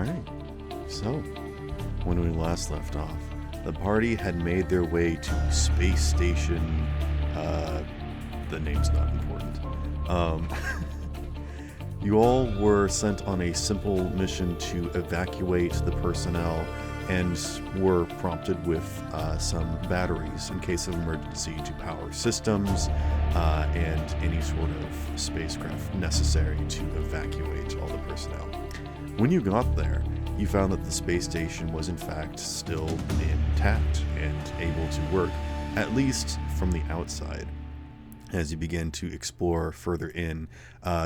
Alright, so when we last left off, the party had made their way to Space Station, the name's not important. You all were sent on a simple mission to evacuate the personnel and were prompted with some batteries in case of emergency to power systems and any sort of spacecraft necessary to evacuate all the personnel. When you got there, you found that the space station was in fact still intact and able to work, at least from the outside. As you begin to explore further in,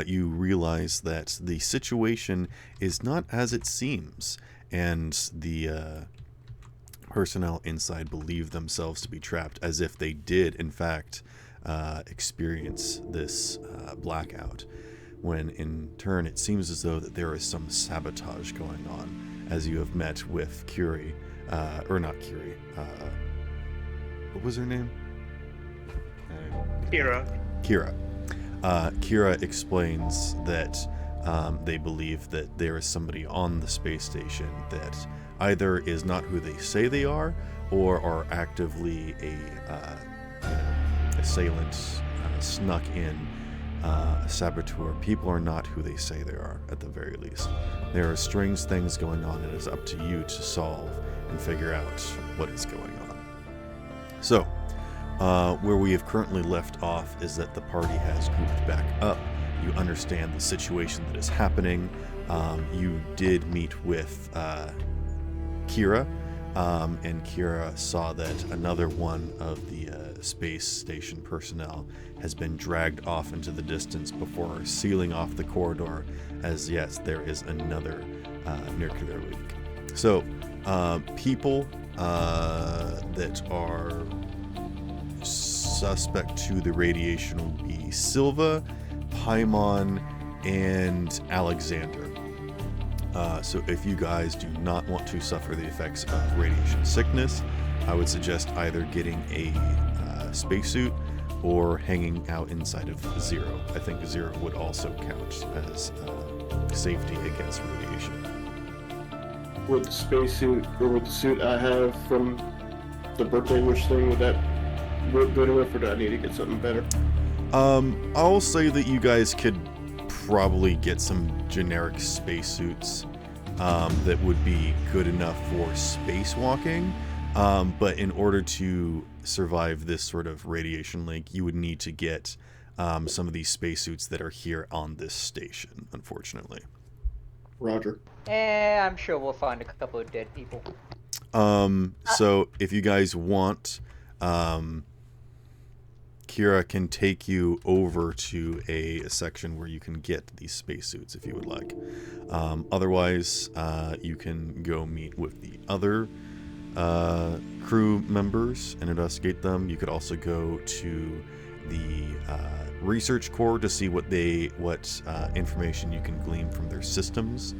you realize that the situation is not as it seems, and the personnel inside believe themselves to be trapped, as if they did, in fact, experience this blackout, when in turn it seems as though that there is some sabotage going on, as you have met with Curie, or not Curie, what was her name? Kira. Kira explains that they believe that there is somebody on the space station that either is not who they say they are, or are actively a assailant, snuck in, a saboteur. People are not who they say they are, at the very least. There are strange things going on, and it is up to you to solve and figure out what is going on. So, where we have currently left off is that the party has grouped back up. You understand the situation that is happening. You did meet with Kira, and Kira saw that another one of the space station personnel has been dragged off into the distance before sealing off the corridor, as yes, there is another nuclear leak. So, people that are suspect to the radiation will be Silva, Paimon, and Alexander. So if you guys do not want to suffer the effects of radiation sickness, I would suggest either getting a spacesuit or hanging out inside of Zero. I think Zero would also count as safety against radiation. With the spacesuit, or with the suit I have from the birthday wish thing, would that work good enough, or do I need to get something better? I'll say that you guys could probably get some generic spacesuits that would be good enough for spacewalking, but in order to survive this sort of radiation link, you would need to get some of these spacesuits that are here on this station, unfortunately. Roger. I'm sure we'll find a couple of dead people. So if you guys want, Kira can take you over to a section where you can get these spacesuits if you would like. Otherwise, you can go meet with the other crew members and investigate them. You could also go to the research core to see what information you can glean from their systems.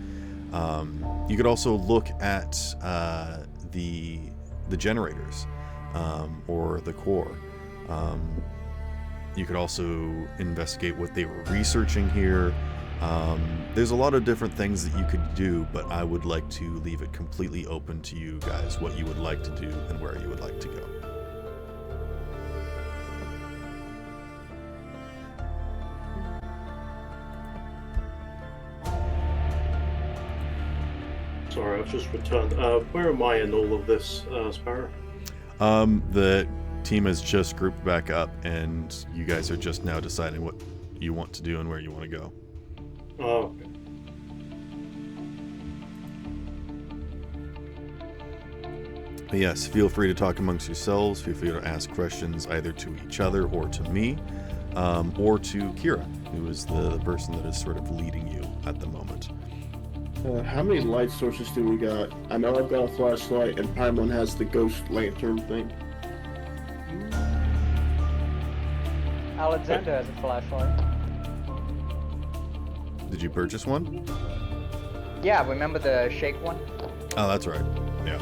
You could also look at the generators or the core. You could also investigate what they were researching here. There's a lot of different things that you could do, but I would like to leave it completely open to you guys what you would like to do and where you would like to go. Sorry, I've just returned. Where am I in all of this, Sparrow? The team has just grouped back up, and you guys are just now deciding what you want to do and where you want to go. Oh, okay. But yes, feel free to talk amongst yourselves. Feel free to ask questions either to each other or to me, or to Kira, who is the person that is sort of leading you at the moment. How many light sources do we got? I know I've got a flashlight, and Paimon has the ghost lantern thing. Alexander has a flashlight. Did you purchase one? Yeah, remember the shake one? Oh, that's right. Yeah.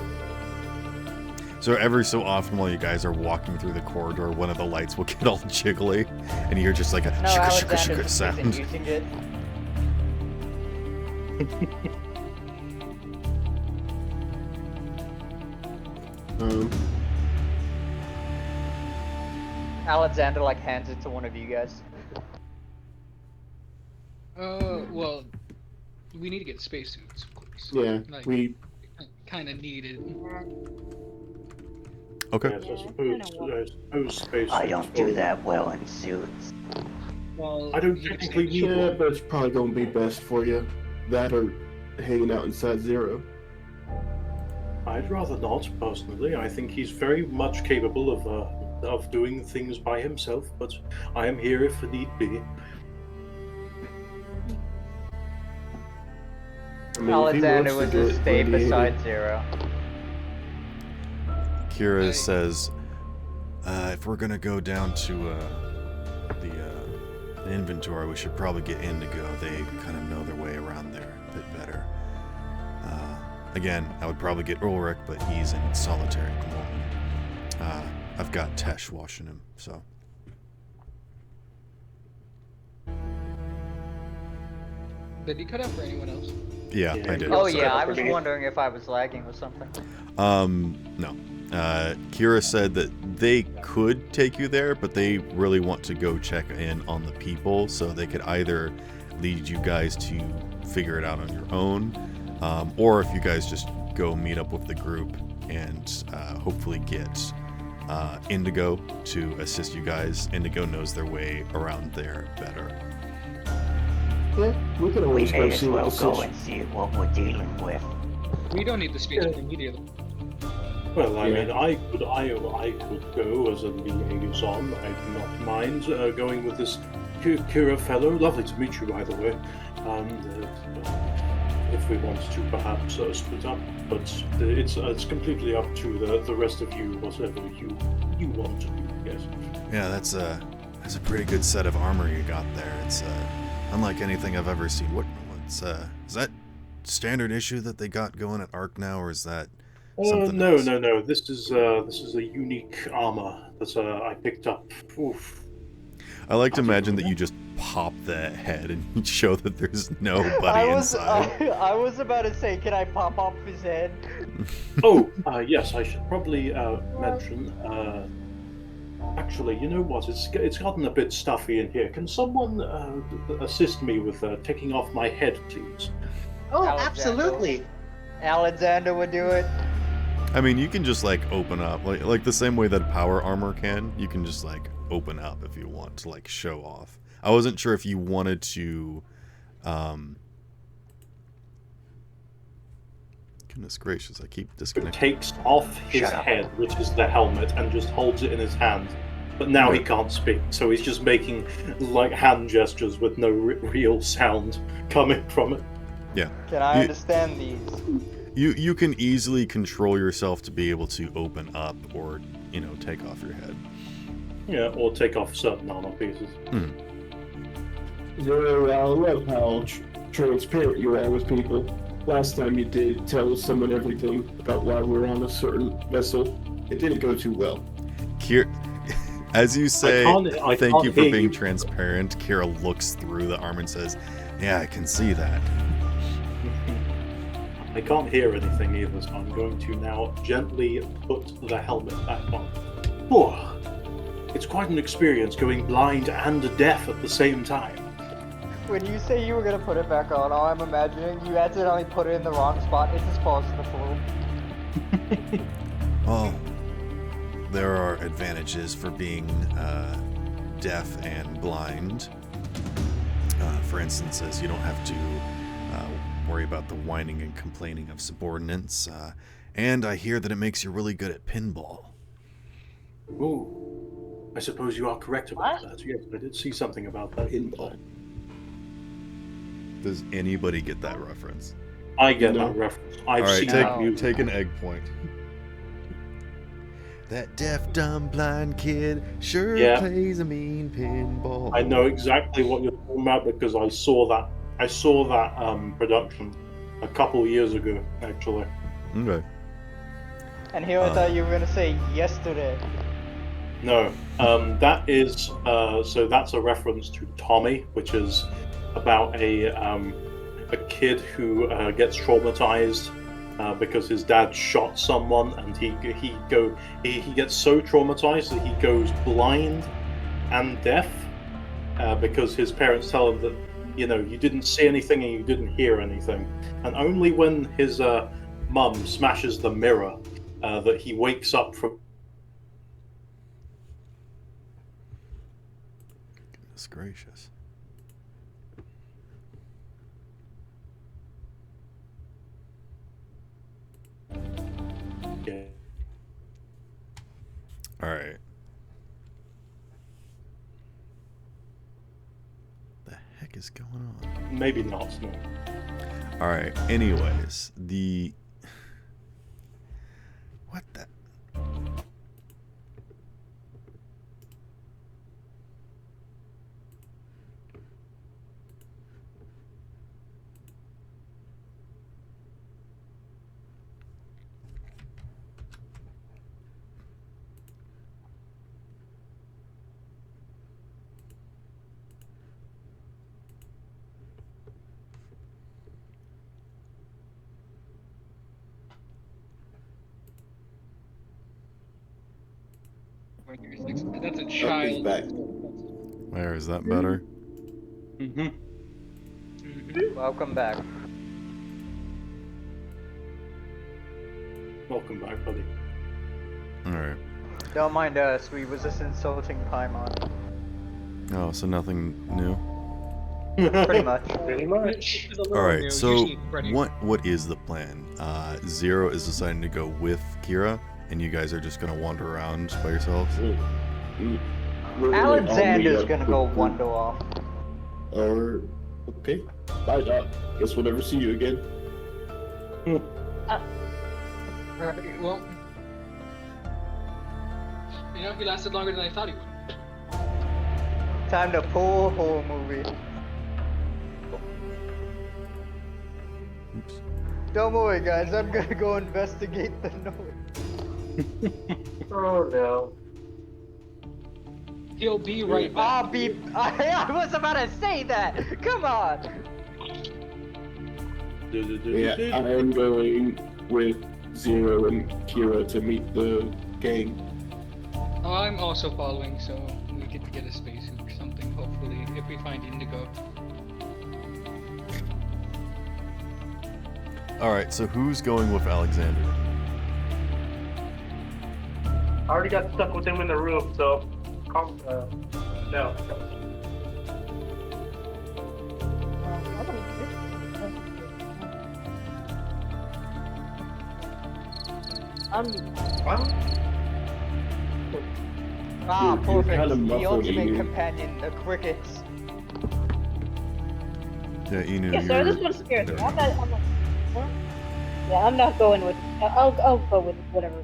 So every so often while you guys are walking through the corridor, one of the lights will get all jiggly, and you hear just like a No, shika Alexander sound. isn't using it. Alexander like hands it to one of you guys. Well, we need to get spacesuits, of course. Yeah, Like, we. kind of needed. Okay. Yes, I suppose space. I don't do suits that well in suits. Well, I don't you could technically say- need Yeah, one. but it's probably gonna be best for you. That or hanging out inside Zero. I'd rather not, personally. I think he's very much capable of doing things by himself, but I am here if need be. I mean, if he Alexander wants would to do just it, stay radiate it. beside Zero. Kira Right. says, if we're gonna go down to the inventory, we should probably get Indigo. They kind of know their way around there a bit better. Again, I would probably get Ulrich, but he's in solitary at the moment. I've got Tesh washing him, so. Did you cut out for anyone else? Yeah, Yeah, I did. Oh Sorry, yeah, I for was me. wondering if I was lagging or something. No. Kira said that they could take you there, but they really want to go check in on the people, so they could either lead you guys to figure it out on your own, or if you guys just go meet up with the group and hopefully get Indigo to assist you guys. Indigo knows their way around there better. Yeah, we can always go see what the situation. see what we're dealing with. We don't need the spacesuit immediately. Well, I Yeah. mean, I could go as a liaison. I do not mind going with this Kira fellow. Lovely to meet you, by the way. If we want to perhaps split up, but it's completely up to the rest of you, whatever you want to do. Yes. Yeah, that's a pretty good set of armor you got there. It's unlike anything I've ever seen. Is that standard issue that they got going at Arc now, or is that something No. else? This is a unique armor that I picked up. Oof. I like to imagine that you just pop the head and show that there's nobody I inside. was about to say, can I pop off his head? Oh, yes, I should probably mention. Actually, you know what? It's gotten a bit stuffy in here. Can someone assist me with taking off my head, please? Oh, Alexander. absolutely. Alexander would do it. I mean, you can just like open up, like the same way that power armor can. You can just like open up if you want to like show off. I wasn't sure if you wanted to. Goodness gracious, I keep disconnecting. Takes off his Shut up. head, which is the helmet, and just holds it in his hand. But now he can't speak, so he's just making like hand gestures with no real sound coming from it. Yeah. Can I You- understand these? You can easily control yourself to be able to open up or, take off your head. Yeah, or take off certain armor pieces. Zero, I love how transparent you are with people. Last time you did tell someone everything about why we're on a certain vessel, it didn't go too well. Kira, as you say, I thank can't you for hear being you. transparent, Kira looks through the armor and says, yeah, I can see that. I can't hear anything either, so I'm going to now gently put the helmet back on. Oh, it's quite an experience going blind and deaf at the same time. When you say you were gonna put it back on, all I'm imagining you accidentally put it in the wrong spot. It just falls to the floor. Well, there are advantages for being deaf and blind. For instance, as you don't have to worry about the whining and complaining of subordinates. And I hear that it makes you really good at pinball. Oh, I suppose you are correct about What? that. Yes, I did see something about that. Pinball. Does anybody get that reference? I get No. that reference. I've All right, seen take, that movie. take an egg point. That deaf, dumb, blind kid sure Yeah. plays a mean pinball. I know exactly what you're talking about because I saw that. I saw that production a couple years ago, actually. Okay. And here I thought you were gonna say yesterday. No, that is so that's a reference to Tommy, which is about a kid who gets traumatized because his dad shot someone, and he gets so traumatized that he goes blind and deaf because his parents tell him that you didn't see anything and you didn't hear anything, and only when his mum smashes the mirror that he wakes up from. Goodness gracious. Yeah. All right. The heck is going on? Maybe not. No. All right. Anyways, what the? That's a Oh, he's child. back. Where is that better? Welcome back. Welcome back, buddy. All right. Don't mind us, we was just insulting Paimon. Oh, so nothing new. Pretty much. Pretty much. All right. So what is the plan? Zero is deciding to go with Kira, and you guys are just gonna wander around by yourselves. Alexander's gonna go wander off. Or okay, bye, Doc. Guess we'll never see you again. Alright, well, he lasted longer than I thought he would. Time to pull a horror movie. Oops. Don't worry, guys. I'm gonna go investigate the noise. Oh no. He'll be right back. I was about to say that. Come on. Yeah, I am going with Zero and Kira to meet the gang. I'm also following, so we could get a spacesuit or something, hopefully, if we find Indigo. All right. So who's going with Alexander? I already got stuck with him in the room, so no. Ah, You're perfect. kind of The muffled, ultimate Inu. companion, the crickets. Yeah, Inu. Yeah, sir, this you're- one scares me. there. I'm not going with. I'll go with whatever.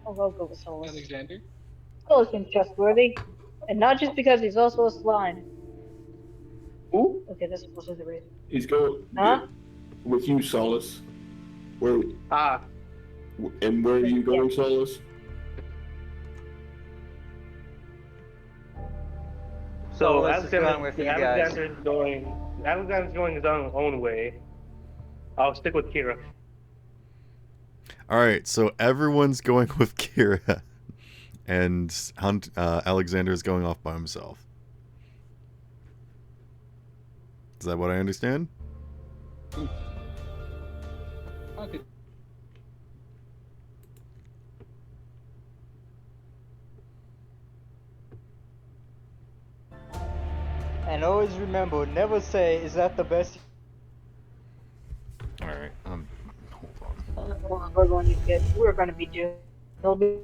I'll go with Solus. Alexander? Solus seems trustworthy, and not just because he's also a slime. Who? Okay, that's supposed to be the reason. He's going Huh? with you, Solace. Where Ah, and where are you going, Solace? so Solus is going with you guys. Alexander's going his own way. I'll stick with Kira. All right. So everyone's going with Kira, and Alexander's going off by himself. Is that what I understand? Okay. And always remember, never say, is that the best? All right. Hold on. We're going to be doomed. They'll be.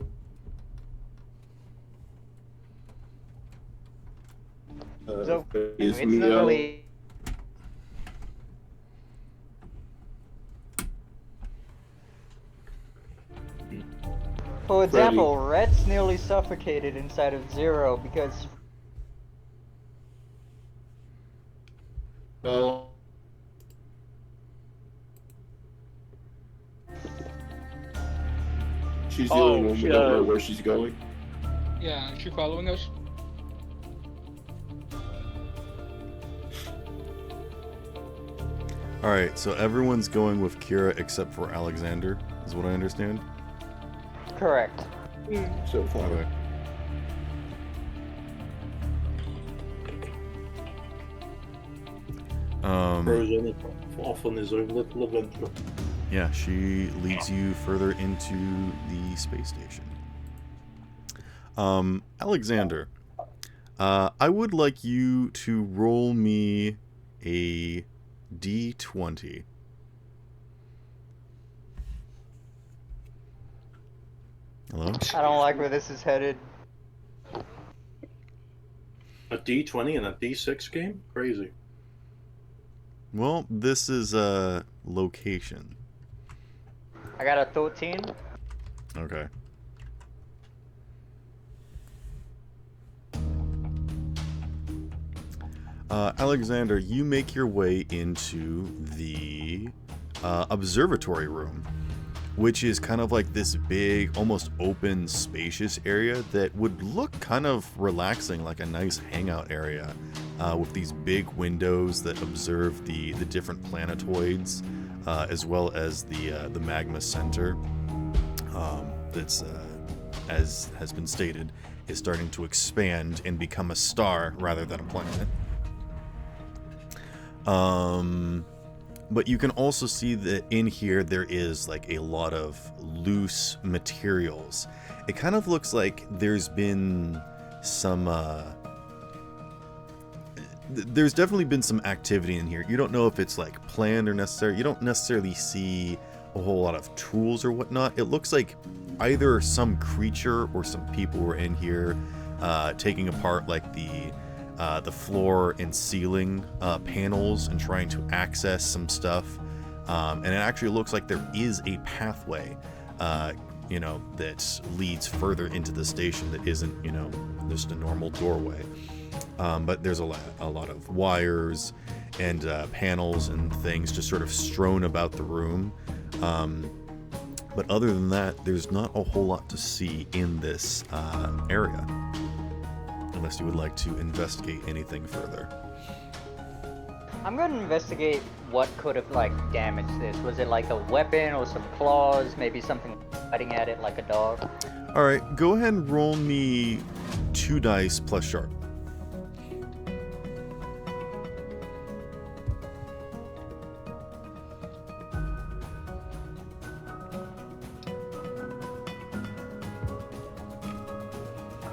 So, Is it's me, not really... For example, Rhett's nearly suffocated inside of Zero because she's the only one we don't know where she's going. Yeah, is she following us? All All right, so everyone's going with Kira except for Alexander, is what I understand. Correct. So far. Okay. Frozen off on his own little adventure. Yeah, she leads you further into the space station. Alexander, I would like you to roll me a D20. Hello? I don't like where this is headed. A D20 and a D6 game? Crazy. Well, this is a location. I got a 13. Okay. Alexander, you make your way into the observatory room, which is kind of like this big, almost open, spacious area that would look kind of relaxing, like a nice hangout area, with these big windows that observe the different planetoids, as well as the magma center. That's, as has been stated, is starting to expand and become a star rather than a planet. But you can also see that in here there is like a lot of loose materials. It kind of looks like there's been some there's definitely been some activity in here. You don't know if it's like planned or necessary. You don't necessarily see a whole lot of tools or whatnot. It looks like either some creature or some people were in here taking apart like the floor and ceiling panels and trying to access some stuff. And it actually looks like there is a pathway, that leads further into the station that isn't, just a normal doorway. But there's a lot of wires and panels and things just sort of strewn about the room. But other than that, there's not a whole lot to see in this area. Unless you would like to investigate anything further. I'm going to investigate what could have damaged this. Was it like a weapon or some claws? Maybe something biting at it like a dog? Alright, go ahead and roll me 2 dice plus sharp.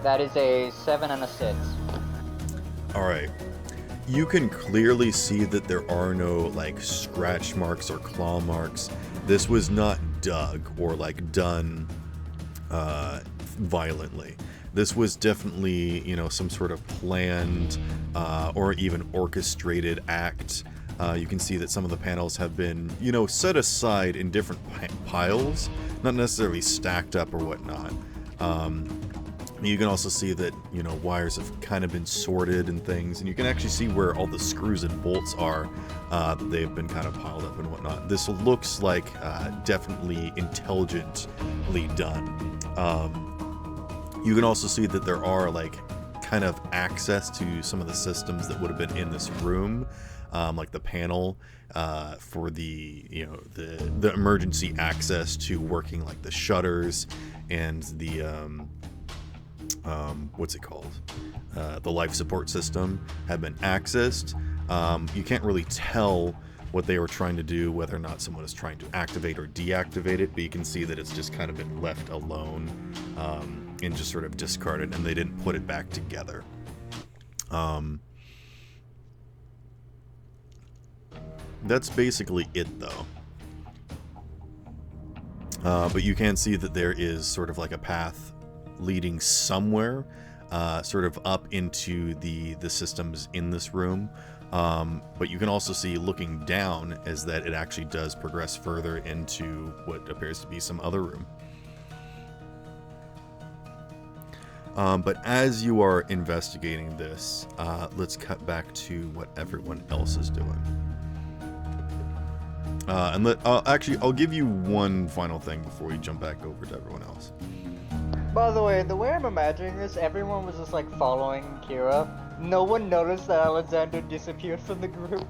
That is a 7 and a 6. Alright. You can clearly see that there are no scratch marks or claw marks. This was not dug or done violently. This was definitely, some sort of planned or even orchestrated act. You can see that some of the panels have been, set aside in different piles, not necessarily stacked up or whatnot. You can also see that, wires have kind of been sorted and things, and you can actually see where all the screws and bolts are. They've been kind of piled up and whatnot. This looks like definitely intelligently done. You can also see that there are kind of access to some of the systems that would have been in this room, like the panel for the the emergency access to working the shutters and the what's it called? The life support system have been accessed. You can't really tell what they were trying to do, whether or not someone is trying to activate or deactivate it, but you can see that it's just kind of been left alone and just sort of discarded, and they didn't put it back together. That's basically it, though. But you can see that there is sort of a path leading somewhere, sort of up into the systems in this room. But you can also see, looking down, is that it actually does progress further into what appears to be some other room. But as you are investigating this, let's cut back to what everyone else is doing. I'll give you one final thing before we jump back over to everyone else. By the way I'm imagining this, everyone was just following Kira. No one noticed that Alexander disappeared from the group.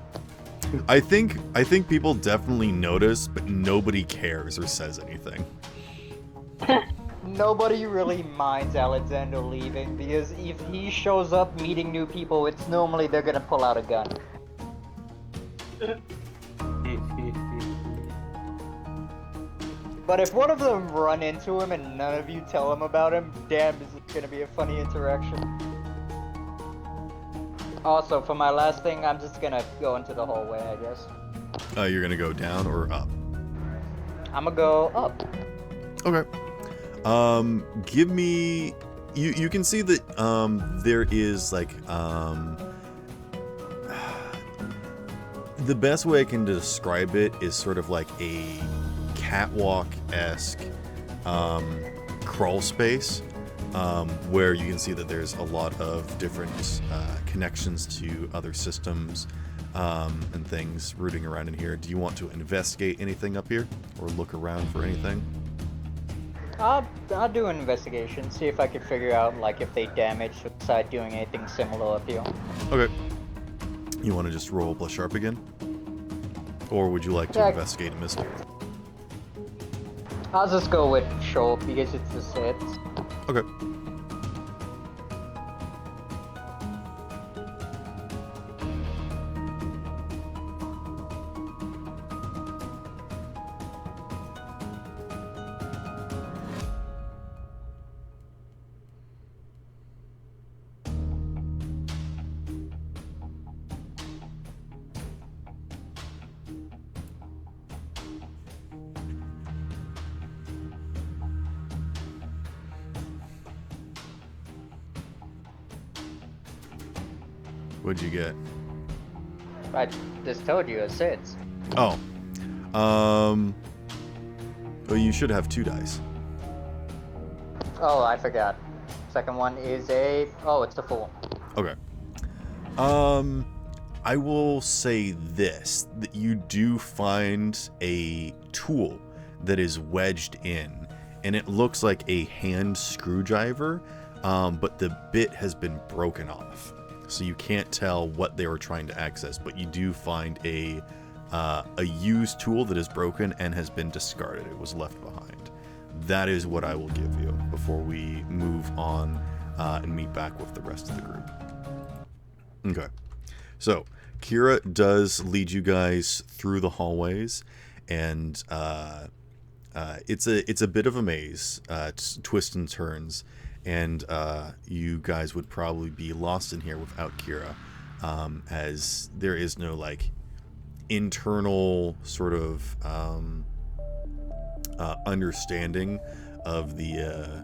I think people definitely notice, but nobody cares or says anything. Nobody really minds Alexander leaving because if he shows up meeting new people, it's normally they're gonna pull out a gun. But if one of them run into him and none of you tell him about him, damn, is it gonna be a funny interaction. Also, for my last thing, I'm just gonna go into the hallway, I guess. You're gonna go down or up? I'm gonna go up. Okay. Give me. You can see that there is like the best way I can describe it is sort of like a catwalk-esque crawl space, where you can see that there's a lot of different connections to other systems and things rooting around in here. Do you want to investigate anything up here or look around for anything? I'll do an investigation, see if I can figure out like if they damaged or decide doing anything similar up here. Okay. You want to just roll plus sharp again? Or would you like to investigate a mystery? I'll just go with short because it's the sets. Okay. What'd you get? I just told you, it sets. Oh. Well, you should have 2 dice. Oh, I forgot. Second one is a... Oh, it's a 4. Okay. I will say this, that you do find a tool that is wedged in, and it looks like a hand screwdriver, but the bit has been broken off. So you can't tell what they were trying to access, but you do find a used tool that is broken and has been discarded. It was left behind. That is what I will give you before we move on and meet back with the rest of the group. Okay. So, Kira does lead you guys through the hallways, and it's a bit of a maze, twists and turns, and you guys would probably be lost in here without Kira, as there is no like internal sort of understanding of the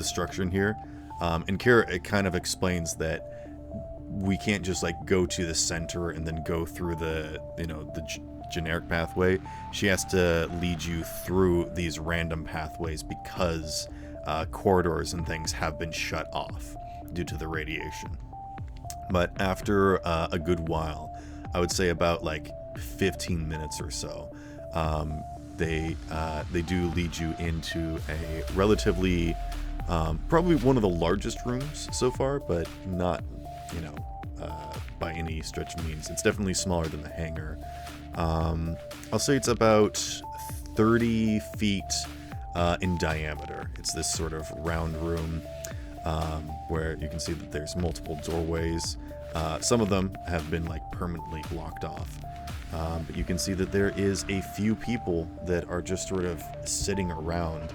structure in here. And Kira, it kind of explains that we can't just like go to the center and then go through the generic pathway. She has to lead you through these random pathways because corridors and things have been shut off due to the radiation. But after a good while, I would say about like 15 minutes or so, they do lead you into a relatively probably one of the largest rooms so far, but not by any stretch of means. It's definitely smaller than the hangar. I'll say it's about 30 feet in diameter. It's this sort of round room where you can see that there's multiple doorways. Some of them have been like permanently blocked off, but you can see that there is a few people that are just sort of sitting around.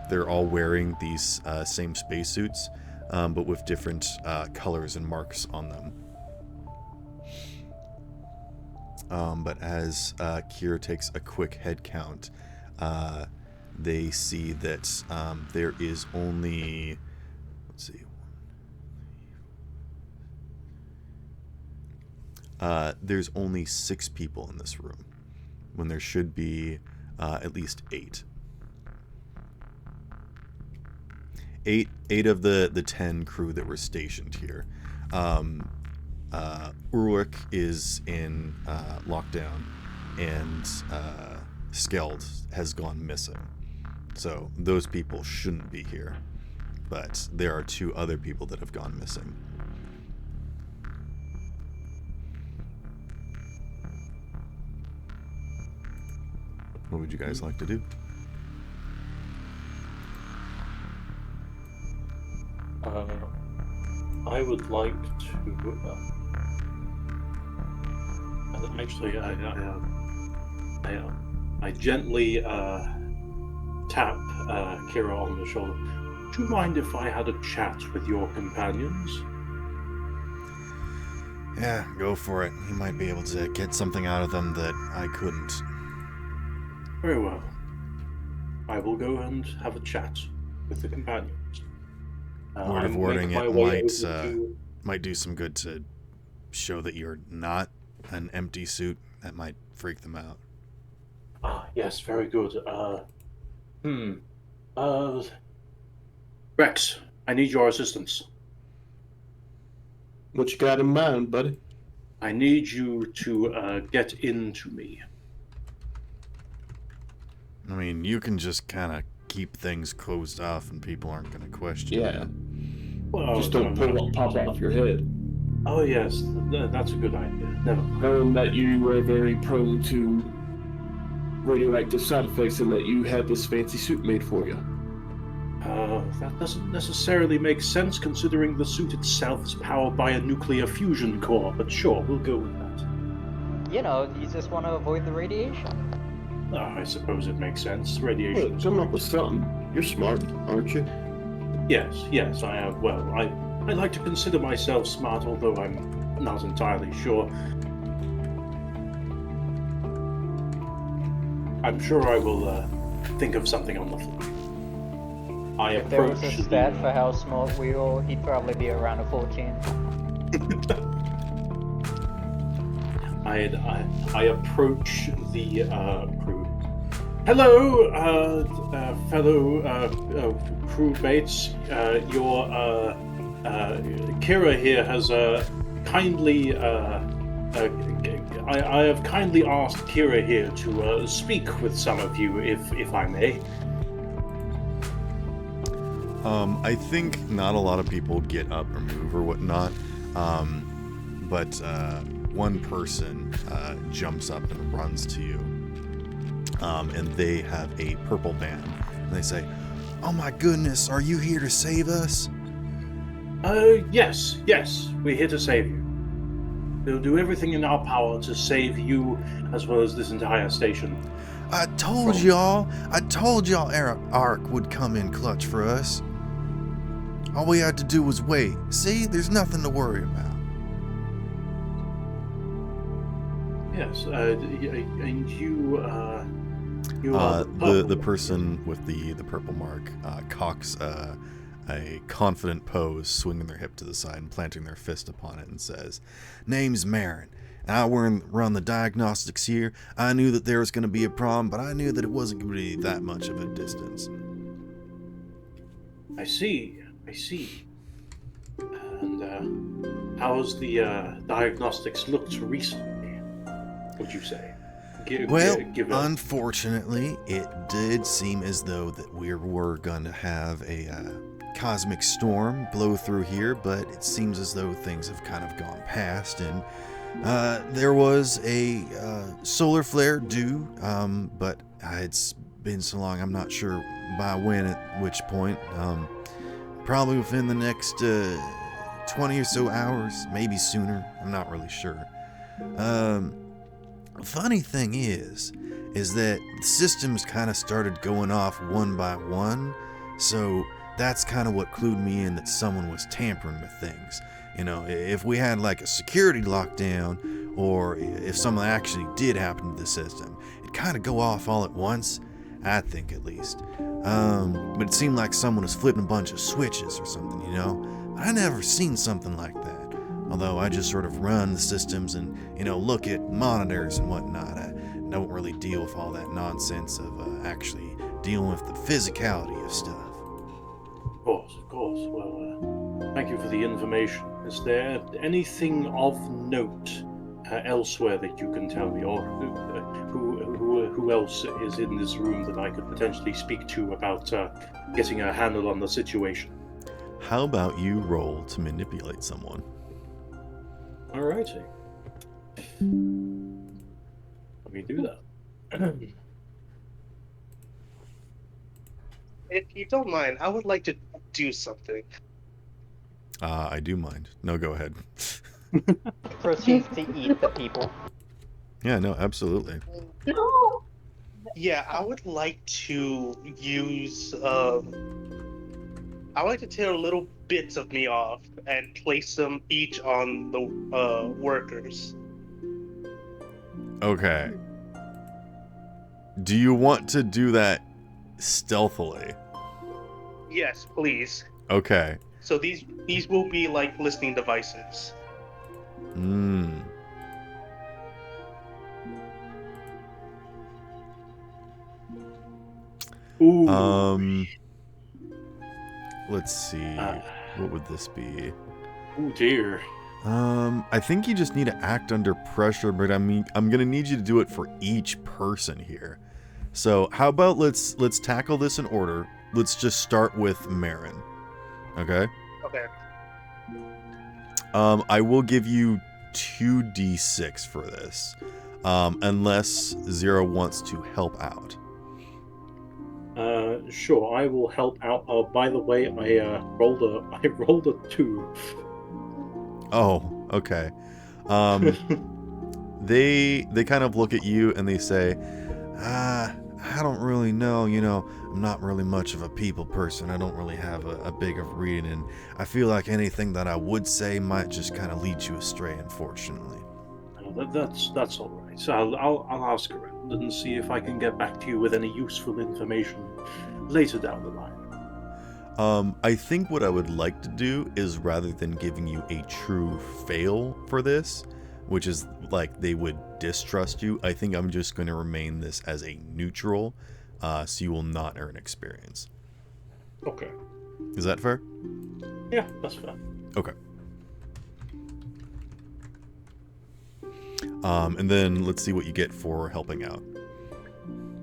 They're all wearing these same spacesuits, but with different colors and marks on them. But as Kira takes a quick head count, they see that there is only, let's see, there's only 6 people in this room, when there should be at least 8. 8 of the 10 crew that were stationed here. Urwick is in lockdown, and Skeld has gone missing. So those people shouldn't be here. But there are 2 other people that have gone missing. What would you guys like to do? I would like to. Actually, I gently tap Kira on the shoulder. Would you mind if I had a chat with your companions? Yeah, go for it. You might be able to get something out of them that I couldn't. Very well. I will go and have a chat with the companions. Word of I warning, make my it way over to- might do some good to show that you're not an empty suit. That might freak them out. Yes, very good. Rex, I need your assistance. What you got in mind, buddy? I need you to get into me. I mean, you can just kind of keep things closed off and people aren't going to question Yeah. you. Well, Just don't pop off your head. Oh yes, that's a good idea. Never mind. Knowing that you are very prone to radioactive side effects and that you had this fancy suit made for you. That doesn't necessarily make sense considering the suit itself is powered by a nuclear fusion core, but sure, we'll go with that. You know, you just want to avoid the radiation. I suppose it makes sense. Radiation. Hey, come up with something. You're smart, aren't you? Yes, I am. Well, I like to consider myself smart, although I'm not entirely sure. I'm sure I will think of something on the fly. If there was a stat for how smart we are, he'd probably be around a 14. I approach the crew. Hello, fellow crewmates. Your Kira here has kindly. I have kindly asked Kira here to speak with some of you, if I may. I think not a lot of people get up or move or whatnot, but one person jumps up and runs to you, and they have a purple band, and they say, "Oh my goodness, are you here to save us?" Yes, we're here to save you. We'll do everything in our power to save you as well as this entire station. I told y'all Ark would come in clutch for us. All we had to do was wait. See, there's nothing to worry about. Yes, and you are the person with the purple mark cocks a confident pose, swinging their hip to the side and planting their fist upon it, and says, "Name's Marin, and I run the diagnostics here. I knew that there was going to be a problem, but I knew that it wasn't going to be that much of a distance." I see. And how's the diagnostics looked recently, would you say? Unfortunately, it did seem as though that we were going to have a cosmic storm blow through here, but it seems as though things have kind of gone past, and there was a solar flare due, but it's been so long, I'm not sure by when, at which point. Probably within the next 20 or so hours, maybe sooner. I'm not really sure. Funny thing is that the systems kind of started going off one by one, so that's kind of what clued me in that someone was tampering with things. You know, if we had like a security lockdown, or if something actually did happen to the system, it'd kind of go off all at once, I think at least. But it seemed like someone was flipping a bunch of switches or something, you know? But I never seen something like that. Although I just sort of run the systems and, look at monitors and whatnot. I don't really deal with all that nonsense of actually dealing with the physicality of stuff. Of course. Well, thank you for the information. Is there anything of note elsewhere that you can tell me, or who else is in this room that I could potentially speak to about getting a handle on the situation? How about you roll to manipulate someone? Alrighty. Let me do that. If you don't mind, I would like to do something. I do mind. No, go ahead. Proceeds to eat the people. Yeah, no, absolutely. No. Yeah, I would like to use. I would like to tear little bits of me off and place them each on the workers. Okay. Do you want to do that stealthily? Yes, please. Okay. So these will be like listening devices. Hmm. Ooh. Let's see. What would this be? Oh dear. I think you just need to act under pressure, but I mean, I'm gonna need you to do it for each person here. So how about let's tackle this in order. Let's just start with Marin. Okay. Okay. I will give you 2d6 for this, unless Zero wants to help out. Sure, I will help out. Oh, by the way, I rolled a 2. Oh, okay. They kind of look at you and they say, I don't really know, I'm not really much of a people person. I don't really have a big of reading, and I feel like anything that I would say might just kind of lead you astray, unfortunately. That's all right. So I'll ask around and see if I can get back to you with any useful information later down the line. I think what I would like to do is, rather than giving you a true fail for this, which is like they would distrust you, I think I'm just going to remain this as a neutral, so you will not earn experience. Okay. Is that fair? Yeah, that's fair. Okay. And then let's see what you get for helping out.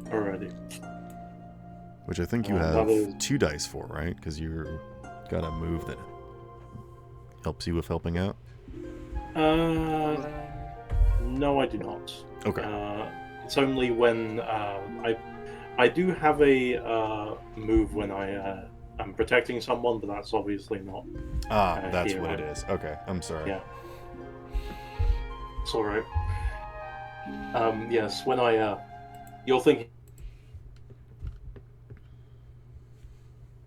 Alrighty. Which I think you have 2 dice for, right? Because you got a move that helps you with helping out. No, I do not. Okay. It's only when I do have a move when I'm protecting someone, but that's obviously not. That's here, what right? it is. Okay, I'm sorry. Yeah. It's all right. Yes, when you're thinking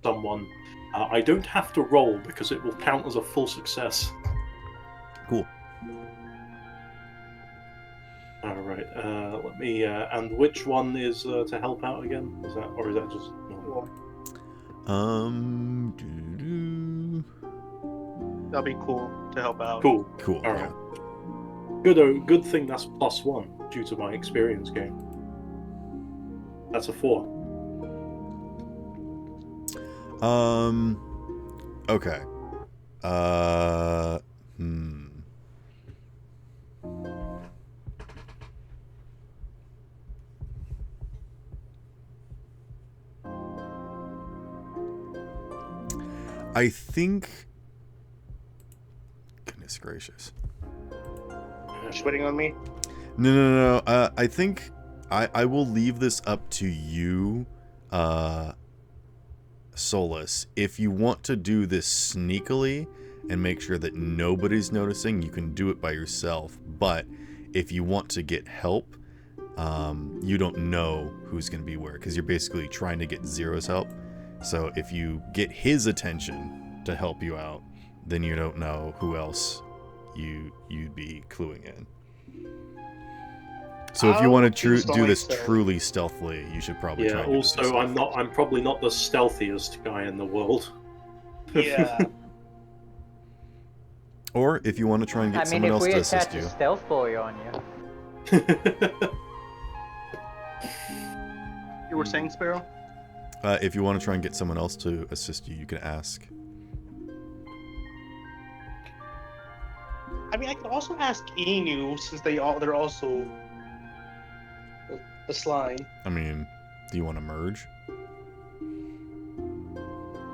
someone, I don't have to roll because it will count as a full success. Cool. All right. Let me. And which one is to help out again? Is that just normal? That'll be cool to help out. Cool. Cool. All right. Good thing that's +1 due to my experience gain. That's a 4. Okay. I think. Goodness gracious. You're waiting on me? No. I think I will leave this up to you, Solus. If you want to do this sneakily and make sure that nobody's noticing, you can do it by yourself. But if you want to get help, you don't know who's going to be where, because you're basically trying to get Zero's help. So if you get his attention to help you out, then you don't know who else you'd be cluing in. So if you want to do this truly stealthily, you should probably try. Yeah. Also, I'm probably not the stealthiest guy in the world. Yeah. Or if you want to try and get someone else to assist you. I mean, if we attach a stealth boy on you. You were saying, Sparrow? If you want to try and get someone else to assist you, you can ask. I mean, I could also ask Inu, since they're also a slime. I mean, do you want to merge?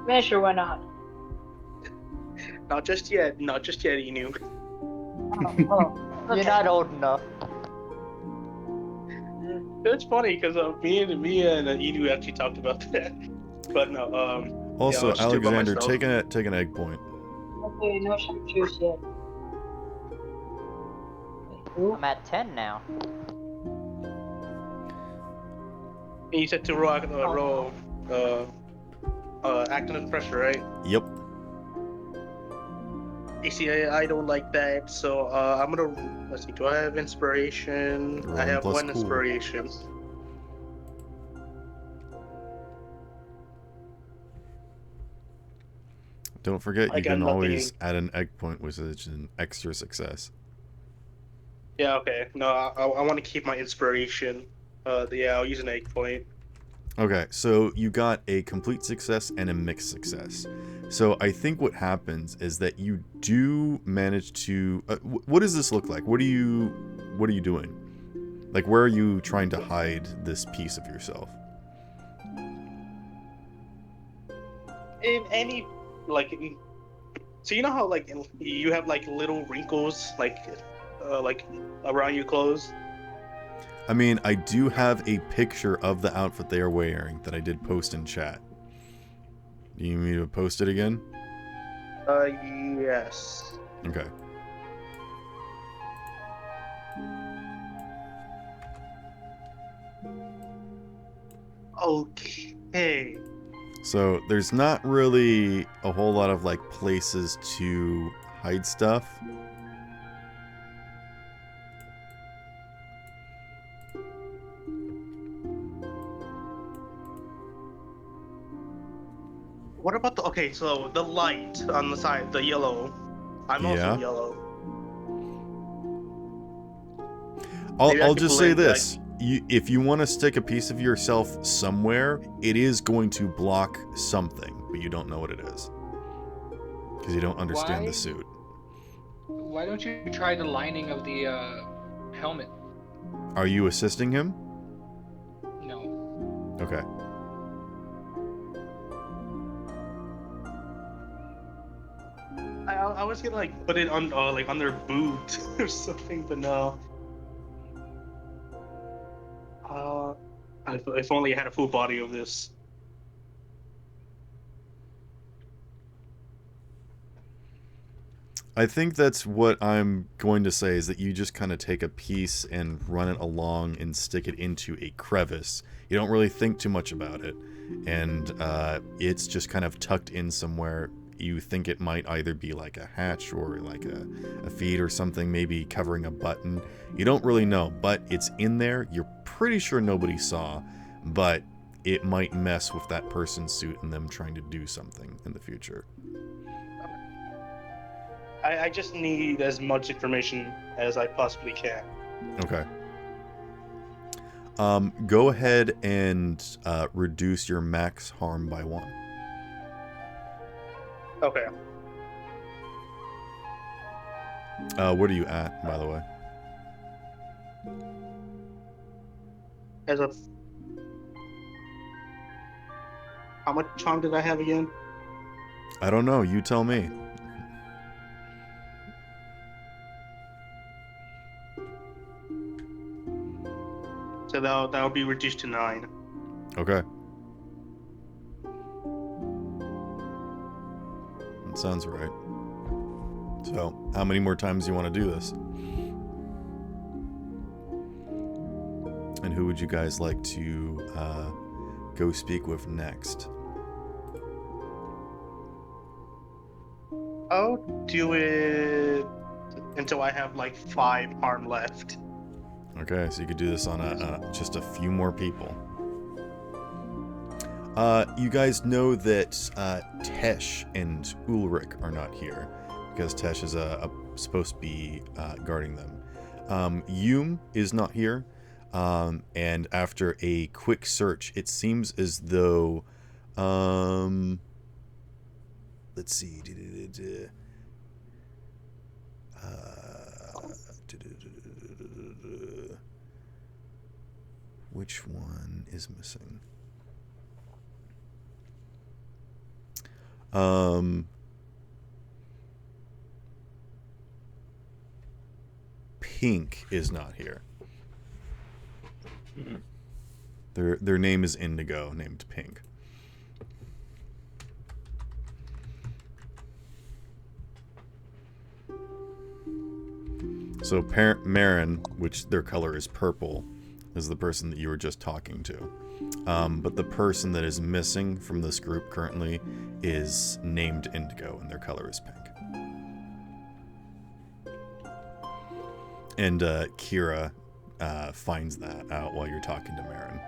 Yeah, sure, why not? Not just yet, Inu. Okay. You're not old enough. It's funny because me and Inu actually talked about that. But no, Also, I'll just do it by Alexander, myself. take an egg point. Okay, no shooters yet. Wait, I'm at 10 now. And you said to act under pressure, right? Yep. You see, I don't like that, so I'm gonna let's see. Do I have inspiration? I Rolling have plus one cool. inspiration. Don't forget, I you got can nothing. always add an egg point, which is an extra success. Yeah, okay. No, I want to keep my inspiration. Yeah, I'll use an egg point. Okay, so you got a complete success and a mixed success. So I think what happens is that you do manage to. What does this look like? What are you doing? Like, where are you trying to hide this piece of yourself? In any so you know how you have like little wrinkles like around your clothes. I mean, I do have a picture of the outfit they are wearing that I did post in chat. Do you need me to post it again? Yes. Okay. Okay. So there's not really a whole lot of like places to hide stuff. What about so the light on the side, the yellow. I'm also Yeah. yellow. Maybe I I'll could just say blend, this. If you want to stick a piece of yourself somewhere, it is going to block something, but you don't know what it is. Because you don't understand the suit. Why don't you try the lining of the helmet? Are you assisting him? No. Okay. I was gonna put it on on their boot or something, but no. If only I had a full body of this. I think that's what I'm going to say, is that you just kind of take a piece and run it along and stick it into a crevice. You don't really think too much about it. And it's just kind of tucked in somewhere. You think it might either be like a hatch or like a feed or something, maybe covering a button. You don't really know, but it's in there. You're pretty sure nobody saw, but it might mess with that person's suit and them trying to do something in the future. I just need as much information as I possibly can. Okay. Go ahead and reduce your max harm by 1. Okay. What are you at, by the way? As of how much charm did I have again? I don't know. You tell me. So that'll be reduced to 9. Okay. That sounds right. So, how many more times do you want to do this? And who would you guys like to go speak with next? I'll do it until I have 5 harm left. Okay, so you could do this on just a few more people. You guys know that Tesh and Ulrich are not here because Tesh is supposed to be guarding them. Yum is not here, and after a quick search, it seems as though let's see. Which one is missing? Pink is not here. Their name is Indigo, named Pink. So Marin, which their color is purple, is the person that you were just talking to. But the person that is missing from this group currently is named Indigo, and their color is pink. And Kira finds that out while you're talking to Marin.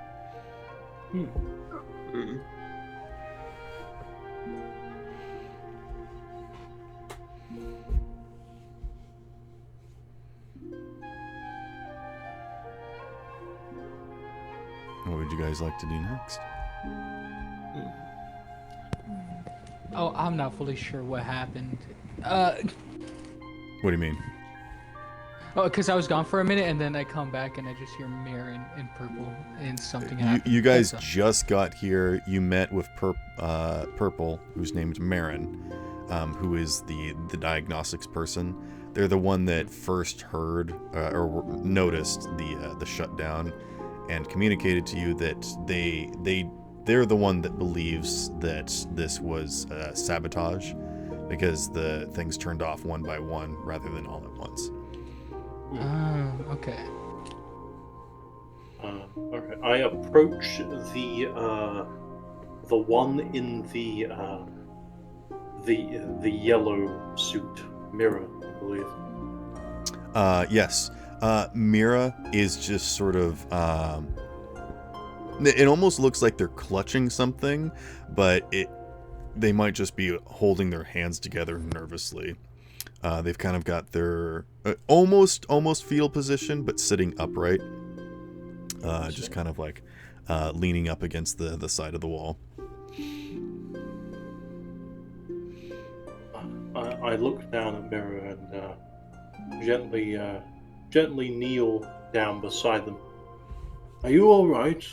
What would you guys like to do next? Oh, I'm not fully sure what happened. What do you mean? Oh, because I was gone for a minute, and then I come back, and I just hear Marin in purple, and something happened. You guys just got here. You met with Purple, who's named Marin, who is the diagnostics person. They're the one that first heard or noticed the shutdown, and communicated to you that they're the one that believes that this was sabotage, because the things turned off one by one rather than all at once. Oh, okay. Okay. I approach the one in the yellow suit, Mira, I believe. Yes. Mira is just sort of it almost looks like they're clutching something, but they might just be holding their hands together nervously. They've kind of got their almost fetal position, but sitting upright, just kind of like leaning up against the side of the wall. I look down at Mira and gently kneel down beside them. Are you all right?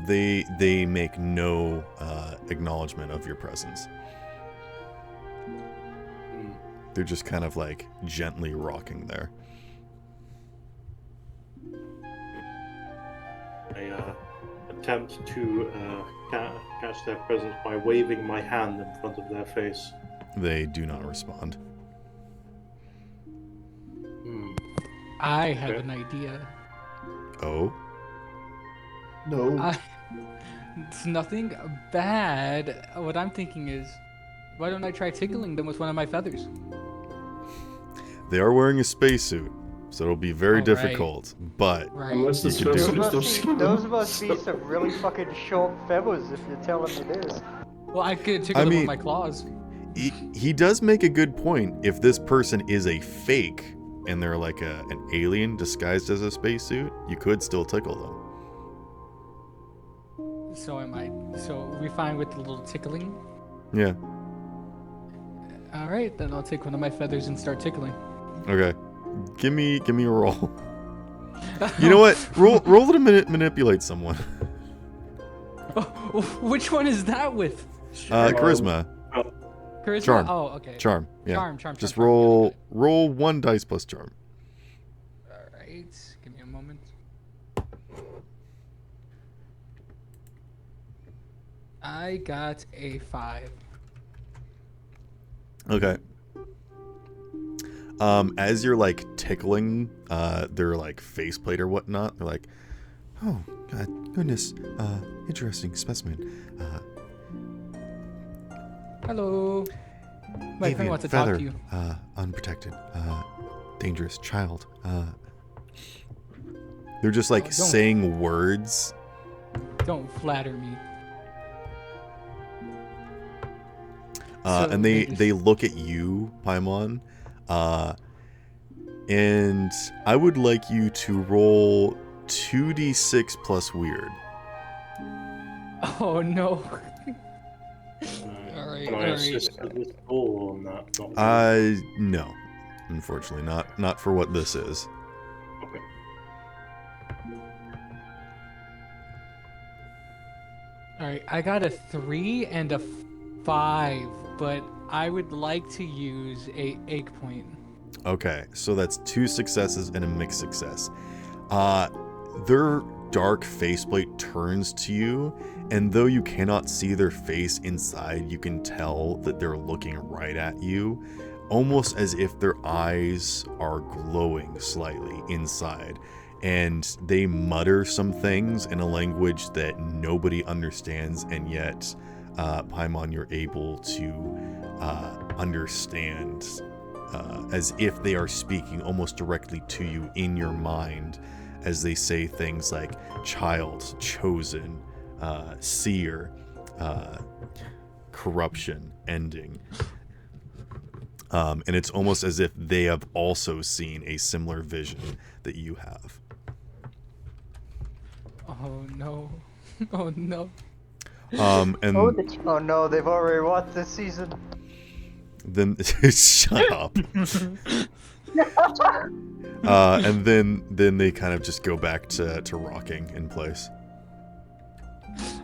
They make no acknowledgement of your presence. They're just kind of like gently rocking there. I attempt to catch their presence by waving my hand in front of their face. They do not respond. I have an idea. Oh? No. It's nothing bad. What I'm thinking is, why don't I try tickling them with one of my feathers? They are wearing a spacesuit, so it'll be very difficult, but Unless the you can do spacesuit it. is their skin. Those must be some really fucking short feathers if you're telling me this. Well, I could tickle them with my claws. He does make a good point. If this person is a fake and they're like an alien disguised as a spacesuit, you could still tickle them. So are we fine with the little tickling? Yeah. Alright, then I'll take one of my feathers and start tickling. Okay. Give me a roll. You know what? Roll to manipulate someone. Which one is that with? Charisma. Charisma? Charm. Oh, okay. Charm. Yeah. Charm. Just charm. roll 1 dice plus charm. Alright, give me a moment. I got a 5. Okay. As you're like tickling their like faceplate or whatnot, they're like, "Oh, goodness, interesting specimen. Hello. My friend wants to talk to you. Unprotected, dangerous child." They're just like saying words. Don't flatter me. And they look at you, Paimon, and I would like you to roll 2d6 plus weird. Oh no. Alright, Can I assist with this roll on that? No. Unfortunately, not for what this is. Okay. Alright, I got a 3 and a 5, but I would like to use a egg point. Okay, so that's 2 successes and a mixed success. Their dark faceplate turns to you, and though you cannot see their face inside, you can tell that they're looking right at you. almost as if their eyes are glowing slightly inside, and they mutter some things in a language that nobody understands, and yet, Paimon, you're able to understand, as if they are speaking almost directly to you in your mind, as they say things like child, chosen, seer, corruption, ending. And it's almost as if they have also seen a similar vision that you have. Oh no. Oh no. And Oh no, they've already watched this season. then shut up. And then they kind of just go back to rocking in place.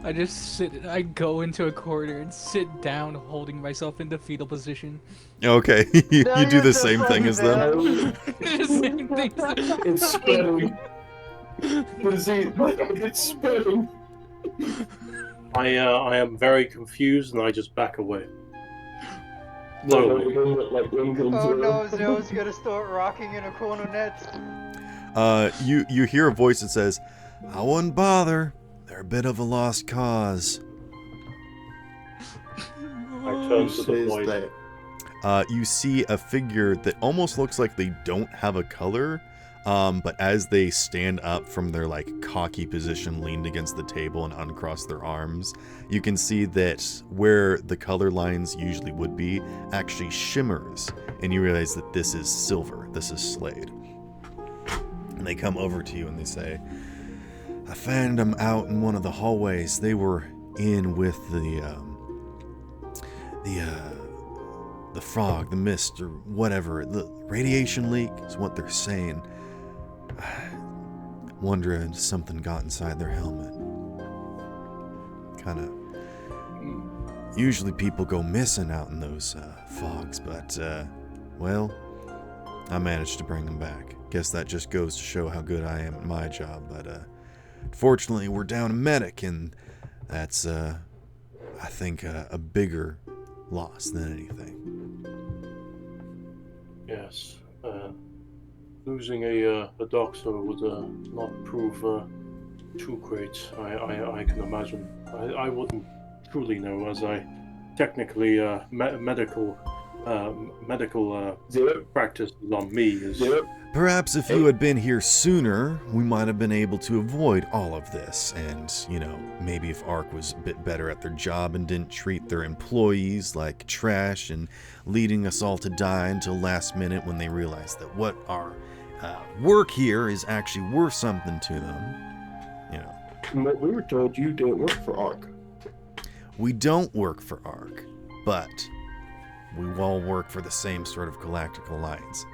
I go into a corner and sit down, holding myself in the fetal position. Okay, you No, do you're the just same thing like as them. The same thing. It's spreading. It's spreading. I am very confused, and I just back away. No, Oh no, Zoe's gonna start rocking in a corner next. You hear a voice that says, "I wouldn't bother. They're a bit of a lost cause." I turn to the Says void. that. You see a figure that almost looks like they don't have a color, but as they stand up from their cocky position, leaned against the table and uncross their arms, you can see that where the color lines usually would be actually shimmers, and you realize that this is Silver, this is Slade. And they come over to you and they say, "I found them out in one of the hallways. They were in with the fog, the mist, or whatever. The radiation leak is what they're saying. Wondering if something got inside their helmet. Kinda. Usually people go missing out in those fogs, but, well, I managed to bring them back. Guess that just goes to show how good I am at my job, but, fortunately we're down a medic, and that's, I think, a bigger loss than anything." Yes. Losing a doctor would not prove too great. I can imagine. I wouldn't truly know, as I technically medical practice is on me. Perhaps if you had been here sooner, we might have been able to avoid all of this. And, maybe if ARC was a bit better at their job and didn't treat their employees like trash and leading us all to die until last minute when they realized that what our work here is actually worth something to them. From what we were told, you didn't work for ARC. We don't work for ARC, but we all work for the same sort of galactic alliance.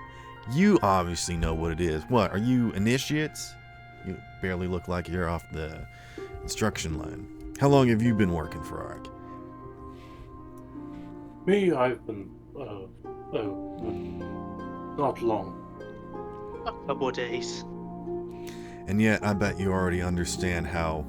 You obviously know what it is. What, are you initiates? You barely look like you're off the instruction line. How long have you been working for ARC? Me, I've been not long. A couple of days. And yet, I bet you already understand how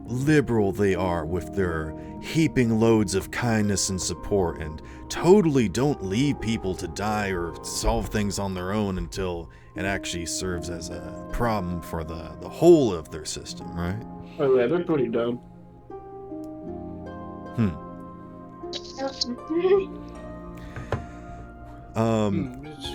liberal they are with their heaping loads of kindness and support, and totally don't leave people to die or solve things on their own until it actually serves as a problem for the whole of their system, right? Oh yeah, they're pretty dumb.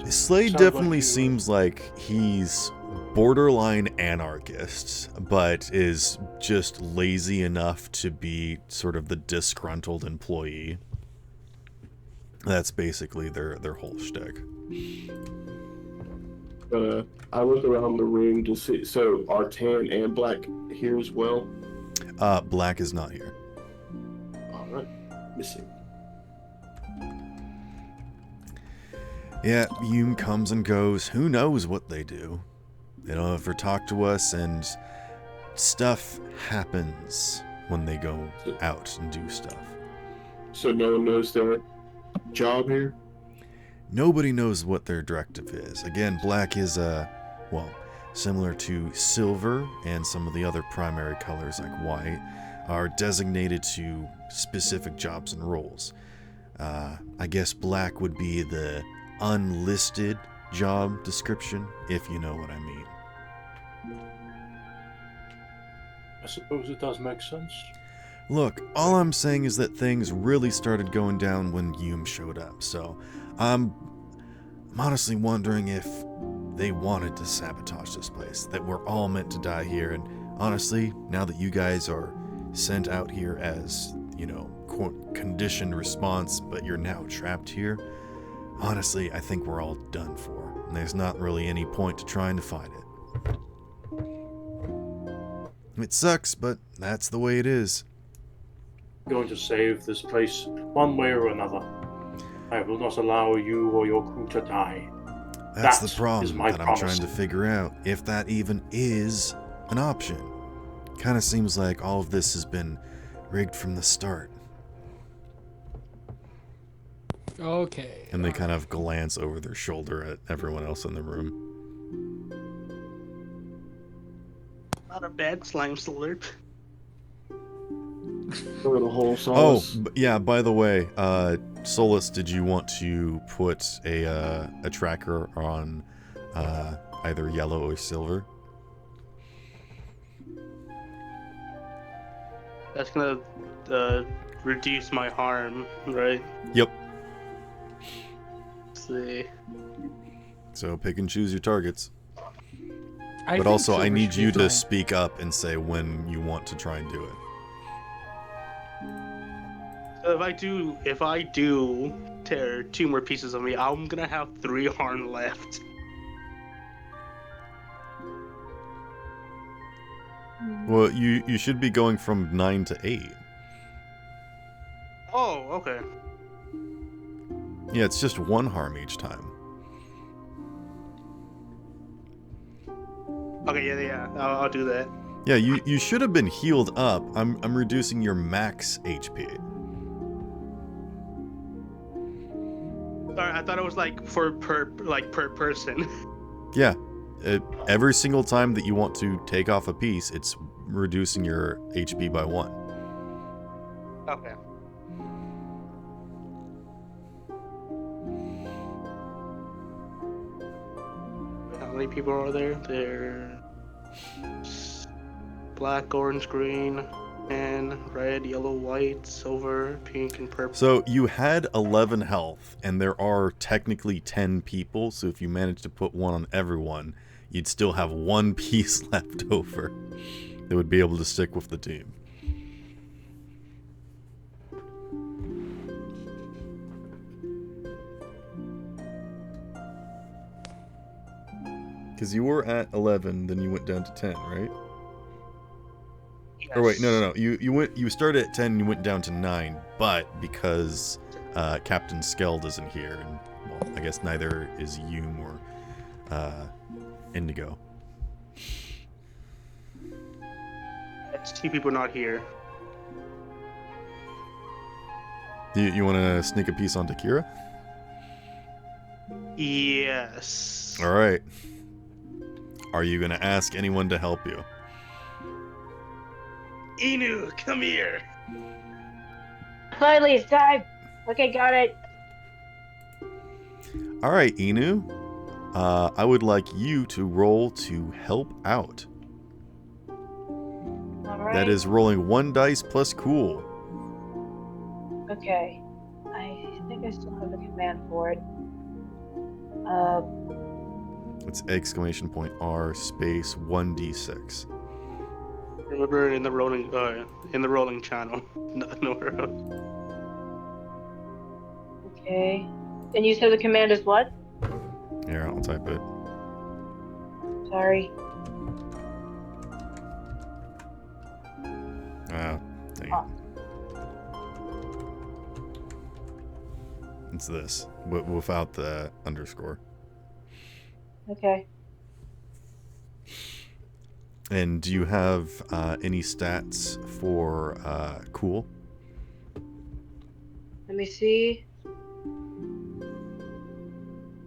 Slade Sounds definitely like you- seems like he's borderline anarchist, but is just lazy enough to be sort of the disgruntled employee. That's basically their whole shtick. I look around the room to see. So are Tan and Black here as well? Black is not here. All right, missing. Yeah, Hume comes and goes. Who knows what they do? They don't ever talk to us, and stuff happens when they go out and do stuff. So no one knows their job here? Nobody knows what their directive is. Again, Black is, similar to Silver and some of the other primary colors like white, are designated to specific jobs and roles. I guess black would be the unlisted job description, if you know what I mean. I suppose it does make sense. Look, all I'm saying is that things really started going down when Hume showed up, so I'm honestly wondering if they wanted to sabotage this place, that we're all meant to die here, and honestly, now that you guys are sent out here as, quote, conditioned response, but you're now trapped here, honestly, I think we're all done for, and there's not really any point to trying to fight it. It sucks, but that's the way it is. Going to save this place one way or another. I will not allow you or your crew to die. That's That the problem is my that I'm promise. trying to figure out, if that even is an option. Kind of seems like all of this has been rigged from the start. Okay. And they kind of glance over their shoulder at everyone else in the room. Not a bad slime slurp. A little hole Solace. Yeah, by the way, Solus, did you want to put a tracker on either yellow or silver? That's gonna reduce my harm, right? Yep. Let's see. So pick and choose your targets. I But think also, I silver need should you be to fine. speak up and say when you want to try and do it. So if I do tear 2 more pieces of me, I'm gonna have 3 harm left. Well, you should be going from 9 to 8. Oh, okay. Yeah, it's just 1 harm each time. Okay, yeah. I'll do that. Yeah, you should have been healed up. I'm reducing your max HP. Sorry, I thought it was like per person. Yeah, every single time that you want to take off a piece, it's reducing your HP by 1. Okay. How many people are there? There's black, orange, green, and red, yellow, white, silver, pink, and purple. So you had 11 health, and there are technically 10 people, so if you managed to put 1 on everyone, you'd still have 1 piece left over that would be able to stick with the team. Because you were at 11, then you went down to 10, right? Yes. Or wait, no. You started at 10 and you went down to 9, but because Captain Skeld isn't here, and well, I guess neither is Hume or Indigo. That's 2 people not here. You want to sneak a piece onto Kira? Yes. All right. Are you going to ask anyone to help you? Inu, come here. Finally, it's time. Okay, got it. All right, Inu. I would like you to roll to help out. All right. That is rolling 1 dice plus cool. Okay. I think I still have the command for it. It's exclamation point R space 1d6. Remember in the rolling channel. Nowhere else. Okay. And you said the command is what? Here, I'll type it. Sorry. Ah, dang it. Oh. It's this, but without the underscore. Okay. And do you have any stats for cool? Let me see.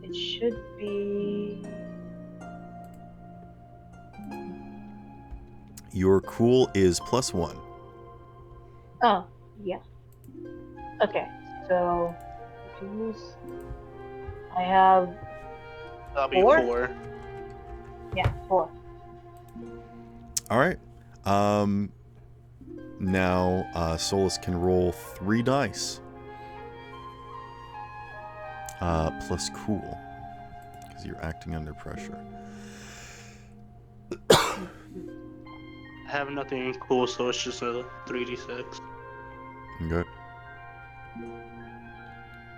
It should be. Your cool is +1. Oh, yeah. Okay. So, I have That'll be 4? 4. Yeah, 4. All right. Now Solus can roll 3 dice. Plus cool, because you're acting under pressure. I have nothing cool, so it's just a 3d6. Okay.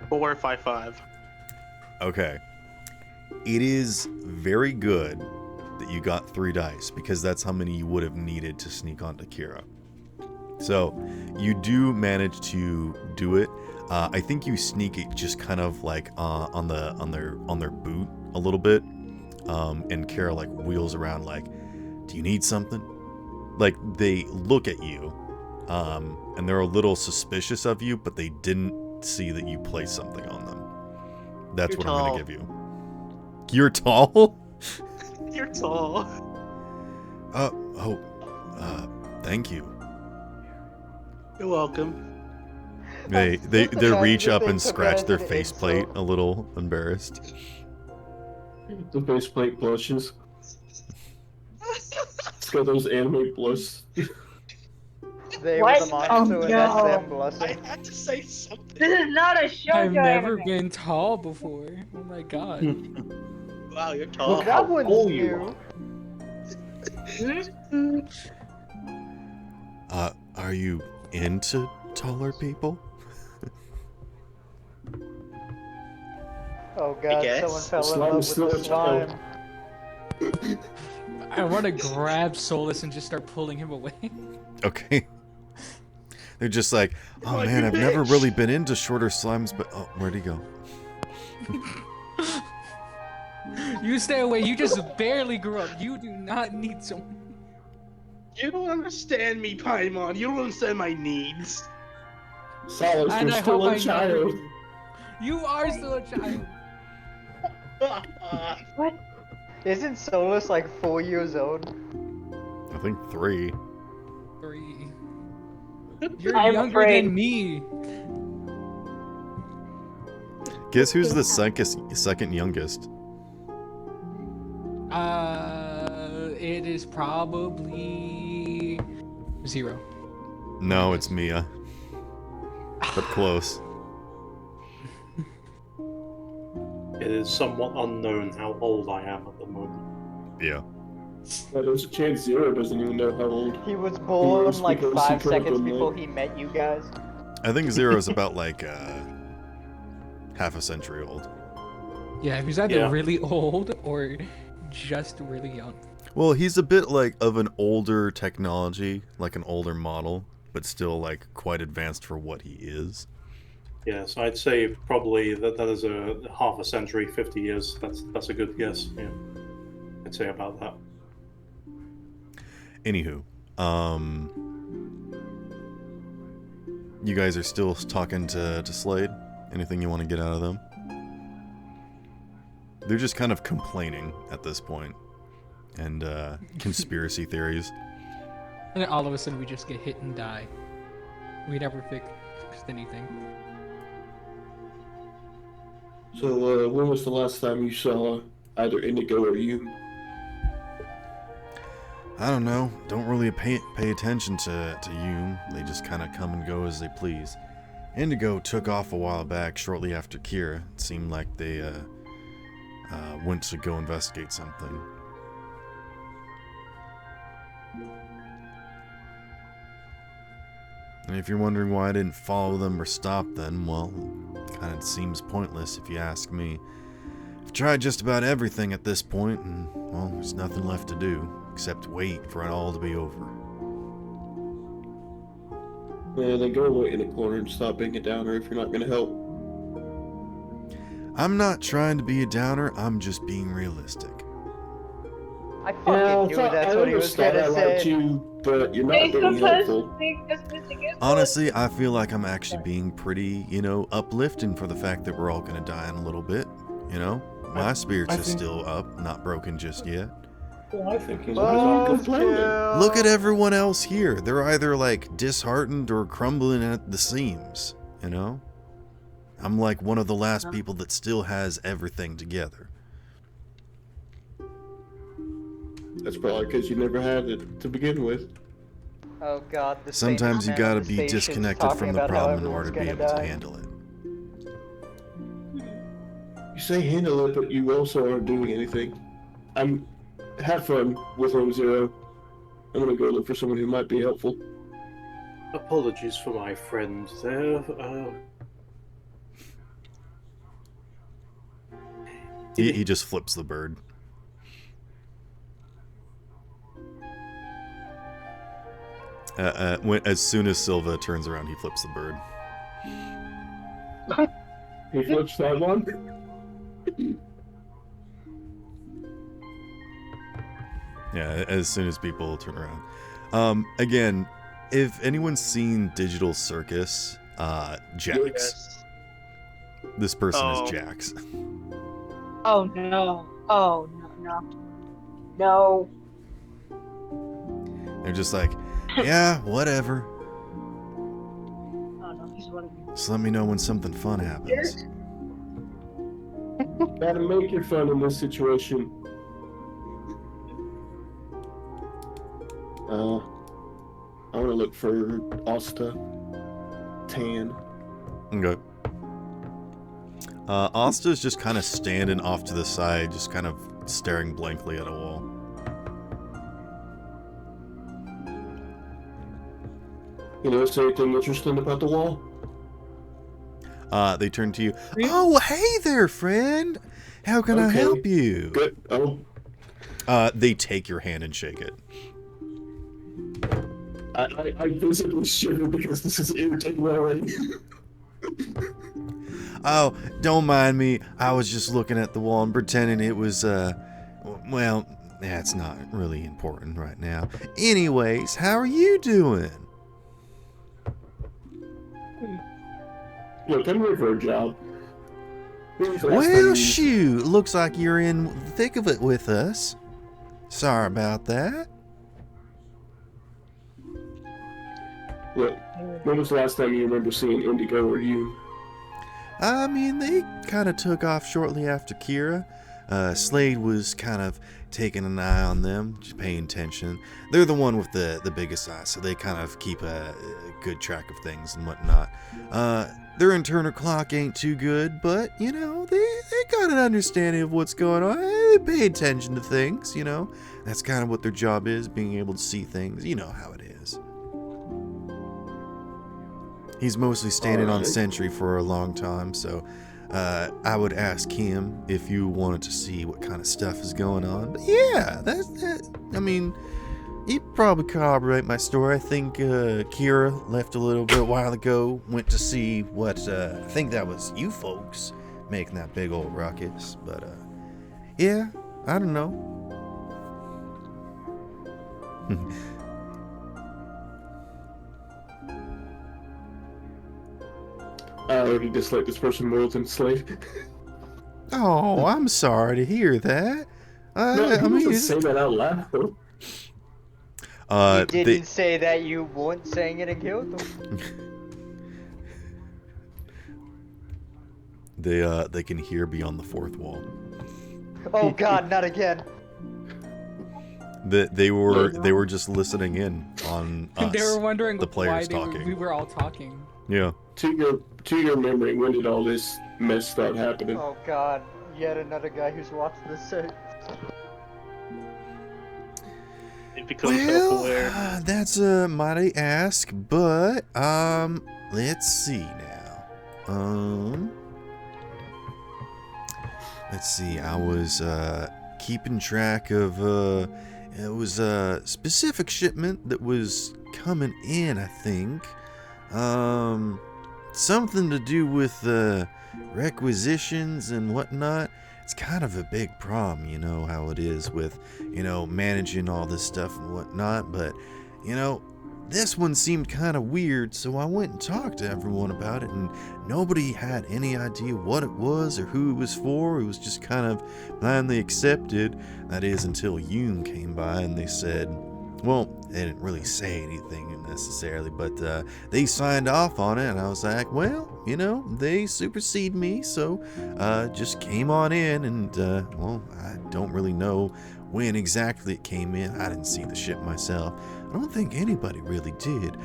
4, 5, 5. Okay. It is very good that you got 3 dice, because that's how many you would have needed to sneak onto Kira. So you do manage to do it. I think you sneak it just kind of like on their boot a little bit, and Kara like wheels around like, "Do you need something?" Like they look at you, and they're a little suspicious of you, but they didn't see that you placed something on them. That's You're what tall. I'm gonna give you. You're tall? You're tall. Thank you. You're welcome. They That's reach up they and took it scratch as their an faceplate insult. a little embarrassed. The faceplate blushes. It's got those anime blush. They What? were the monster, Oh, and that's no. them I blushing. had to say something. This is not a shoujo I've never anime. been tall before. Oh my god. Wow, you're tall. Look how That one's tall you new. are. Are you into taller people? Oh god, guess. someone fell in Slime love is with still the a child. slime. I want to grab Solus and just start pulling him away. Okay. They're just like, oh Like, man, you I've never bitch." really been into shorter slimes, but oh, where'd he go? You stay away. You just barely grew up. You do not need someone. You don't understand me, Paimon. You don't understand my needs. Solace, And you're I still hope a I never child. do. You are still a child. What? Isn't Solus like 4 years old? I think 3. 3. You're I'm younger afraid. than me. Guess who's the second youngest? It is probably 0. No, it's Mia. But close. It is somewhat unknown how old I am at the moment. Yeah. Well, there's a chance Zero doesn't even know how old. He was born knows like because he 5 could've seconds been before there. he met you guys. I think Zero's about like half a century old. Yeah, he's either Yeah. really old or just really young. Well, he's a bit like of an older technology, like an older model, but still like quite advanced for what he is. Yes, I'd say probably that is a half a century, 50 years. That's a good guess. Yeah, I'd say about that. Anywho, you guys are still talking to Slade? Anything you want to get out of them? They're just kind of complaining at this point, and conspiracy theories. And then all of a sudden we just get hit and die. We never fixed anything. So, when was the last time you saw either Indigo or you? I don't know. Don't really pay attention to you. They just kind of come and go as they please. Indigo took off a while back, shortly after Kira. It seemed like they went to go investigate something. And if you're wondering why I didn't follow them or stop them, well, it kind of seems pointless if you ask me. I've tried just about everything at this point, and, well, there's nothing left to do, except wait for it all to be over. Yeah, then go away in the corner and stop being a downer if you're not gonna help. I'm not trying to be a downer, I'm just being realistic. I fucking knew that's what he was I gonna liked say. you, but you're They not being sometimes helpful. think pessimistic is Honestly, I feel like I'm actually being pretty, uplifting for the fact that we're all gonna die in a little bit, My spirits I are think- still up, not broken just yet. Well, I think he's complaining. Look at everyone else here. They're either, like, disheartened or crumbling at the seams, I'm like one of the last people that still has everything together. That's probably because you never had it to begin with. Oh God, the Sometimes you famous man on gotta the be station's disconnected talking from the about how problem in order everyone's to be gonna able to die. handle it. You say handle it, but you also aren't doing anything. Have fun with Home Zero. I'm gonna go look for someone who might be helpful. Apologies for my friend there. He just flips the bird. As soon as Silva turns around, he flips the bird. He flips that one. Yeah, as soon as people turn around. Again, if anyone's seen Digital Circus, Jax. Yes. This person Oh. is Jax. Oh no. Oh no. No. They're just like, yeah, whatever. Oh no, he's one of you. Just let me know when something fun happens. Gotta make it fun in this situation. I want to look for Asta Tan. Okay. Asta's just kind of standing off to the side, just kind of staring blankly at a wall. You notice anything interesting about the wall? They turn to you. Oh, hey there, friend. How can I help you? Good. Oh, They take your hand and shake it. I visibly shiver because this is irritating already. Oh, don't mind me. I was just looking at the wall and pretending it was, well, that's not really important right now. Anyways, how are you doing? Look, I'm here for a job. Well, shoot. Looks like you're in the thick of it with us. Sorry about that. Look, when was the last time you remember seeing Indigo or you? I mean, they kind of took off shortly after Kira. Slade was kind of taking an eye on them, just paying attention. They're the one with the biggest eyes, so they kind of keep a good track of things and whatnot. Their internal clock ain't too good, but, you know, they got an understanding of what's going on. They pay attention to things, you know. That's kind of what their job is, being able to see things. You know how it is. He's mostly standing on sentry for a long time, so I would ask him if you wanted to see what kind of stuff is going on. But yeah, I mean, he'd probably corroborate my story. I think Kira left a little bit while ago, went to see what, I think that was you folks making that big old ruckus. But yeah, I don't know. I already dislike this person more than Slade. Oh, I'm sorry to hear that. No, I mean, say that out loud. You didn't say that you weren't saying it and killed them. They can hear beyond the fourth wall. Oh God, not again. They were just listening in on us. They were wondering the players why talking. we were all talking. Yeah. To your memory, when did all this mess start happening? Oh God, yet another guy who's watched this set. It becomes self-aware. That's a mighty ask, but let's see now. Let's see. I was keeping track of it was a specific shipment that was coming in, I think. Something to do with requisitions and whatnot. It's kind of a big problem, you know how it is with, you know, managing all this stuff and whatnot. But, you know, this one seemed kind of weird, so I went and talked to everyone about it, and nobody had any idea what it was or who it was for. It was just kind of blindly accepted. That is, until Yoon came by and they said, well, they didn't really say anything necessarily, but they signed off on it, and I was like, well, you know, they supersede me, so just came on in, and, well, I don't really know when exactly it came in. I didn't see the ship myself. I don't think anybody really did.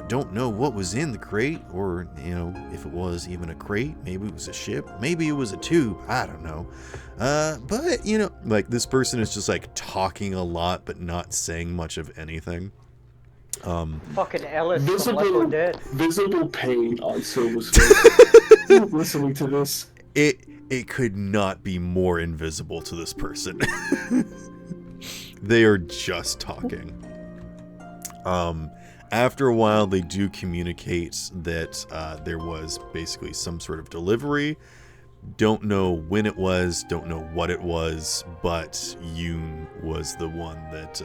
Don't know what was in the crate, or, you know, if it was even a crate. Maybe it was a ship. Maybe it was a tube. I don't know. But, you know, like, this person is just, like, talking a lot, but not saying much of anything. Fucking Ellis from Left 4 Dead. Visible pain on Silva's face. Listening to this. It could not be more invisible to this person. They are just talking. After a while, they do communicate that there was basically some sort of delivery. Don't know when it was, don't know what it was, but Yoon was the one that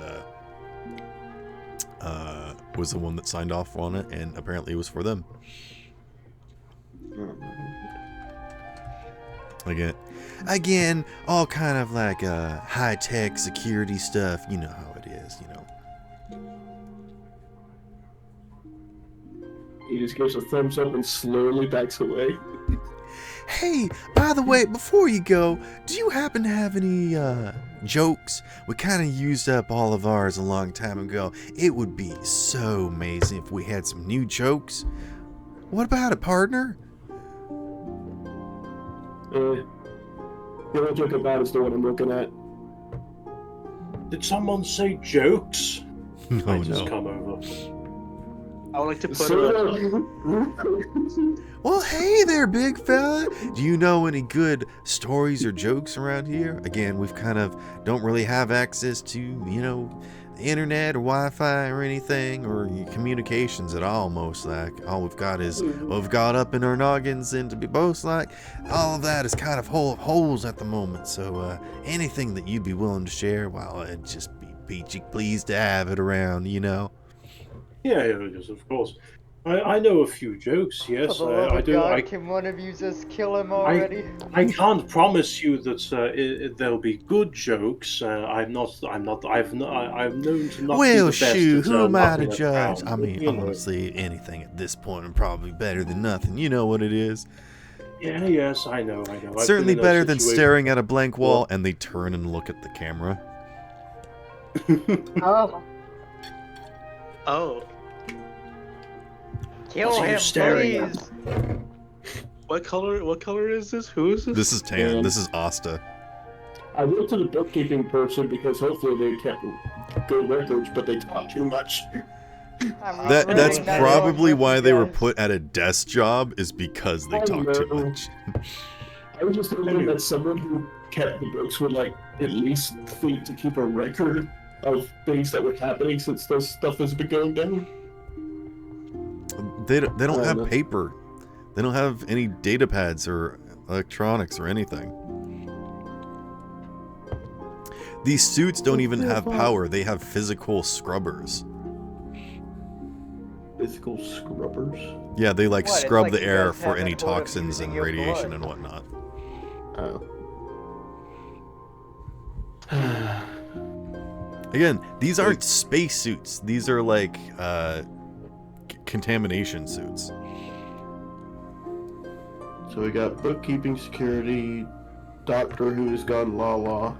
signed off on it, and apparently it was for them. Again, all kind of like high-tech security stuff. You know how it is, you know. He just gives a thumbs up and slowly backs away. Hey, by the way, before you go, do you happen to have any jokes? We kind of used up all of ours a long time ago. It would be so amazing if we had some new jokes. What about it, partner? The only joke about is the one I'm looking at. Did someone say jokes? No, I just no. come over. I would like to put Well, hey there, big fella. Do you know any good stories or jokes around here? Again, we've kind of don't really have access to, you know, the internet or Wi-Fi or anything, or communications at all, most like. All we've got is what we've got up in our noggins, and to be both like, all of that is kind of holes at the moment. So anything that you'd be willing to share, well, I'd just be peachy pleased to have it around, you know? Yeah, yes, of course. I know a few jokes, yes. For the love I of do. God, can one of you just kill him already? I can't promise you that there'll be good jokes. I've known to not be the best shoot, at, who am I to knocking it judge? around, I mean, you know. honestly, anything at this point is probably better than nothing. You know what it is. Yeah, yes, I know. I've been Certainly in a better than situation- staring at a blank wall and they turn and look at the camera. Oh, Oh, Kill What's he him, staring at? please! what color is this? Who is this? This is Tan. This is Asta. I went to the bookkeeping person because hopefully they kept good records, but they talk too much. That's Really? probably why they were Guys. put at a desk job, is because they I talk too know. much. I was just thinking that someone who kept the books would like at least think to keep a record of things that were happening since this stuff has been going down. They don't have know. paper. They don't have any data pads or electronics or anything. These suits don't even have power. They have physical scrubbers. Physical scrubbers. Yeah, they like What, it's scrub like the you air guys for have any that quota of toxins using and your radiation blood. and whatnot. Oh. Again, these aren't space suits. These are like contamination suits. So we got bookkeeping, security, doctor who has gone la-la,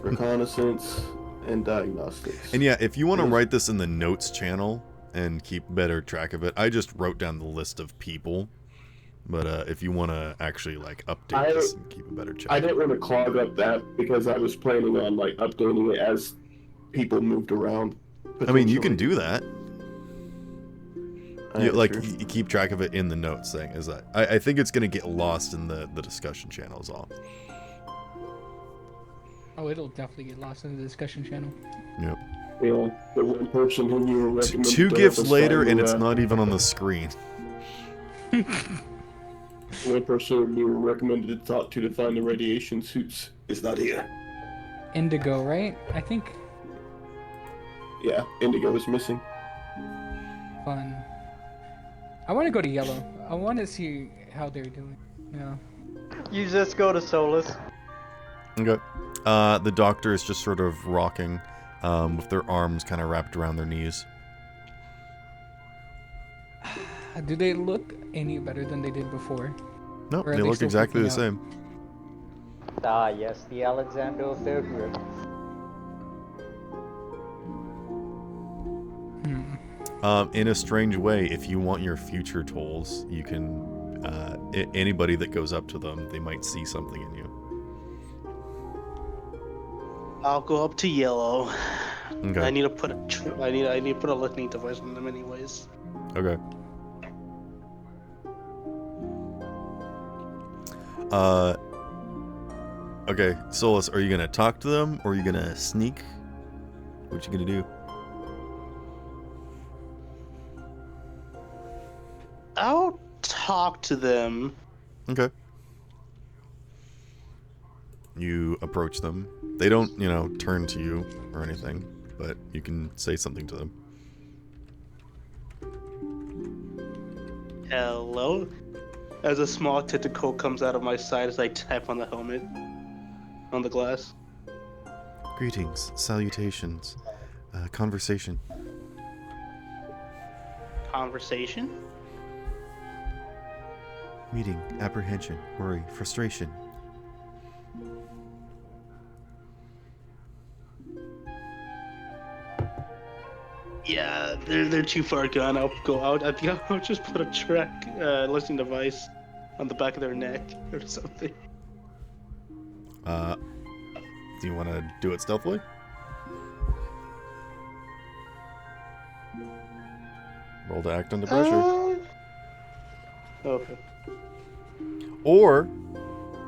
reconnaissance, and diagnostics. And yeah, if you want to Yes. write this in the notes channel and keep better track of it, I just wrote down the list of people. But if you want to actually like update this and keep a better check. I didn't want to clog up that because I was planning on like updating it as people moved around. I mean, you can potentially. do that. I You, like, sure. you keep track of it in the notes thing. Is that I think it's going to get lost in the discussion channel is all. Oh, it'll definitely get lost in the discussion channel. Yep. You know, the one person who you were recommended Two to gifts help us later, find and the, it's not even on the screen. one person you were recommended to talk to find the radiation suits is not here. Indigo, right? I think. Yeah, Indigo is missing. Fun. I want to go to yellow. I want to see how they're doing. Yeah. You just go to Solus. Okay. The doctor is just sort of rocking with their arms kind of wrapped around their knees. Do they look any better than they did before? Nope, Or are they they look still exactly freaking the out? same. Ah, yes, the Alexander of their group. In a strange way, if you want your future tolls, you can. Anybody that goes up to them, they might see something in you. I'll go up to Yellow. Okay. I need to put I need to put a listening device on them anyways. Okay. Okay, Solus, are you gonna talk to them or are you gonna sneak? What you gonna do? I'll talk to them. Okay. You approach them. They don't, turn to you or anything, but you can say something to them. Hello? As a small tentacle comes out of my side as I tap on the helmet. On the glass. Greetings, salutations, conversation. Conversation? Meeting, apprehension, worry, frustration. Yeah, they're too far gone. I'll go out. I think I'll just put a track listening device on the back of their neck or something. Do you want to do it stealthily? Roll to act under pressure. Okay. Or,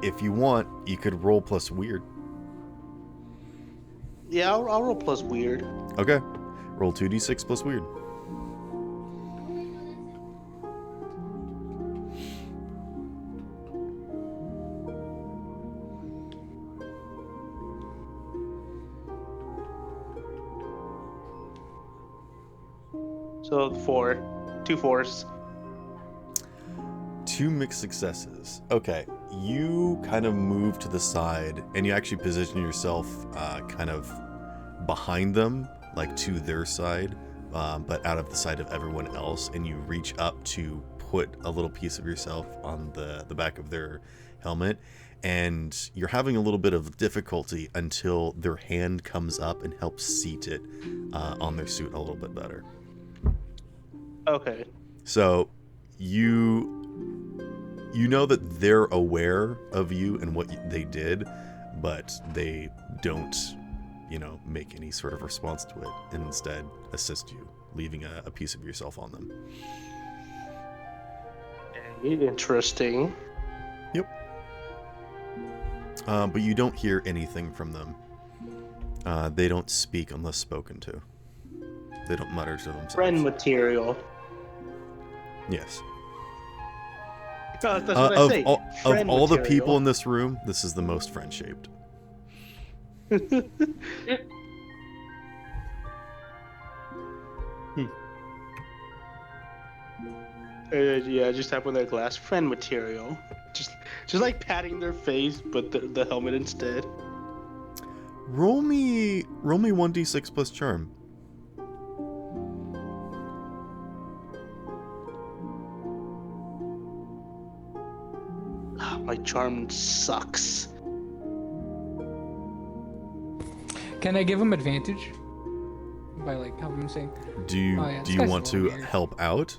if you want, you could roll plus weird. Yeah, I'll roll plus weird. Okay. Roll 2d6 plus weird. So 4. 2 4s. 2 mixed successes. Okay, you kind of move to the side, and you actually position yourself kind of behind them, like to their side, but out of the sight of everyone else, and you reach up to put a little piece of yourself on the back of their helmet, and you're having a little bit of difficulty until their hand comes up and helps seat it on their suit a little bit better. Okay. So you know that they're aware of you and what they did, but they don't, make any sort of response to it, and instead assist you, leaving a piece of yourself on them. Interesting. Yep. But you don't hear anything from them. They don't speak unless spoken to. They don't mutter to themselves. Friend material. Yes. That's what I say. Of all the people in this room, this is the most friend-shaped. Yeah, just tap on their glass. Friend material. Just like patting their face, but the helmet instead. Roll me 1d6 plus charm. My charm sucks. Can I give him advantage? By helping him say, Do you want to help out?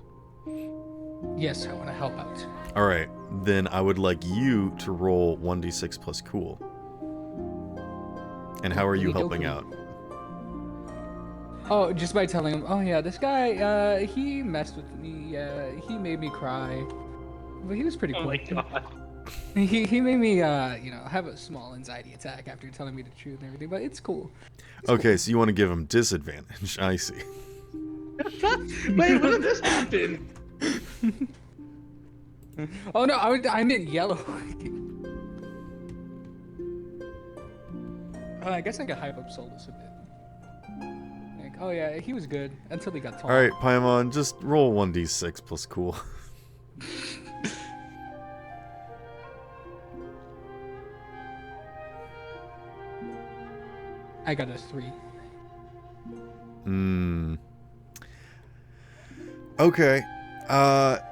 yes, I want to help out. All right, then I would like you to roll 1d6 plus cool. And how are you helping out? Oh, just by telling him, oh yeah, this guy, he messed with me, he made me cry. But he was pretty cool. Oh my god. He made me, have a small anxiety attack after telling me the truth and everything, but it's cool. Okay, so you want to give him disadvantage. I see. Wait, when did this happen? Oh no, I meant yellow. I guess I could hype up Solus a bit. Like, oh yeah, he was good until he got tall. All right, Paimon, just roll 1d6 plus cool. I got a 3. Okay.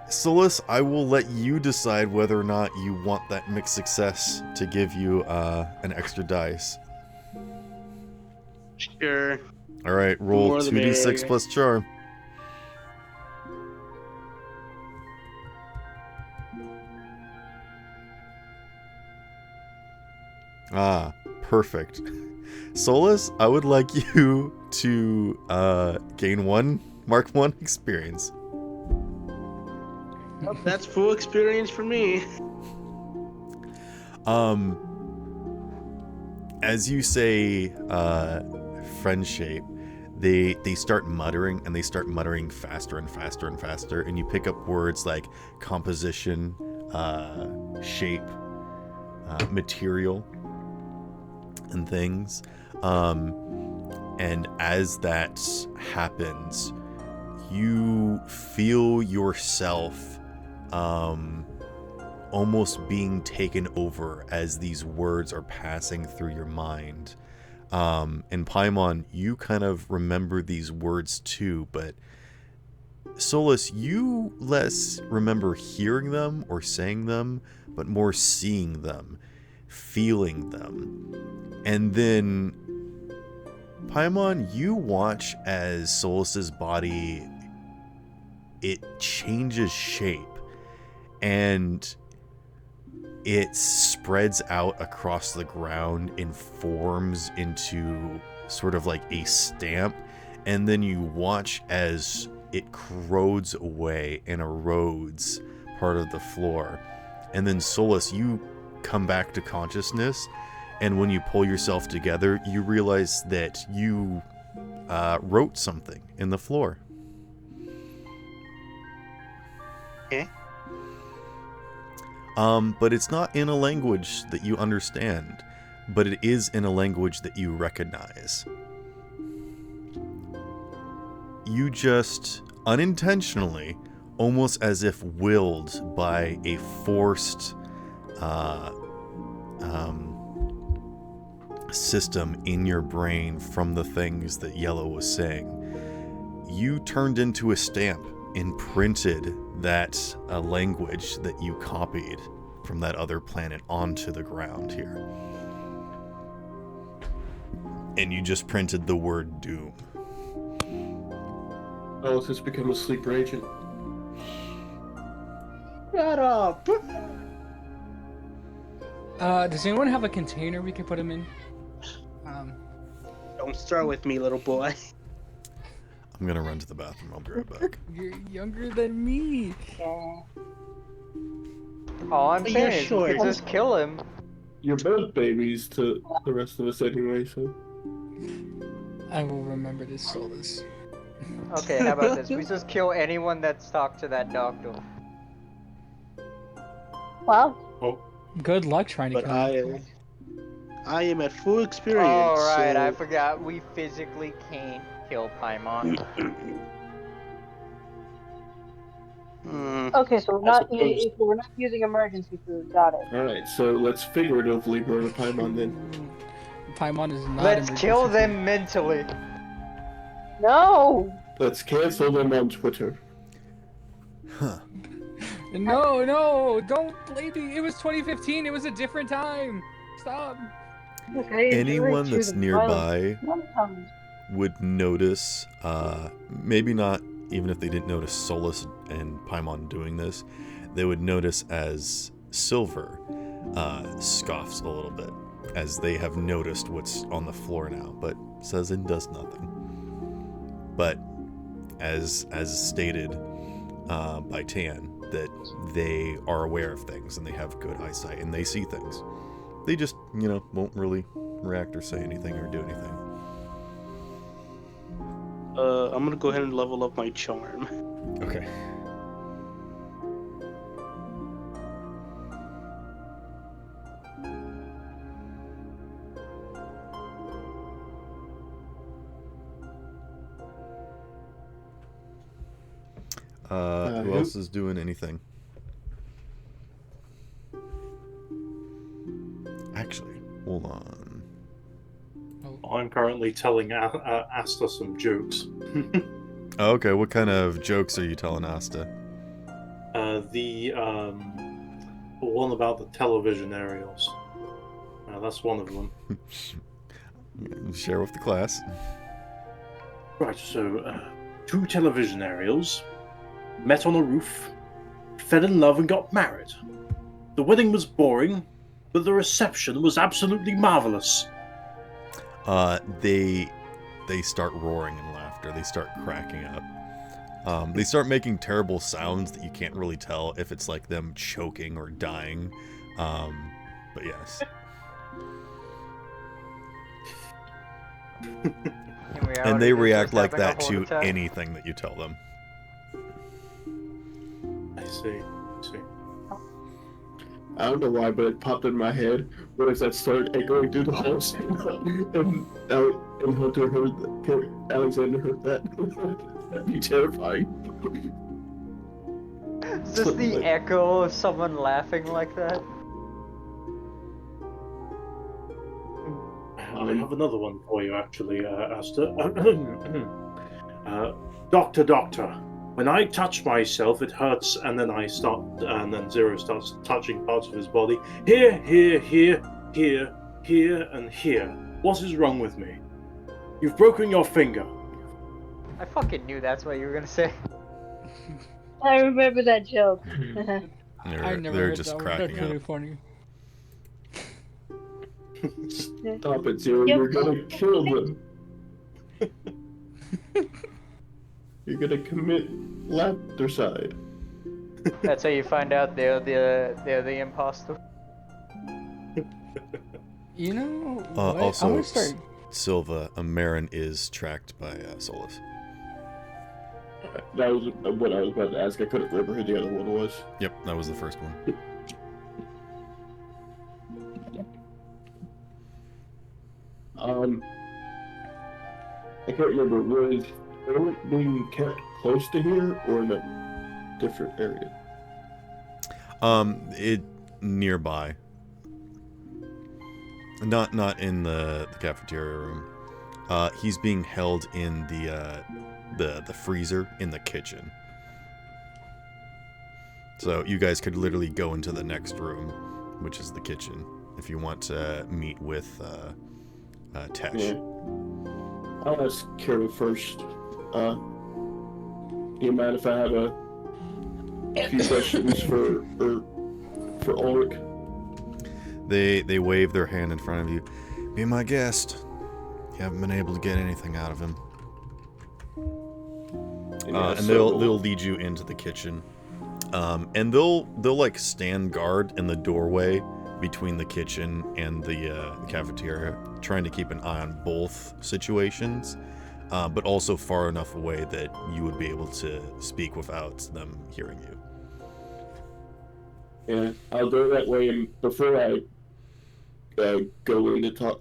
Solus, I will let you decide whether or not you want that mixed success to give you an extra dice. Sure. All right, roll More the 2d6 merrier. plus charm. Ah, perfect. Solus, I would like you to gain mark 1 experience. That's full experience for me. As you say friend shape, they start muttering, and they start muttering faster and faster and faster, and you pick up words like composition, shape, material, and things. And as that happens, you feel yourself almost being taken over as these words are passing through your mind. And Paimon, you kind of remember these words too, but Solus, you less remember hearing them or saying them, but more seeing them, feeling them. And then Paimon, you watch as Solus's body, it changes shape, and it spreads out across the ground and forms into sort of like a stamp, and then you watch as it corrodes away and erodes part of the floor. And then Solus, you come back to consciousness, and when you pull yourself together, you realize that you wrote something in the floor. Okay. But it's not in a language that you understand, but it is in a language that you recognize. You just unintentionally, almost as if willed by a forced system in your brain from the things that Yellow was saying, you turned into a stamp and printed that language that you copied from that other planet onto the ground here. And you just printed the word doom. Oh, has this become a sleeper agent? Shut up. Does anyone have a container we can put him in? Don't start with me, little boy. I'm gonna run to the bathroom. I'll be right back. You're younger than me. All I'm But saying you're is you short. could just kill him. You're both babies to the rest of us anyway, so. I will remember this, Solus. Okay, how about this? We just kill anyone that's talked to that doctor. Wow. Good luck trying to But kill him. I am at full experience. Oh, right, so... I forgot. We physically can't kill Paimon. Okay, so we're not using emergency food. Got it. Alright, so let's figuratively burn a Paimon then. Paimon is not Let's kill emergency them mentally. No. Let's cancel them on Twitter. Huh. food. No, don't blame me. It was 2015. It was a different time. Stop. Okay. Anyone enjoy that's choosing nearby violence. Sometimes. would notice, maybe not even if they didn't notice Solus and Paimon doing this, they would notice as Silver scoffs a little bit, as they have noticed what's on the floor now, but says and does nothing. But as stated by Tan, that they are aware of things and they have good eyesight and they see things. They just, won't really react or say anything or do anything. I'm gonna go ahead and level up my charm. Okay. Who else is doing anything? Actually, hold on. I'm currently telling Asta some jokes. Okay, what kind of jokes are you telling Asta? The one about the television aerials. That's one of them. Share with the class. Right, so 2 television aerials met on a roof, fell in love and got married. The wedding was boring, but the reception was absolutely marvelous. They start roaring in laughter. They start cracking up. They start making terrible sounds that you can't really tell if it's like them choking or dying. But yes. And they react like that to anything that you tell them. I see. I don't know why, but it popped in my head. What if that started echoing through the halls? and Hunter heard that, Alexander heard that? That'd be terrifying. Is this the echo of someone laughing like that? I have another one for you, actually, Asta. Doctor, when I touch myself, it hurts, and then Zero starts touching parts of his body. Here, and here. What is wrong with me? You've broken your finger. I fucking knew that's what you were gonna say. I remember that joke. I never They're heard just that one. cracking That's really up. funny. Stop it, Zero. You're gonna kill them. You're gonna commit laughtercide. That's how you find out they're the imposter. You know what? Also, I want to start. Silva, Marin is tracked by Solus. That was what I was about to ask. I couldn't remember who the other one was. Yep, that was the first one. I can't remember. Was Eric being kept close to here or in a different area? It nearby. Not in the cafeteria room. He's being held in the freezer in the kitchen. So you guys could literally go into the next room, which is the kitchen, if you want to meet with Tesh. Yeah. I'll ask Kira first. Do you mind if I have a few questions for Ulrich? They wave their hand in front of you. Be my guest. You haven't been able to get anything out of him. And they'll lead you into the kitchen. And they'll like stand guard in the doorway between the kitchen and the cafeteria, trying to keep an eye on both situations, but also far enough away that you would be able to speak without them hearing you. Yeah, I'll go that way, and before I go in to talk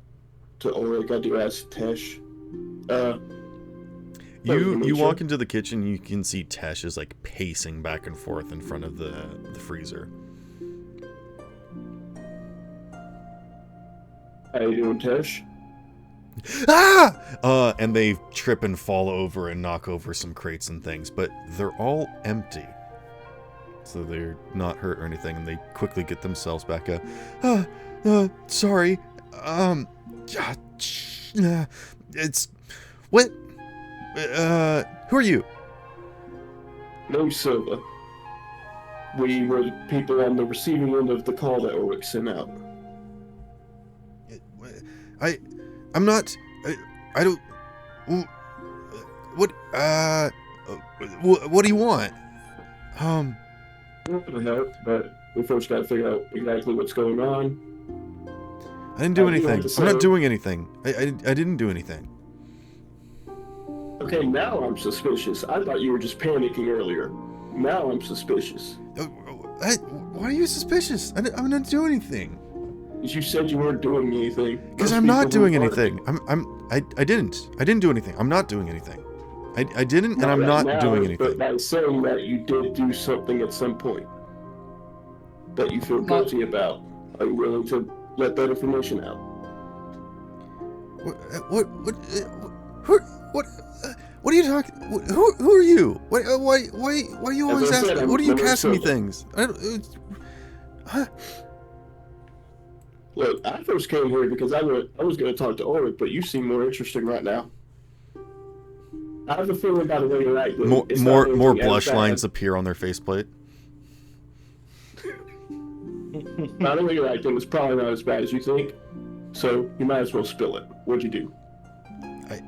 to Ulrich, I do ask Tesh. You walk into the kitchen, you can see Tesh is like pacing back and forth in front of the freezer. How you doing, Tesh? Ah! And they trip and fall over and knock over some crates and things, but they're all empty. So they're not hurt or anything, and they quickly get themselves back up. Sorry. It's... What? Who are you? No, Silva. We were the people on the receiving end of the call that Ulrich sent out. I'm not... I don't... What do you want? But we first got to figure out exactly what's going on. I didn't do anything. I'm not doing anything. I didn't do anything. Okay, now I'm suspicious. I thought you were just panicking earlier. Now I'm suspicious. Why are you suspicious? I'm not doing anything. You said you weren't doing anything. Because I'm not doing anything. I didn't do anything. I'm not doing anything. I didn't, and I'm not doing anything. But by saying that you did do something at some point that you feel guilty about, are you willing to let that information out? What are you talking? Who are you? Why are you always As I said, asking? I'm What are you Mr. casting me Silver. things? Look, I first came here because I was going to talk to Ulrich, but you seem more interesting right now. I have a feeling by the way you're acting, it's not More anything as blush bad. lines appear on their faceplate. By the way you're acting, it's probably not as bad as you think. So you might as well spill it. What'd you do? I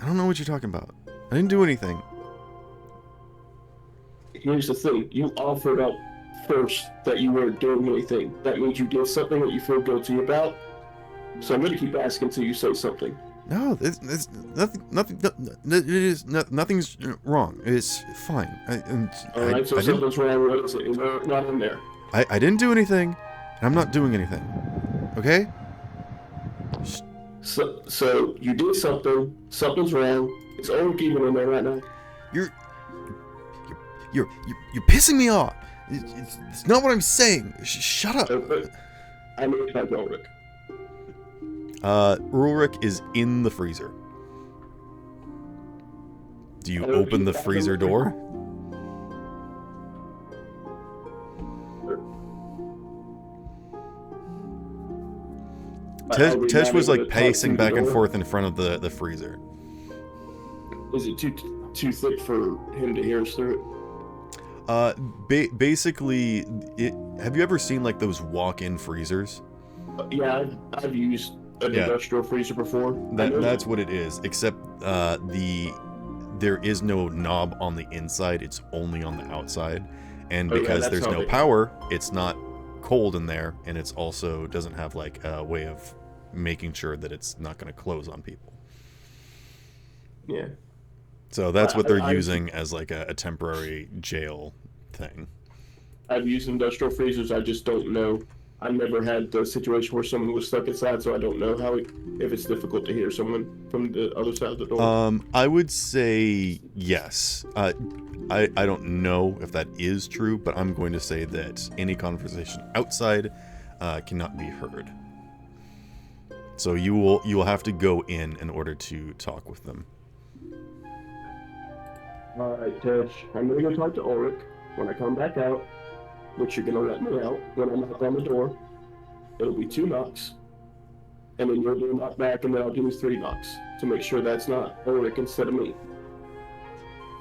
don't know what you're talking about. I didn't do anything. Here's the thing: you offered up first that you weren't doing anything. That means you did something that you feel guilty about. So I'm going to keep asking until you say something. No, it's nothing's wrong. It's fine. All right, so something's wrong. What is it? Is there not in there? I didn't do anything, and I'm not doing anything. Okay? So you did something. Something's wrong. Is Ulrich even in there right now? You're pissing me off. It's not what I'm saying. Shut up. I mean, about Ulrich. Ulrich is in the freezer. Do you open the freezer door? Tesh was like pacing back and forth in front of the freezer. Is it too thick for him to hear us through it? Basically, have you ever seen like those walk-in freezers? Yeah, I've used an industrial freezer before. That's what it is, except there is no knob on the inside, it's only on the outside. And because there's no power, it's not cold in there, and it's also doesn't have like a way of making sure that it's not going to close on people. Yeah. So that's what they're using as like a temporary jail thing. I've used industrial freezers, I just don't know. I've never had the situation where someone was stuck inside, so I don't know if it's difficult to hear someone from the other side of the door. I would say yes. I don't know if that is true, but I'm going to say that any conversation outside cannot be heard. So you will have to go in order to talk with them. Alright, Tesh, I'm gonna go talk to Ulrich. When I come back out, which you're gonna let me out, when I knock on the door, it'll be 2 knocks. And then you'll do a knock back, and then I'll do 3 knocks to make sure that's not Ulrich instead of me.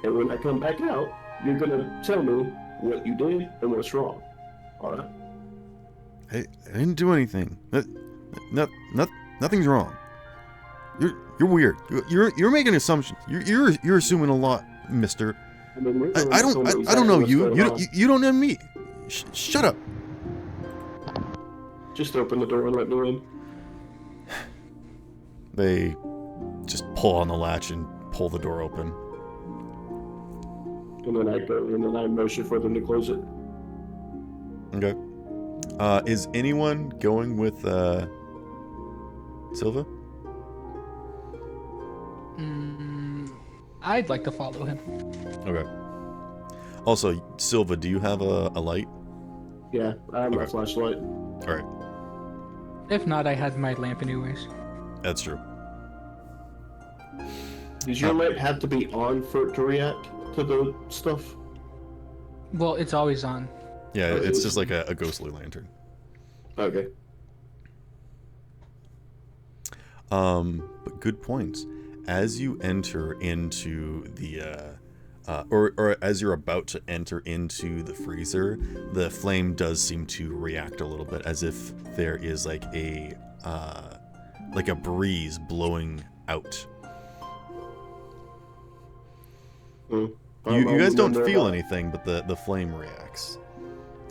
And when I come back out, you're gonna tell me what you did and what's wrong. Alright? I didn't do anything. Nothing's wrong. You're weird. You're making assumptions. You're assuming a lot, mister. I mean, I don't know you. You don't know me. Shut up. Just open the door and let me in. They just pull on the latch and pull the door open. And then I go, and then I motion for them to close it. Okay. Is anyone going with Silva? I'd like to follow him. Okay. Also, Silva, do you have a light? Yeah, I have my flashlight. All right. If not, I have my lamp anyways. That's true. Does your lamp have to be on for it to react to the stuff? Well, it's always on. Yeah, it's just like a ghostly lantern. Okay. But good points. As you enter into the, or as you're about to enter into the freezer, the flame does seem to react a little bit, as if there is like a breeze blowing out. You guys don't feel anything, but the flame reacts,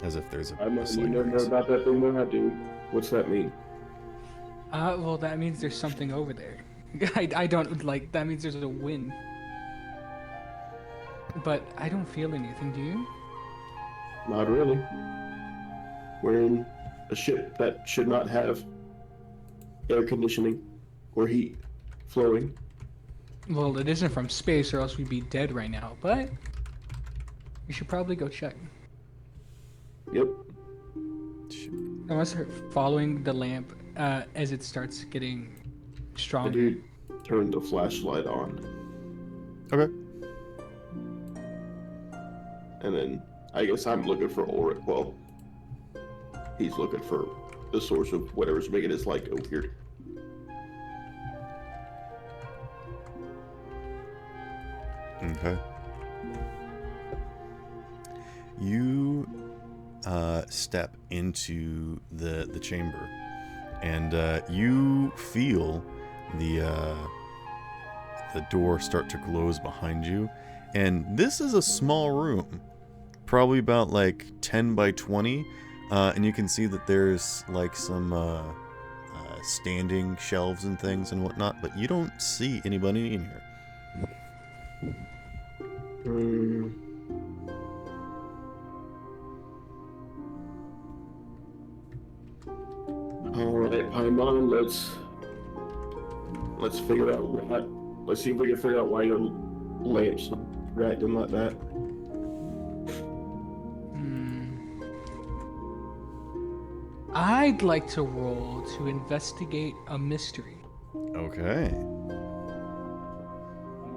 as if there's a you never know about that thing that I do. What's that mean? Well, that means there's something over there. I don't, like, that means there's a wind. But I don't feel anything, do you? Not really. We're in a ship that should not have air conditioning or heat flowing. Well, it isn't from space, or else we'd be dead right now, but we should probably go check. Yep. I must start following the lamp as it starts getting I stronger. do turn the flashlight on, Okay. and then I guess I'm looking for Ulrich. Well, he's looking for the source of whatever's making his light go weird. Okay. You step into the chamber, and you feel the door start to close behind you. And this is a small room, probably about like 10 by 20, and you can see that there's like some standing shelves and things and whatnot, but you don't see anybody in here. All right, Paimon, let's figure out what. Let's see if we can figure out why your lamps are acting like that. I'd like to roll to investigate a mystery. Okay.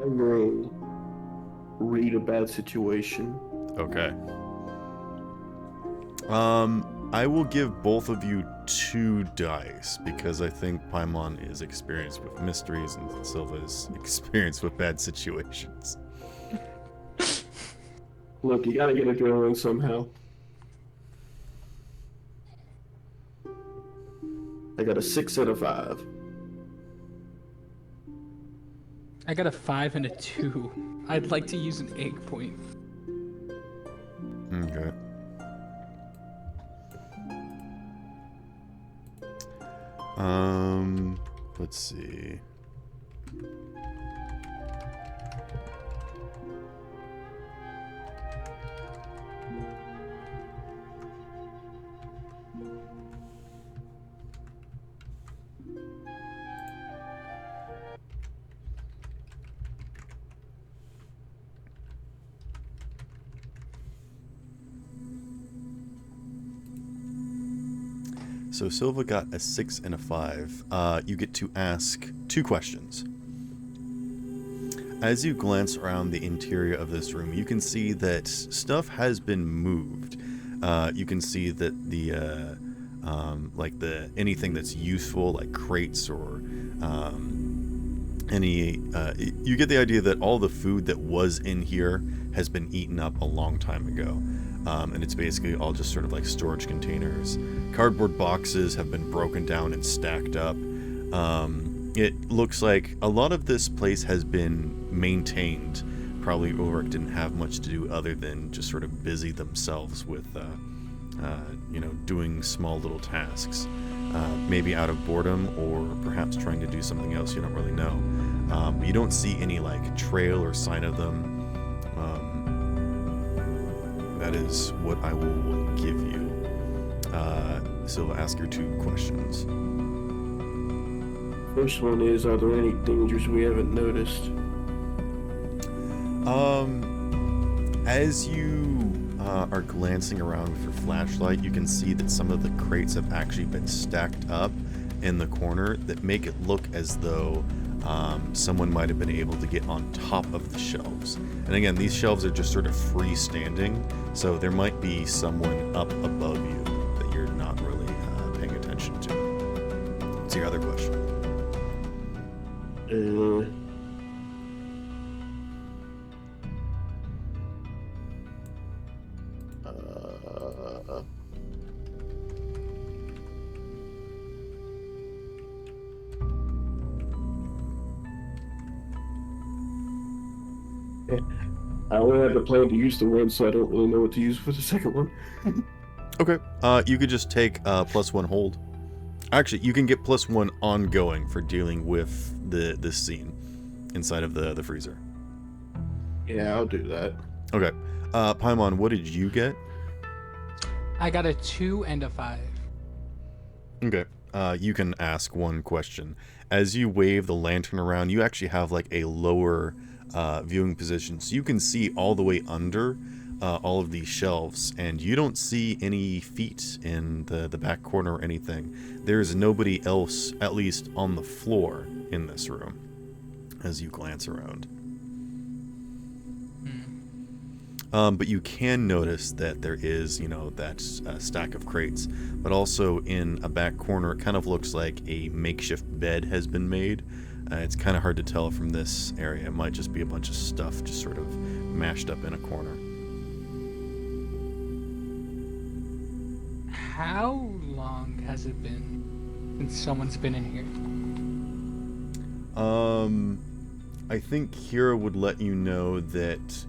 I will read a bad situation. Okay. I will give both of you 2 dice because I think Paimon is experienced with mysteries and Silva is experienced with bad situations. Look, you gotta get it going somehow. I got a 6 and a 5. I got a 5 and a 2. I'd like to use an egg point. Okay. Let's see. So Silva got a 6 and a 5. You get to ask 2 questions. As you glance around the interior of this room, you can see that stuff has been moved. You can see that the anything that's useful, like crates or you get the idea that all the food that was in here has been eaten up a long time ago. And it's basically all just sort of like storage containers. Cardboard boxes have been broken down and stacked up. It looks like a lot of this place has been maintained. Probably Ulrich didn't have much to do other than just sort of busy themselves with, doing small little tasks. Maybe out of boredom or perhaps trying to do something else, you don't really know. But you don't see any like trail or sign of them. That is what I will give you. Silva, ask your 2 questions. First one is, are there any dangers we haven't noticed? As you are glancing around with your flashlight, you can see that some of the crates have actually been stacked up in the corner that make it look as though someone might have been able to get on top of the shelves. And again, these shelves are just sort of freestanding, so there might be someone up above you that you're not really paying attention to. What's your other question? I only had the plan to use the one, so I don't really know what to use for the second one. Okay. You could just take +1 hold. Actually, you can get +1 ongoing for dealing with this scene inside of the freezer. Yeah, I'll do that. Okay. Paimon, what did you get? I got a 2 and a 5. Okay. You can ask 1 question. As you wave the lantern around, you actually have like a lower viewing position, so you can see all the way under all of these shelves, and you don't see any feet in the back corner or anything. There is nobody else, at least on the floor, in this room as you glance around. But you can notice that there is, that stack of crates, but also in a back corner, it kind of looks like a makeshift bed has been made. It's kind of hard to tell from this area. It might just be a bunch of stuff just sort of mashed up in a corner. How long has it been since someone's been in here? I think Kira would let you know that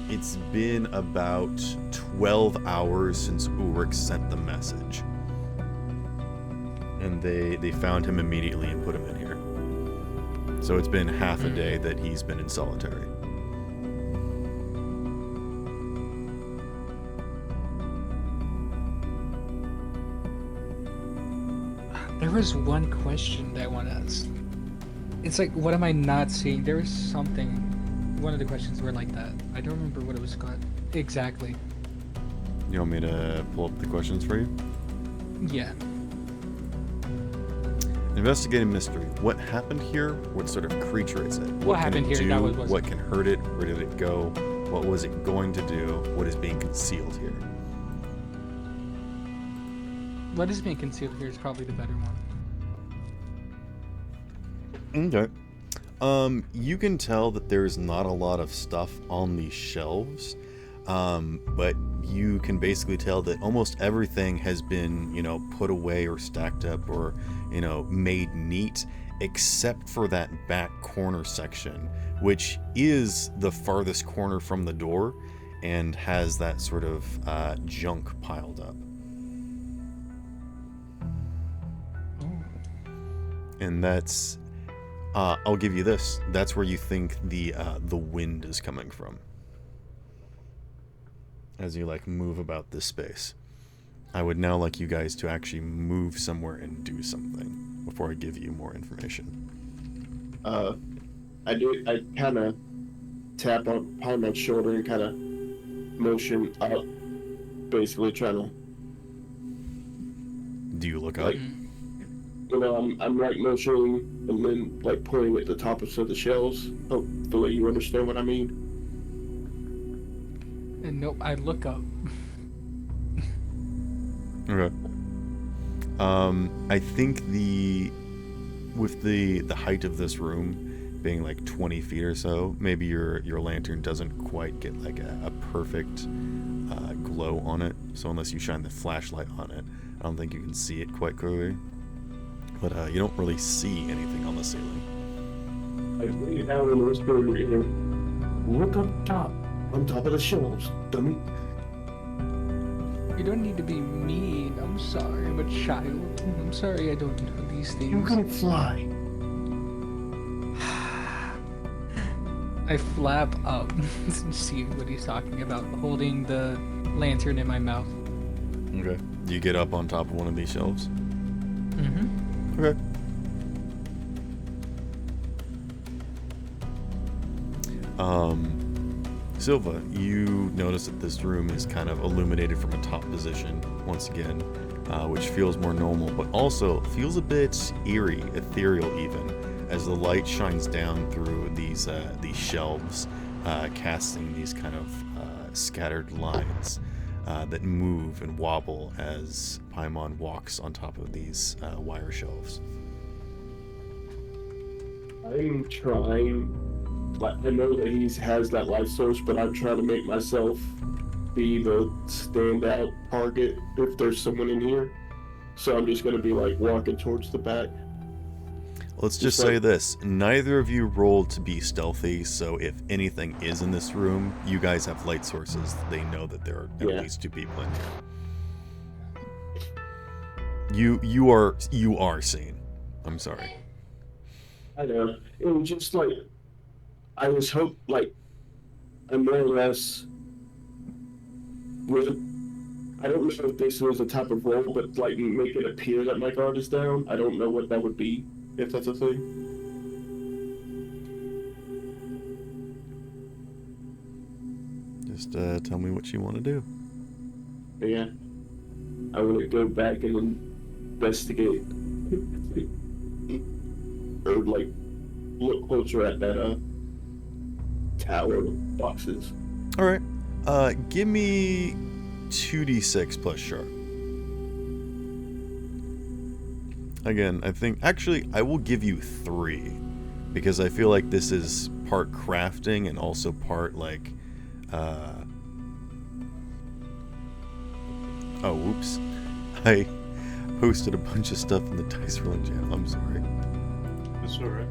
it's been about 12 hours since Ulrich sent the message. And they found him immediately and put him in here. So it's been half a day that he's been in solitary. There was one question that I want to ask. It's like, what am I not seeing? There was something. One of the questions were like that. I don't remember what it was called exactly. You want me to pull up the questions for you? Yeah. Investigating mystery. What happened here? What sort of creature is it? What happened here? That was What can hurt it? Where did it go? What was it going to do? What is being concealed here? What is being concealed here is probably the better one. Okay. You can tell that there's not a lot of stuff on these shelves, but you can basically tell that almost everything has been, put away or stacked up or, made neat, except for that back corner section, which is the farthest corner from the door and has that sort of junk piled up. And that's, I'll give you this. That's where you think the wind is coming from. As you move about this space. I would now like you guys to actually move somewhere and do something before I give you more information. I kind of tap on my shoulder and kind of motion up, basically trying to. Do you look up? I'm motioning and then pointing at the top of the shelves. Oh, the way you understand what I mean. And nope, I look up. Okay. I think with the height of this room being 20 feet or so, maybe your lantern doesn't quite get a perfect glow on it. So unless you shine the flashlight on it, I don't think you can see it quite clearly. But you don't really see anything on the ceiling. I lean down and whisper in your ear, "Look up top, on top of the shelves, dummy." You don't need to be mean. I'm sorry, I'm a child. I'm sorry I don't know these things. You can fly. I flap up and see what he's talking about, holding the lantern in my mouth. Okay. Do you get up on top of one of these shelves? Mm-hmm. Okay. Silva, you notice that this room is kind of illuminated from a top position once again, which feels more normal, but also feels a bit eerie, ethereal even, as the light shines down through these shelves, casting these kind of scattered lines that move and wobble as Paimon walks on top of these wire shelves. I'm trying. I know that he has that light source, but I'm trying to make myself be the standout target if there's someone in here. So I'm just gonna be walking towards the back. Let's just say this. Neither of you rolled to be stealthy, so if anything is in this room, you guys have light sources. They know that there are at least two people in here. You are seen. I'm sorry. I know. It was just I was I more or less would. I don't know if this was a type of roll, but make it appear that my guard is down. I don't know what that would be, if that's a thing. Just tell me what you want to do. But yeah, I want to go back and investigate. or like look closer at that tower of boxes. All right. Give me 2d6 plus sharp. Again, I think actually I will give you 3 because I feel like this is part crafting and also part like oh, whoops. I posted a bunch of stuff in the dice rolling channel. I'm sorry. It's alright.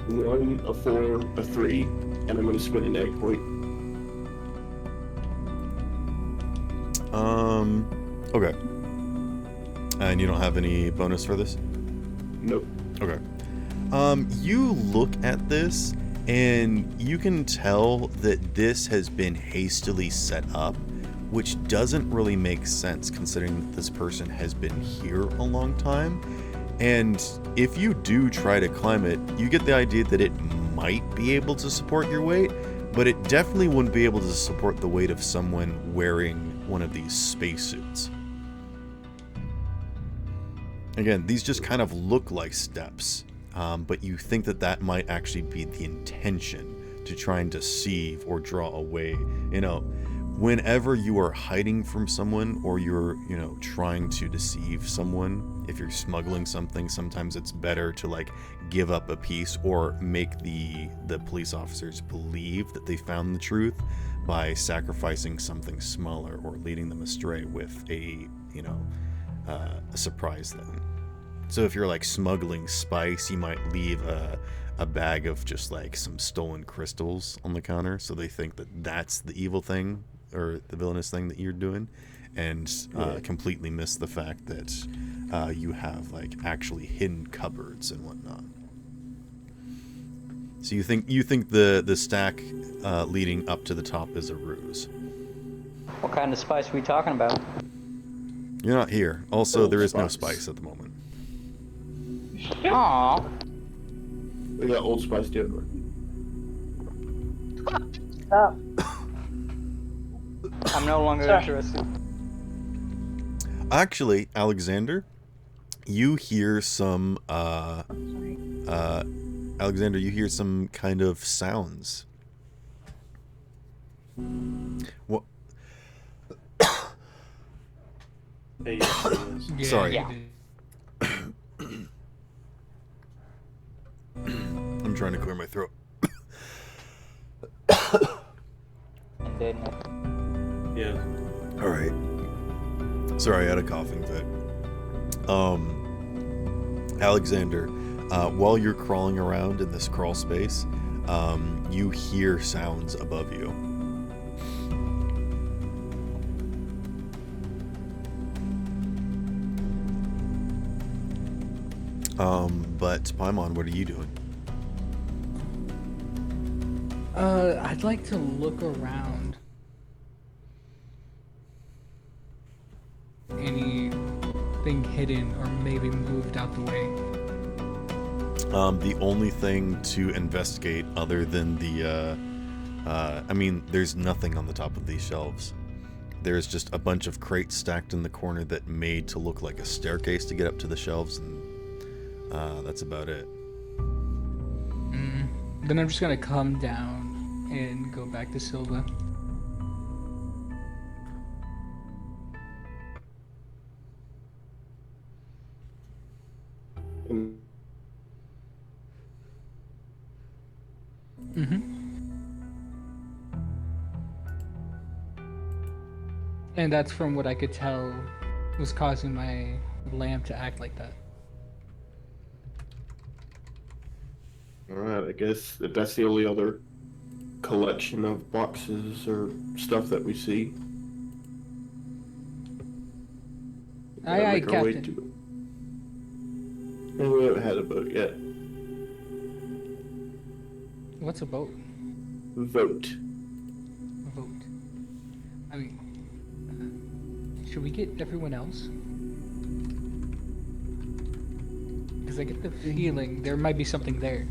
One, a 4, a 3, and I'm going to spend an egg point. Okay. And you don't have any bonus for this? Nope. Okay. You look at this, and you can tell that this has been hastily set up, which doesn't really make sense considering that this person has been here a long time. And if you do try to climb it, you get the idea that it might be able to support your weight, but it definitely wouldn't be able to support the weight of someone wearing one of these spacesuits. Again, these just kind of look like steps, but you think that that might actually be the intention to try and deceive or draw away. You know, whenever you are hiding from someone or you're, you know, trying to deceive someone, if you're smuggling something, sometimes it's better to like give up a piece or make the police officers believe that they found the truth by sacrificing something smaller or leading them astray with a, you know, a surprise thing. So if you're like smuggling spice, you might leave a bag of just like some stolen crystals on the counter, so they think that that's the evil thing or the villainous thing that you're doing, and completely miss the fact that you have like actually hidden cupboards and whatnot. So you think the stack leading up to the top is a ruse. What kind of spice are we talking about? You're not here. Also, Old there is no Spice. spice at the moment. Aww. We got Old Spice deodorant. Stop. I'm no longer Sorry. interested. Actually, Alexander, you hear some Alexander, you hear some kind of sounds. What? Hey, yes, it is. Yeah, Sorry. you Yeah. did. I'm trying to clear my throat. And then Yeah. All right. Sorry, I had a coughing fit. Alexander, while you're crawling around in this crawl space, you hear sounds above you. But Paimon, what are you doing? I'd like to look around. Anything hidden or maybe moved out the way. The only thing to investigate other than the, I mean, there's nothing on the top of these shelves. There's just a bunch of crates stacked in the corner that made to look like a staircase to get up to the shelves, and that's about it. Then I'm just gonna come down and go back to Silva. And And that's from what I could tell was causing my lamp to act like that. alright, I guess that's the only other collection of boxes or stuff that we see. Aye, aye, Make our way Captain. to it. And we haven't had a vote yet. What's a boat? Vote. A vote. I mean, should we get everyone else? Because I get the feeling there might be something there.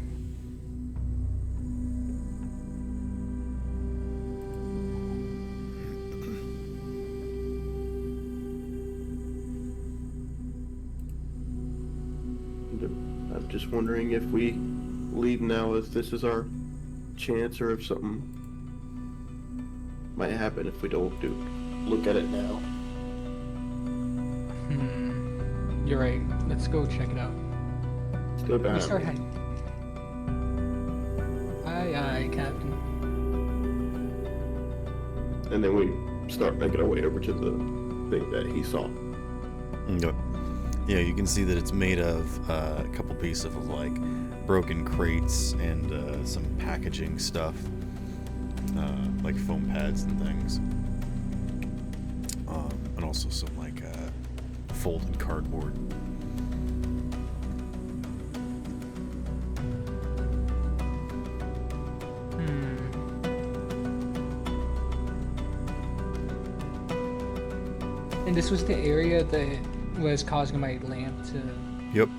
just wondering if we leave now, if this is our chance, or if something might happen if we don't look at it now. You're right. Let's go check it out. Stay We behind start me. heading. Aye, Captain. And then we start making our way over to the thing that he saw. Okay. Yeah, you can see that it's made of a couple pieces of like broken crates and some packaging stuff, like foam pads and things, and also some like folded cardboard. And this was the area that was causing my lamp to... Yep.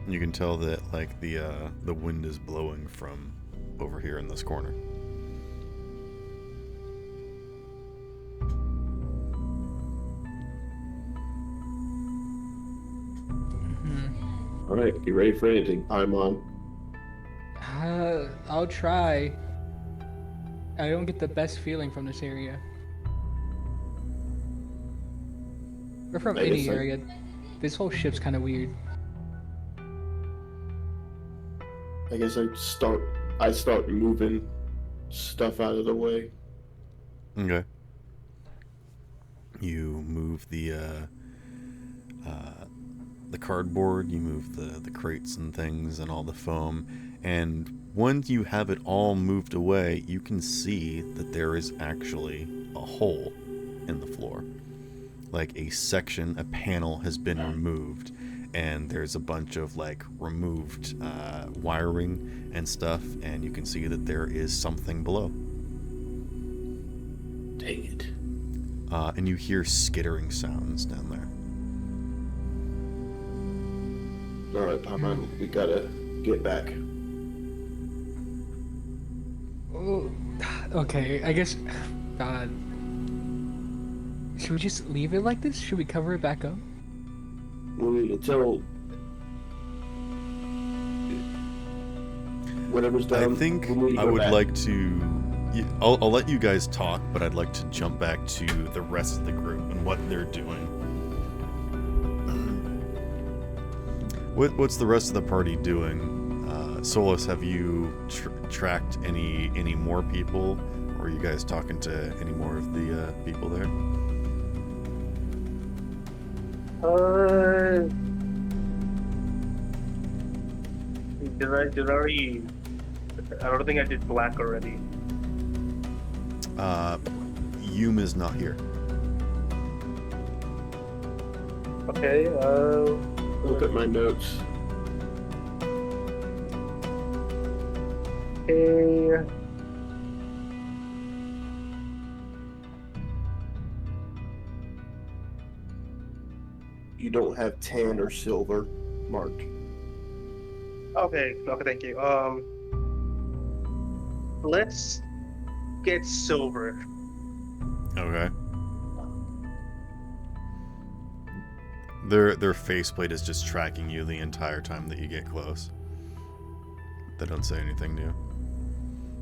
You can tell that like the wind is blowing from over here in this corner. All right, you ready for anything? I'm on. I'll try. I don't get the best feeling from this area. Or from I any guess I- area. This whole ship's kind of weird. I guess I start moving stuff out of the way. Okay. You move the cardboard, you move the crates and things and all the foam, and once you have it all moved away, you can see that there is actually a hole in the floor. Like a section, a panel has been removed, and there's a bunch of like removed wiring and stuff, and you can see that there is something below. Dang it. And you hear skittering sounds down there. All right, Paimon, we gotta get back. Oh, okay, I guess... God. Should we just leave it like this? Should we cover it back up? Until whatever's I done. think we need to I go would back. like to... I'll let you guys talk, but I'd like to jump back to the rest of the group and what they're doing. What's the rest of the party doing? Solus, have you tracked any more people? Or are you guys talking to any more of the people there? Did I already? I don't think I did black already. Yum is not here. Okay. Look at my notes. Okay. You don't have tan or silver marked. Okay. Thank you. Let's get silver. Okay. Their faceplate is just tracking you the entire time that you get close. They don't say anything to you.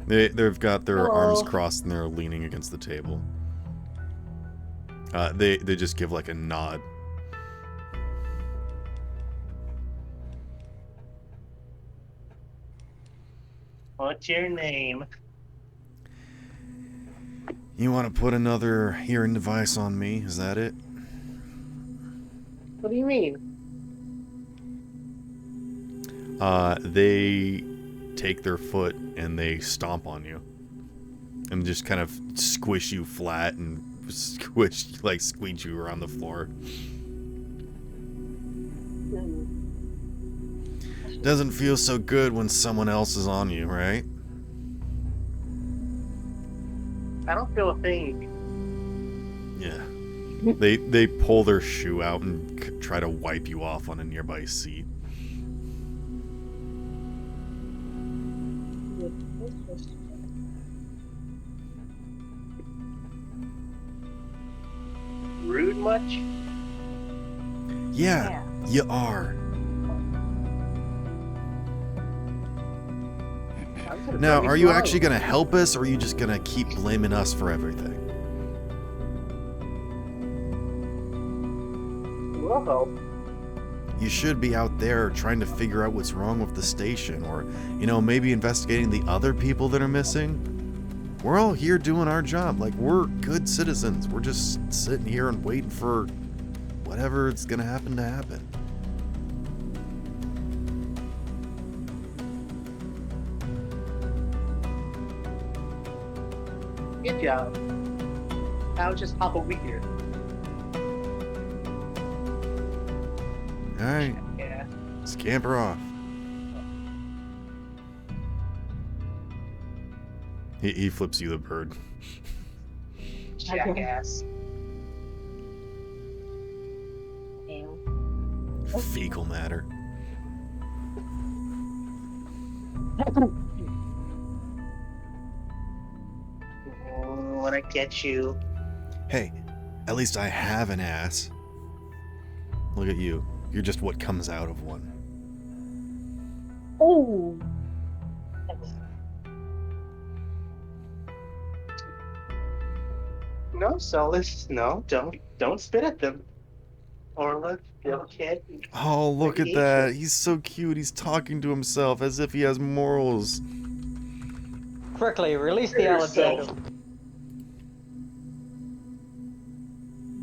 They've got their arms crossed and they're leaning against the table. They just give like a nod. What's your name? You want to put another hearing device on me? Is that it? What do you mean? They take their foot and they stomp on you. And just kind of squish you flat and squeeze you around the floor. Doesn't feel so good when someone else is on you, right? I don't feel a thing. Yeah. They pull their shoe out and try to wipe you off on a nearby seat. Rude much? Yeah, You are. Now, are you actually going to help us, or are you just going to keep blaming us for everything? We'll help. You should be out there trying to figure out what's wrong with the station, or, maybe investigating the other people that are missing. We're all here doing our job. Like, we're good citizens. We're just sitting here and waiting for whatever it's going to happen to happen. Good job. I'll just hop over here. Alright, Yeah. scamper off. He flips you the bird. Jackass. Fecal matter. When I get you. Hey, at least I have an ass. Look at you. You're just what comes out of one. Oh. No, Solus. No, don't spit at them. Or look, they'll kid. Oh, look at that. He's so cute. He's talking to himself as if he has morals. Quickly, release the Alexander.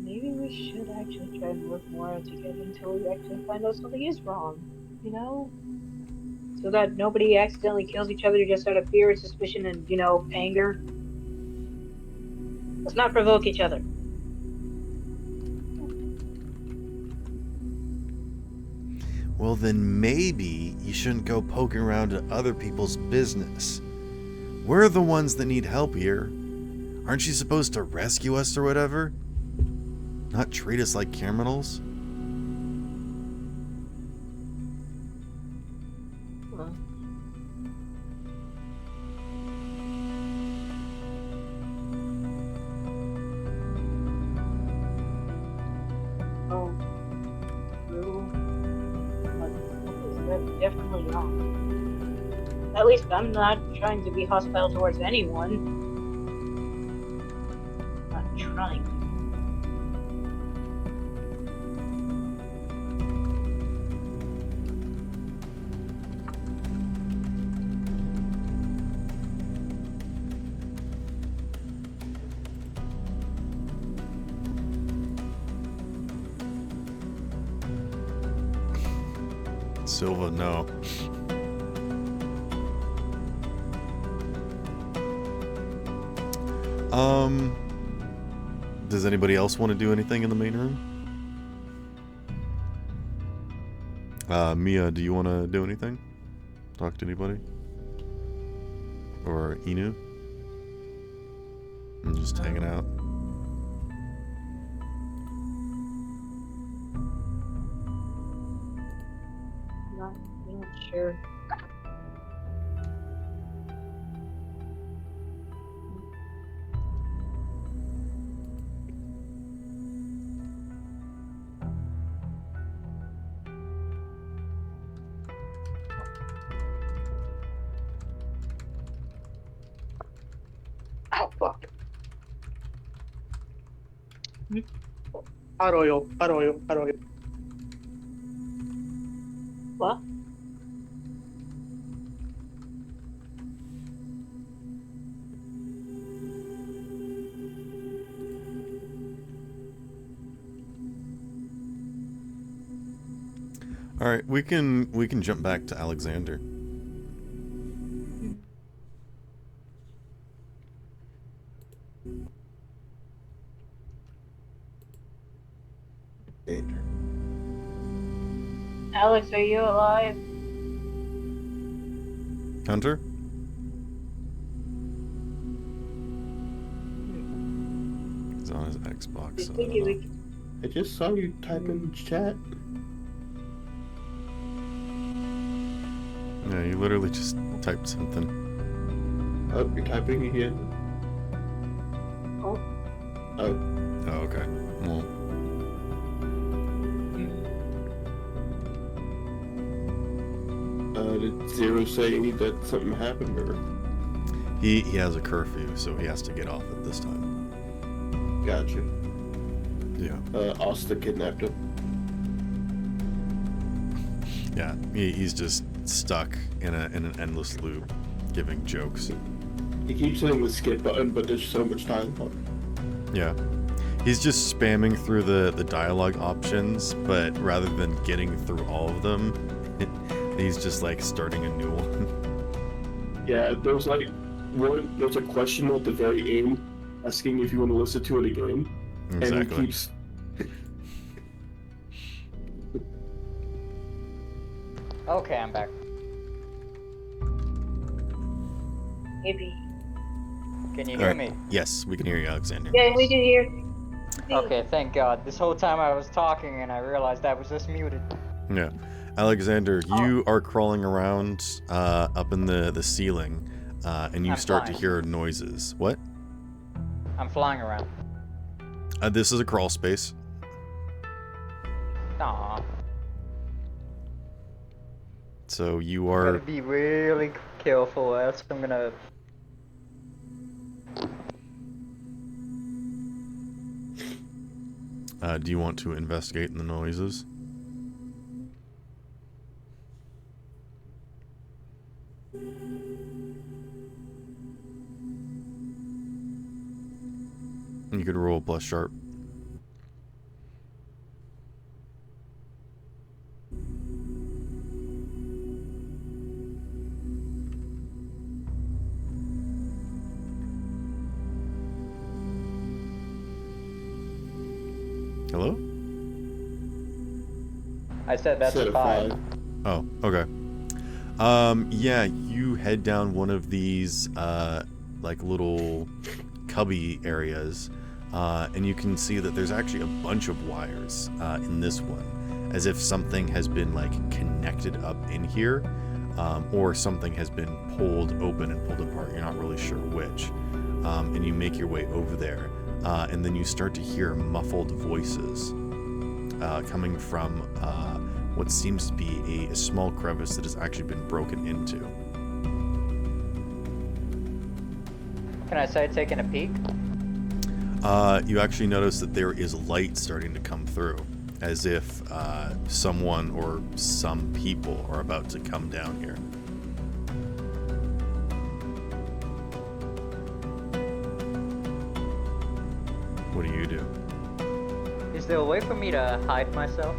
Maybe we should actually try and work more together until we actually find out something is wrong. You know? So that nobody accidentally kills each other just out of fear and suspicion and, anger. Let's not provoke each other. Well, then maybe you shouldn't go poking around at other people's business. We're the ones that need help here. Aren't you supposed to rescue us or whatever? Not treat us like criminals? Definitely not. At least I'm not trying to be hostile towards anyone. Not trying. Silva, no. Does anybody else want to do anything in the main room? Mia, do you want to do anything? Talk to anybody? Or Inu? I'm just hanging out. Not sure. Oh, fuck. Arroyo. What? All right, we can jump back to Alexander. Alex, are you alive? Hunter? He's on his Xbox. So I don't know. I just saw you type in chat. Yeah, you literally just typed something. Oh, you're typing again. Oh. Oh. Oh, okay. Well, Did Zero say that something happened, or? He has a curfew, so he has to get off at this time. Gotcha. Yeah. Asta kidnapped him. Yeah, he's just stuck in an endless loop, giving jokes. He keeps hitting the skip button, but there's so much time on it. Yeah. He's just spamming through the dialogue options, but rather than getting through all of them, he's just like starting a new one. Yeah, there's like there's a question at the very end asking if you want to listen to it again. Exactly. And he keeps... Okay, I'm back. Maybe. Can you All hear right. me? Yes, we can hear you, Alexander. Yeah, we can hear. Okay, thank God. This whole time I was talking and I realized I was just muted. Yeah. Alexander, you are crawling around up in the ceiling, and you I'm start flying. to hear noises. What? I'm flying around. This is a crawl space. Aw. So you Gotta are... be really careful, else I'm gonna... do you want to investigate the noises? You could roll plus sharp. Hello? I said that's Set a of 5. Oh, okay. Yeah, you head down one of these, like little cubby areas, and you can see that there's actually a bunch of wires, in this one, as if something has been, like, connected up in here, or something has been pulled open and pulled apart. You're not really sure which. And you make your way over there, and then you start to hear muffled voices, coming from, what seems to be a small crevice that has actually been broken into. Can I say taking a peek? You actually notice that there is light starting to come through, as if someone or some people are about to come down here. What do you do? Is there a way for me to hide myself?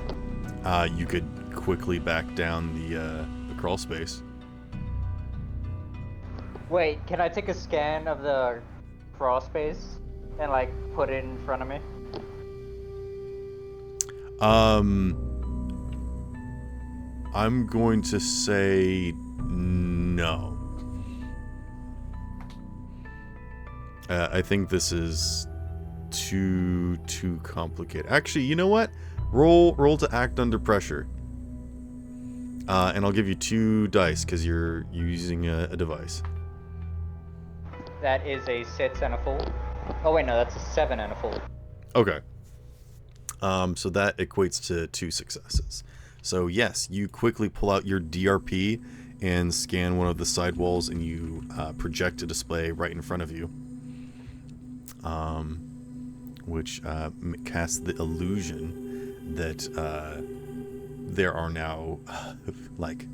You could quickly back down the crawl space. Wait, can I take a scan of the crawl space and like put it in front of me? I'm going to say no. I think this is too complicated. Actually, you know what? Roll to act under pressure. And I'll give you 2 dice because you're using a device. That is a 6 and a 4. Oh wait, no, that's a 7 and a 4. Okay. So that equates to 2 successes. So yes, you quickly pull out your DRP and scan one of the side walls, and you project a display right in front of you, which casts the illusion that there are now like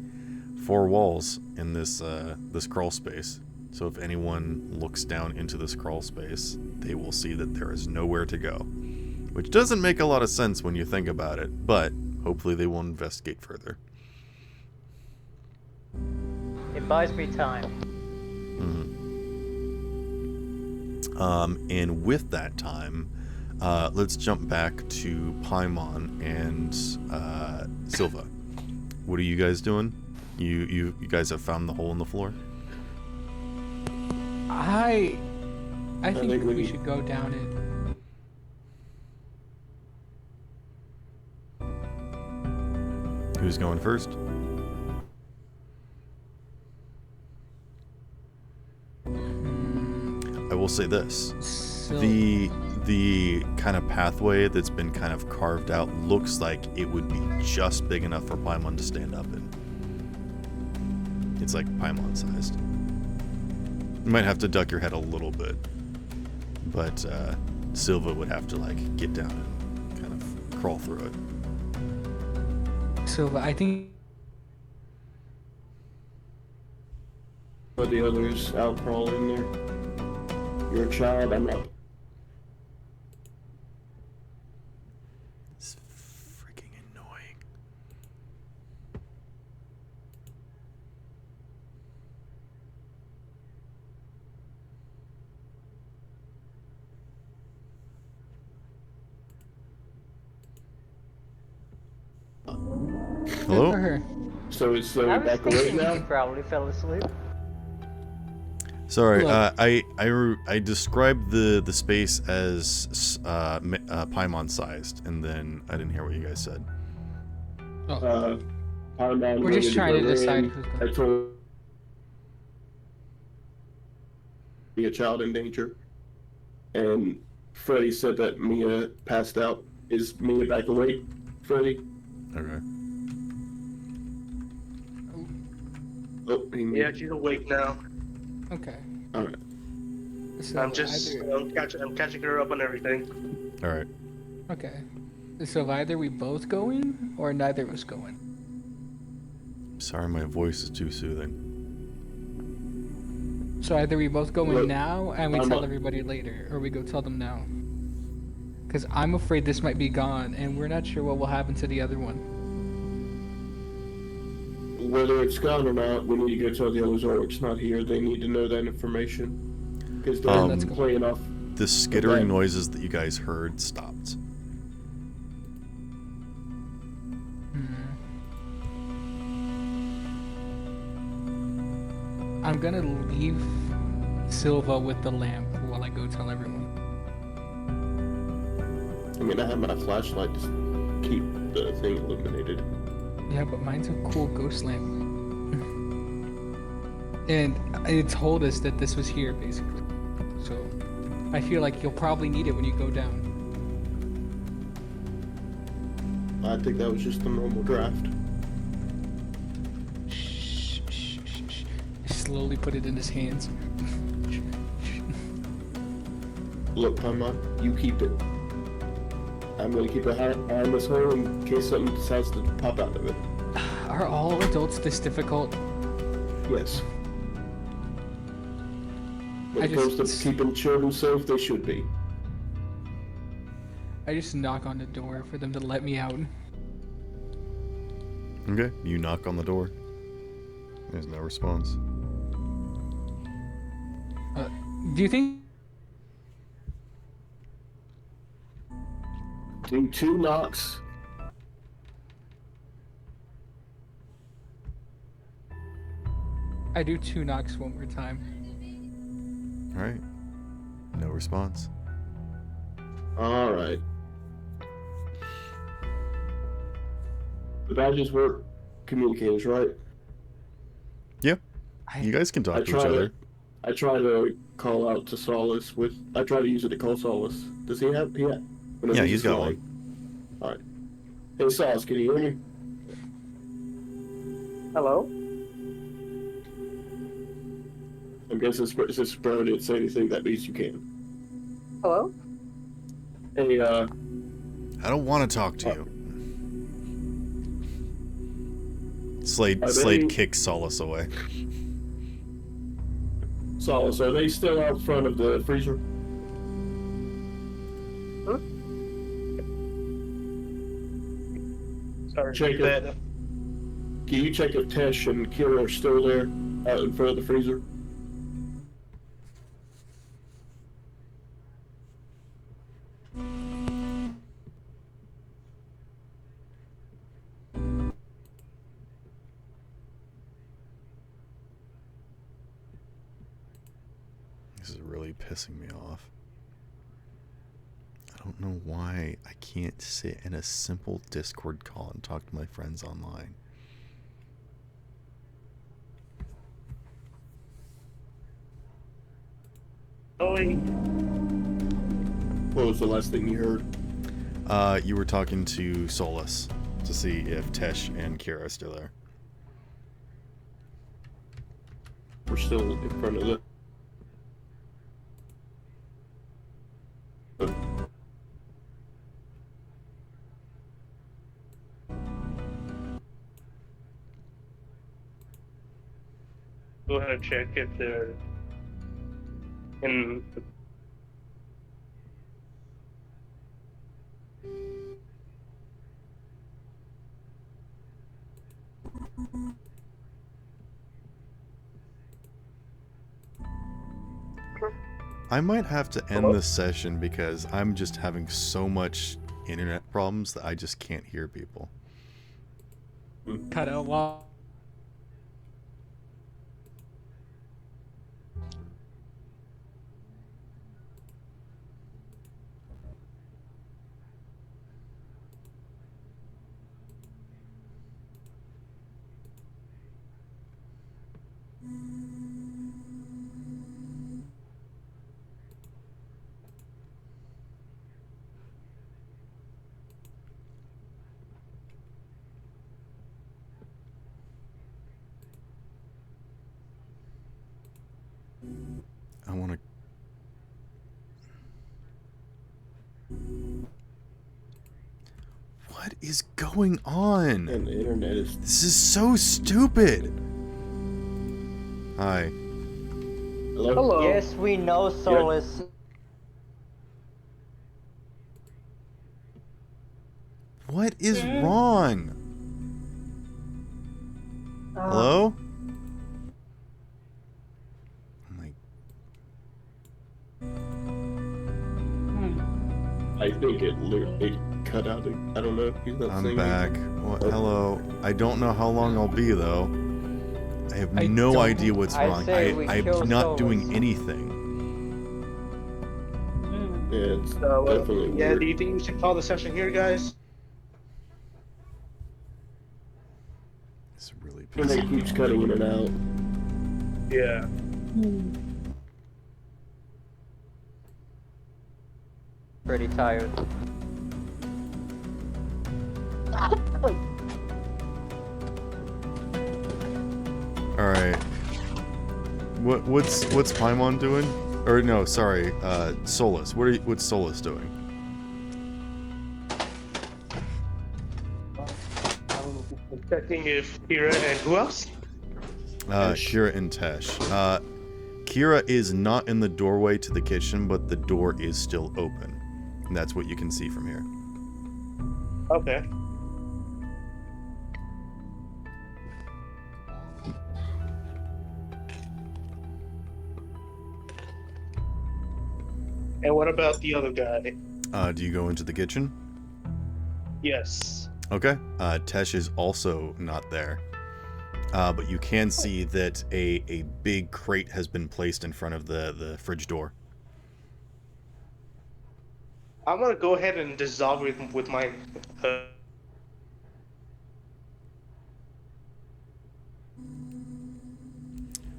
4 walls in this this crawl space. So if anyone looks down into this crawl space, they will see that there is nowhere to go, which doesn't make a lot of sense when you think about it, but hopefully they will investigate further. It buys me time. And with that time, let's jump back to Paimon and Silva. What are you guys doing? You guys have found the hole in the floor? I think think we we need- should go down it. Who's going first? I will say this. So, The kind of pathway that's been kind of carved out looks like it would be just big enough for Paimon to stand up in. It's like Paimon sized. You might have to duck your head a little bit, but Silva would have to like get down and kind of crawl through it. Silva, I think Are the others out crawling there? You're a child, I'm not. It's freaking annoying. good Hello? for her. So it's I slowly was back away thinking now? he probably fell asleep. Sorry, Look. I described the space as Paimon sized, and then I didn't hear what you guys said. Paimon We're just wanted trying to go decide in. who's I going. told be a child in danger, and Freddy said that Mia passed out. Is Mia back awake, Freddy? Okay. Oh, he Yeah, she's awake now. Okay. All right. So I'm just I'm catching her up on everything. All right. okay. So either we both going or neither of us going. Sorry, my voice is too soothing. So either we both go in Look, now and we I'm tell not- everybody later, or we go tell them now. Because I'm afraid this might be gone, and we're not sure what will happen to the other one. Whether it's gone or not, we need to go tell the others Oric's not here. They need to know that information. Because they're Let's go. playing off. The skittering Okay. noises that you guys heard stopped. I'm gonna leave Silva with the lamp while I go tell everyone. I mean, I have my flashlight to keep the thing illuminated. Yeah, but mine's a cool ghost lamp. And it told us that this was here, basically. So, I feel like you'll probably need it when you go down. I think that was just the normal draft. Shh, shh, shh, shh. Slowly put it in his hands. Look, Paimon, you keep it. I'm gonna keep an eye on this hole in case something decides to pop out of it. Are all adults this difficult? Yes. When I it comes just- to keeping children safe, they should be. I just knock on the door for them to let me out. Okay. You knock on the door. There's no response. Do you think? Do 2 knocks. I do 2 knocks one more time. All right. No response. All right. The badges were communicators, right? Yeah. I- You guys can talk I to each try other. to, I try to call out to Solace with. I try to use it to call Solace. Does he have? Yeah. Yeah, he's got one. All right. Hey, Solace, can you hear me? Hello? I guess since Bro didn't say anything, that means you can. Hello? Hey, I don't want to talk to you. Slade Are Slade they- kicks Solace away. Solace, are they still out front of the freezer? Sorry, Check you it. bet. Can you check if Tesh and Kira are still there out in front of the freezer? This is really pissing me off. I don't know why I can't sit in a simple Discord call and talk to my friends online. What was the last thing you heard? You were talking to Solus to see if Tesh and Kira are still there. We're still in front of the. Go ahead and check if they're in. I might have to end this session because I'm just having so much internet problems that I just can't hear people. Cut out while. I want to. What is going on? And the internet is. This is so stupid. Hi. Hello? Hello. Yes, we know, Solus. What is wrong? Hello? Oh my. I think it cut out. I don't know. He's not I'm saying back. What? Hello. I don't know how long I'll be though. I have I no don't- idea what's I wrong. say we I'm kill not Solus. doing anything. Yeah, it's So, definitely yeah, weird. do you think we should call the session here, guys? It's really Internet pissing me keeps off. cutting in and out. Yeah. Pretty tired. Alright. What's Paimon doing? Or no, sorry, Solus. What's Solus doing? I'm checking if Kira and who else? Kira and Tesh. Kira is not in the doorway to the kitchen, but the door is still open. And that's what you can see from here. Okay. And what about the other guy? Do you go into the kitchen? Yes. Okay. Tesh is also not there. But you can see that a big crate has been placed in front of the fridge door. I'm gonna go ahead and dissolve it with my.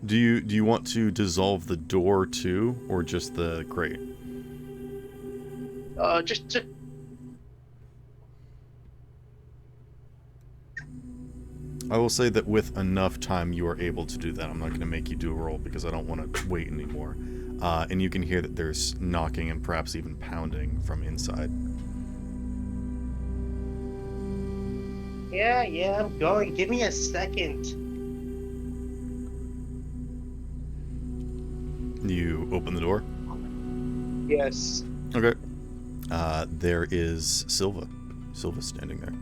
Do you want to dissolve the door too, or just the crate? Just. I will say that with enough time you are able to do that. I'm not going to make you do a roll because I don't want to wait anymore. And you can hear that there's knocking and perhaps even pounding from inside. Yeah, I'm going. Give me a second. You open the door. Yes. Okay. There is Silva. Silva's standing there.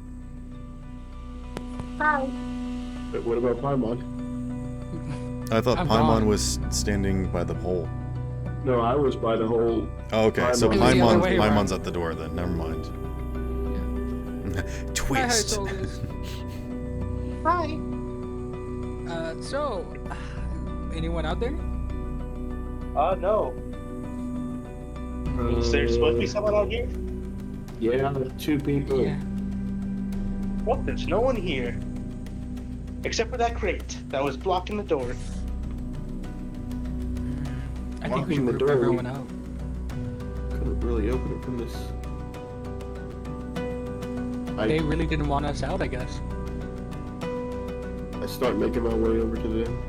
Hi. But what about Paimon? I thought I'm Paimon gone. was standing by the hole. No, I was by the whole. Oh, okay, so It was the other way Paimon's around. at the door then. Never mind. Hi, Twist. Solus. Hi. So, anyone out there? No. Is there supposed to be someone out here? Yeah, 2 people. Yeah. What? There's no one here. Except for that crate that was blocking the door. I think we Locking should the group door, everyone out. Couldn't really open it from this. They really didn't want us out, I guess. I start making my way over to them.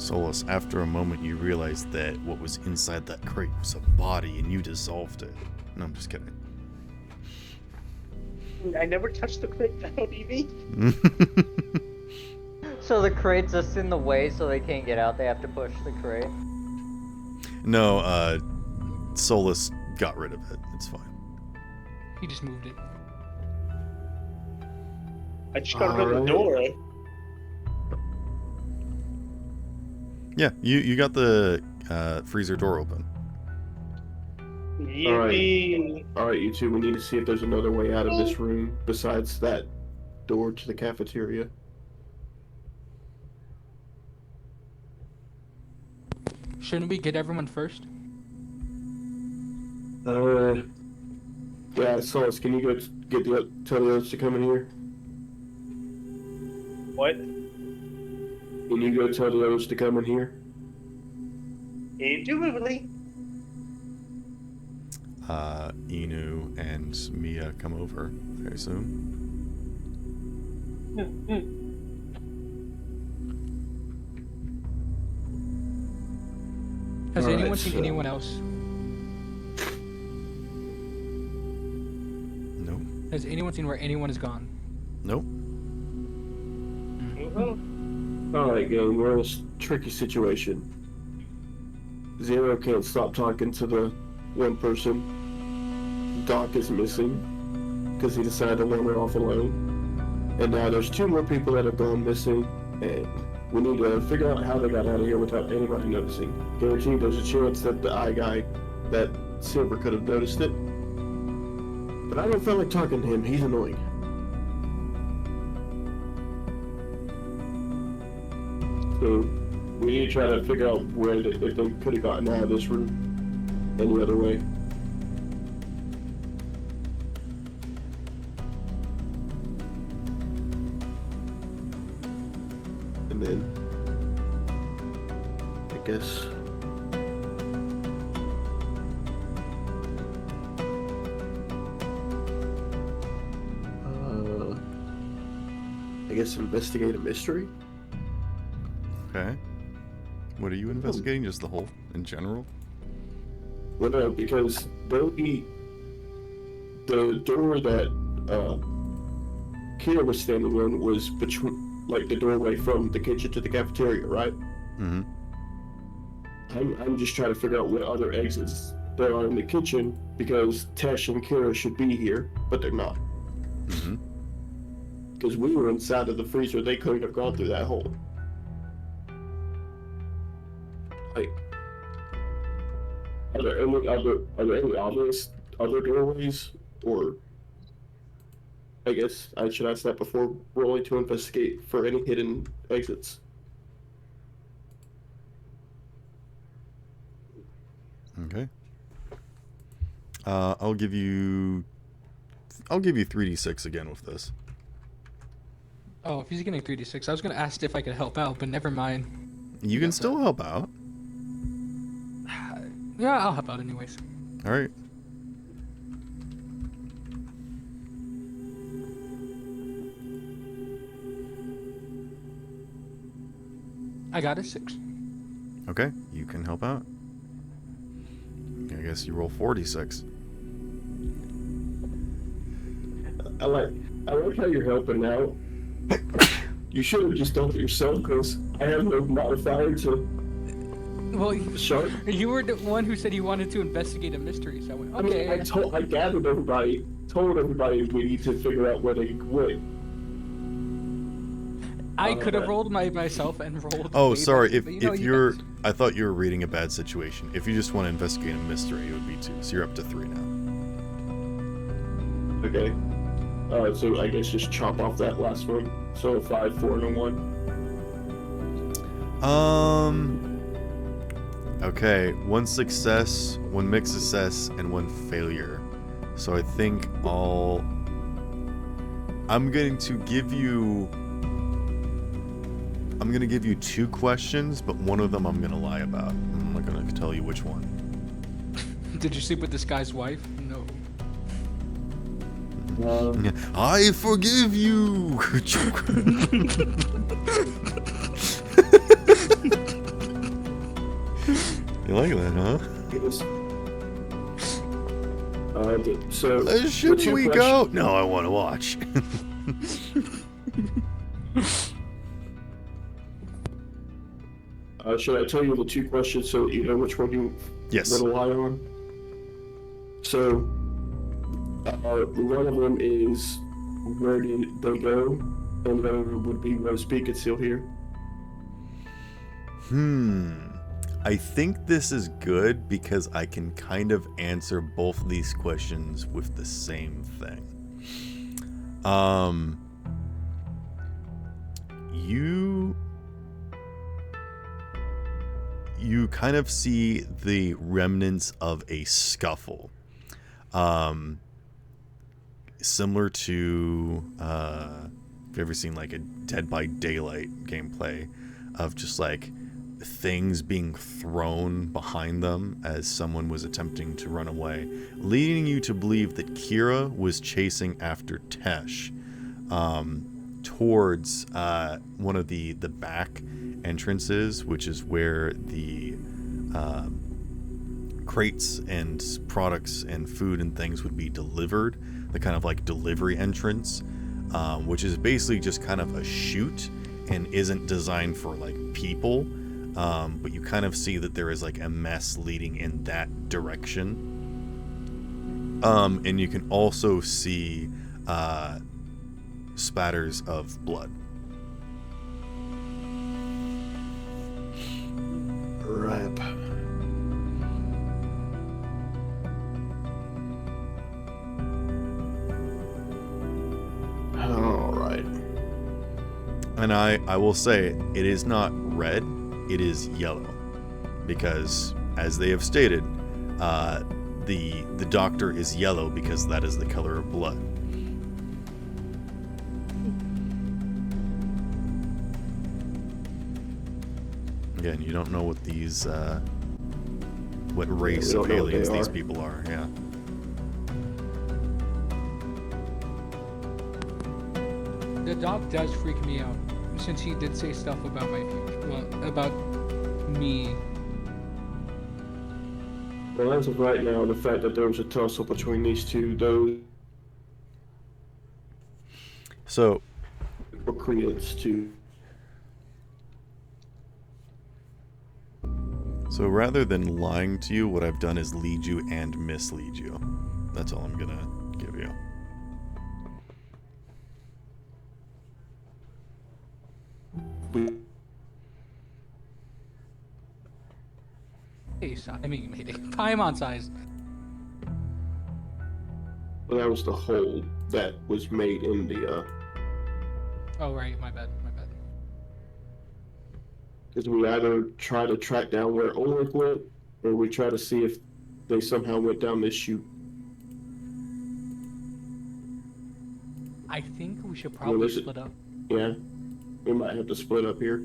Solus, after a moment, you realize that what was inside that crate was a body, and you dissolved it. No, I'm just kidding. I never touched the crate down, Evie. So the crate's just in the way, so they can't get out. They have to push the crate. No, Solus got rid of it. It's fine. He just moved it. I just got rid of the Alright. door. Yeah, you got the freezer door open. Yippee. Alright, you two, we need to see if there's another way out of this room besides that door to the cafeteria. Shouldn't we get everyone first? Yeah, Solus, can you go tell the others to come in here? What? Can you go tell the others to come in here? Indubitably. Inu and Mia come over, I assume. Has Alright, anyone seen so- anyone else? Nope. Has anyone seen where anyone is gone? Nope. Alright, gang, we're in a tricky situation. Zero can't stop talking to the one person. Doc is missing because he decided to run off alone. And now there's two more people that have gone missing, and we need to figure out how they got out of here without anybody noticing. Guaranteed there's a chance that the eye guy, that Silver, could have noticed it. But I don't feel like talking to him, he's annoying. So we need to try to figure out where if they could have gotten out of this room any other way. And then I guess investigate a mystery. Okay. What are you investigating? Just the whole in general? Well, no, because the door that Kira was standing in was between, like, the doorway from the kitchen to the cafeteria, right? Mm-hmm. I'm just trying to figure out what other exits there are in the kitchen, because Tesh and Kira should be here, but they're not. Mm-hmm. Because we were inside of the freezer, they couldn't have gone through that hole. Like, are there any obvious other doorways, or I guess I should ask that before rolling to investigate for any hidden exits. Okay. I'll give you 3d6 again with this. Oh, if he's getting 3d6, I was gonna ask if I could help out, but never mind. You can still help out. Yeah, I'll help out anyways. All right. I got a 6. Okay, you can help out. I guess you roll 46. I like how you're helping out. You should have just done it yourself, because I have no modifier to Well, sharp. you were the one who said he wanted to investigate a mystery, so I went, I mean, okay. I gathered everybody, told everybody we need to figure out where they went. I could have rolled myself and rolled. Oh, way sorry. better, If but, if you you're, guys- I thought you were reading a bad situation. If you just want to investigate a mystery, it would be 2. So you're up to 3 now. Okay. Alright, so I guess just chop off that last one. So 5, 4, and a 1. Okay. 1 success, 1 mixed success, and 1 failure. So I think I'm going to give you 2 questions, but one of them I'm going to lie about. I'm not going to tell you which one. Did you sleep with this guy's wife? No. I forgive you. You like that, huh? Yes. Okay, so Should the two we go? No, I want to watch. Should I tell you the two questions so you know which one you Yes. rely on? So, one of them is where did they go, and the other would be roast beak and still here. I think this is good because I can kind of answer both of these questions with the same thing. You kind of see the remnants of a scuffle. Similar to if you've ever seen like a Dead by Daylight gameplay of just like things being thrown behind them as someone was attempting to run away, leading you to believe that Kira was chasing after Tesh towards one of the back entrances, which is where the crates and products and food and things would be delivered, the kind of like delivery entrance, which is basically just kind of a chute and isn't designed for like people, but you kind of see that there is like a mess leading in that direction, and you can also see spatters of blood. Rip. All right. And I will say, it is not red, it is yellow. Because, as they have stated, the doctor is yellow because that is the color of blood. Again, you don't know what these, what race we don't of know what aliens they these are. people are, yeah. The dog does freak me out, since he did say stuff about my future. Well, about me. Well, as of right now, the fact that there was a tussle between these two, those So, creates to. So rather than lying to you, what I've done is lead you and mislead you. That's all I'm gonna give you. Paimon size. Well, that was the hole that was made in the. Oh right, my bad. Because we either try to track down where Ulrich went, or we try to see if they somehow went down this chute. I think we should probably split up. Yeah, we might have to split up here.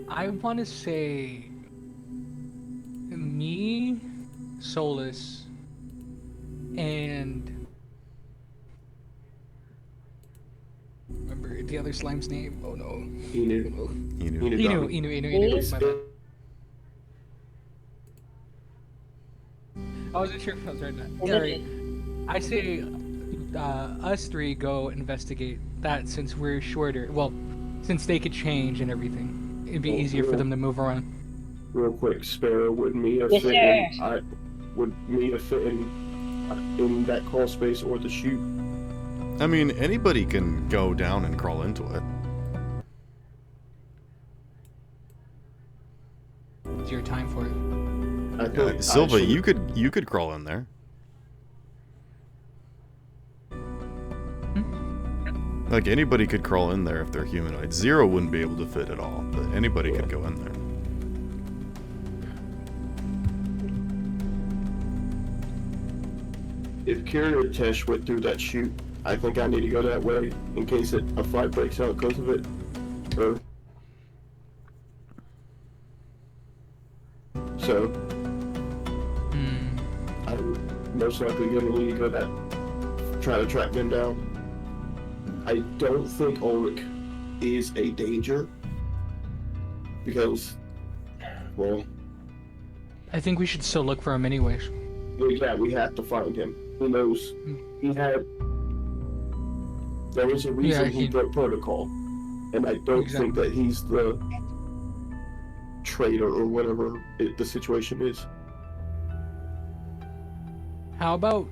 I want to say me, Solus, and remember the other slime's name? Oh no. Inu. Inu. My bad. I wasn't sure if I was right now. Yeah, right. I say us three go investigate that since we're shorter. Well, since they could change and everything. It'd be easier for them to move around. Real quick, Sparrow, would Mia Yes, fit sir. in? Would Mia fit in that crawl space or the chute? I mean, anybody can go down and crawl into it. It's your time for it. I think Silva, you could crawl in there. Like, anybody could crawl in there if they're humanoid. Zero wouldn't be able to fit at all, but anybody could go in there. If Kira and Tesh went through that chute, I think I need to go that way in case a fight breaks out because of it. So, I'm most likely going to need to go that, try to track them down. I don't think Ulrich is a danger, because, well, I think we should still look for him anyways. yeah, we have to find him. Who knows? There was a reason he broke protocol, and I don't think that he's the traitor or whatever the situation is. How about...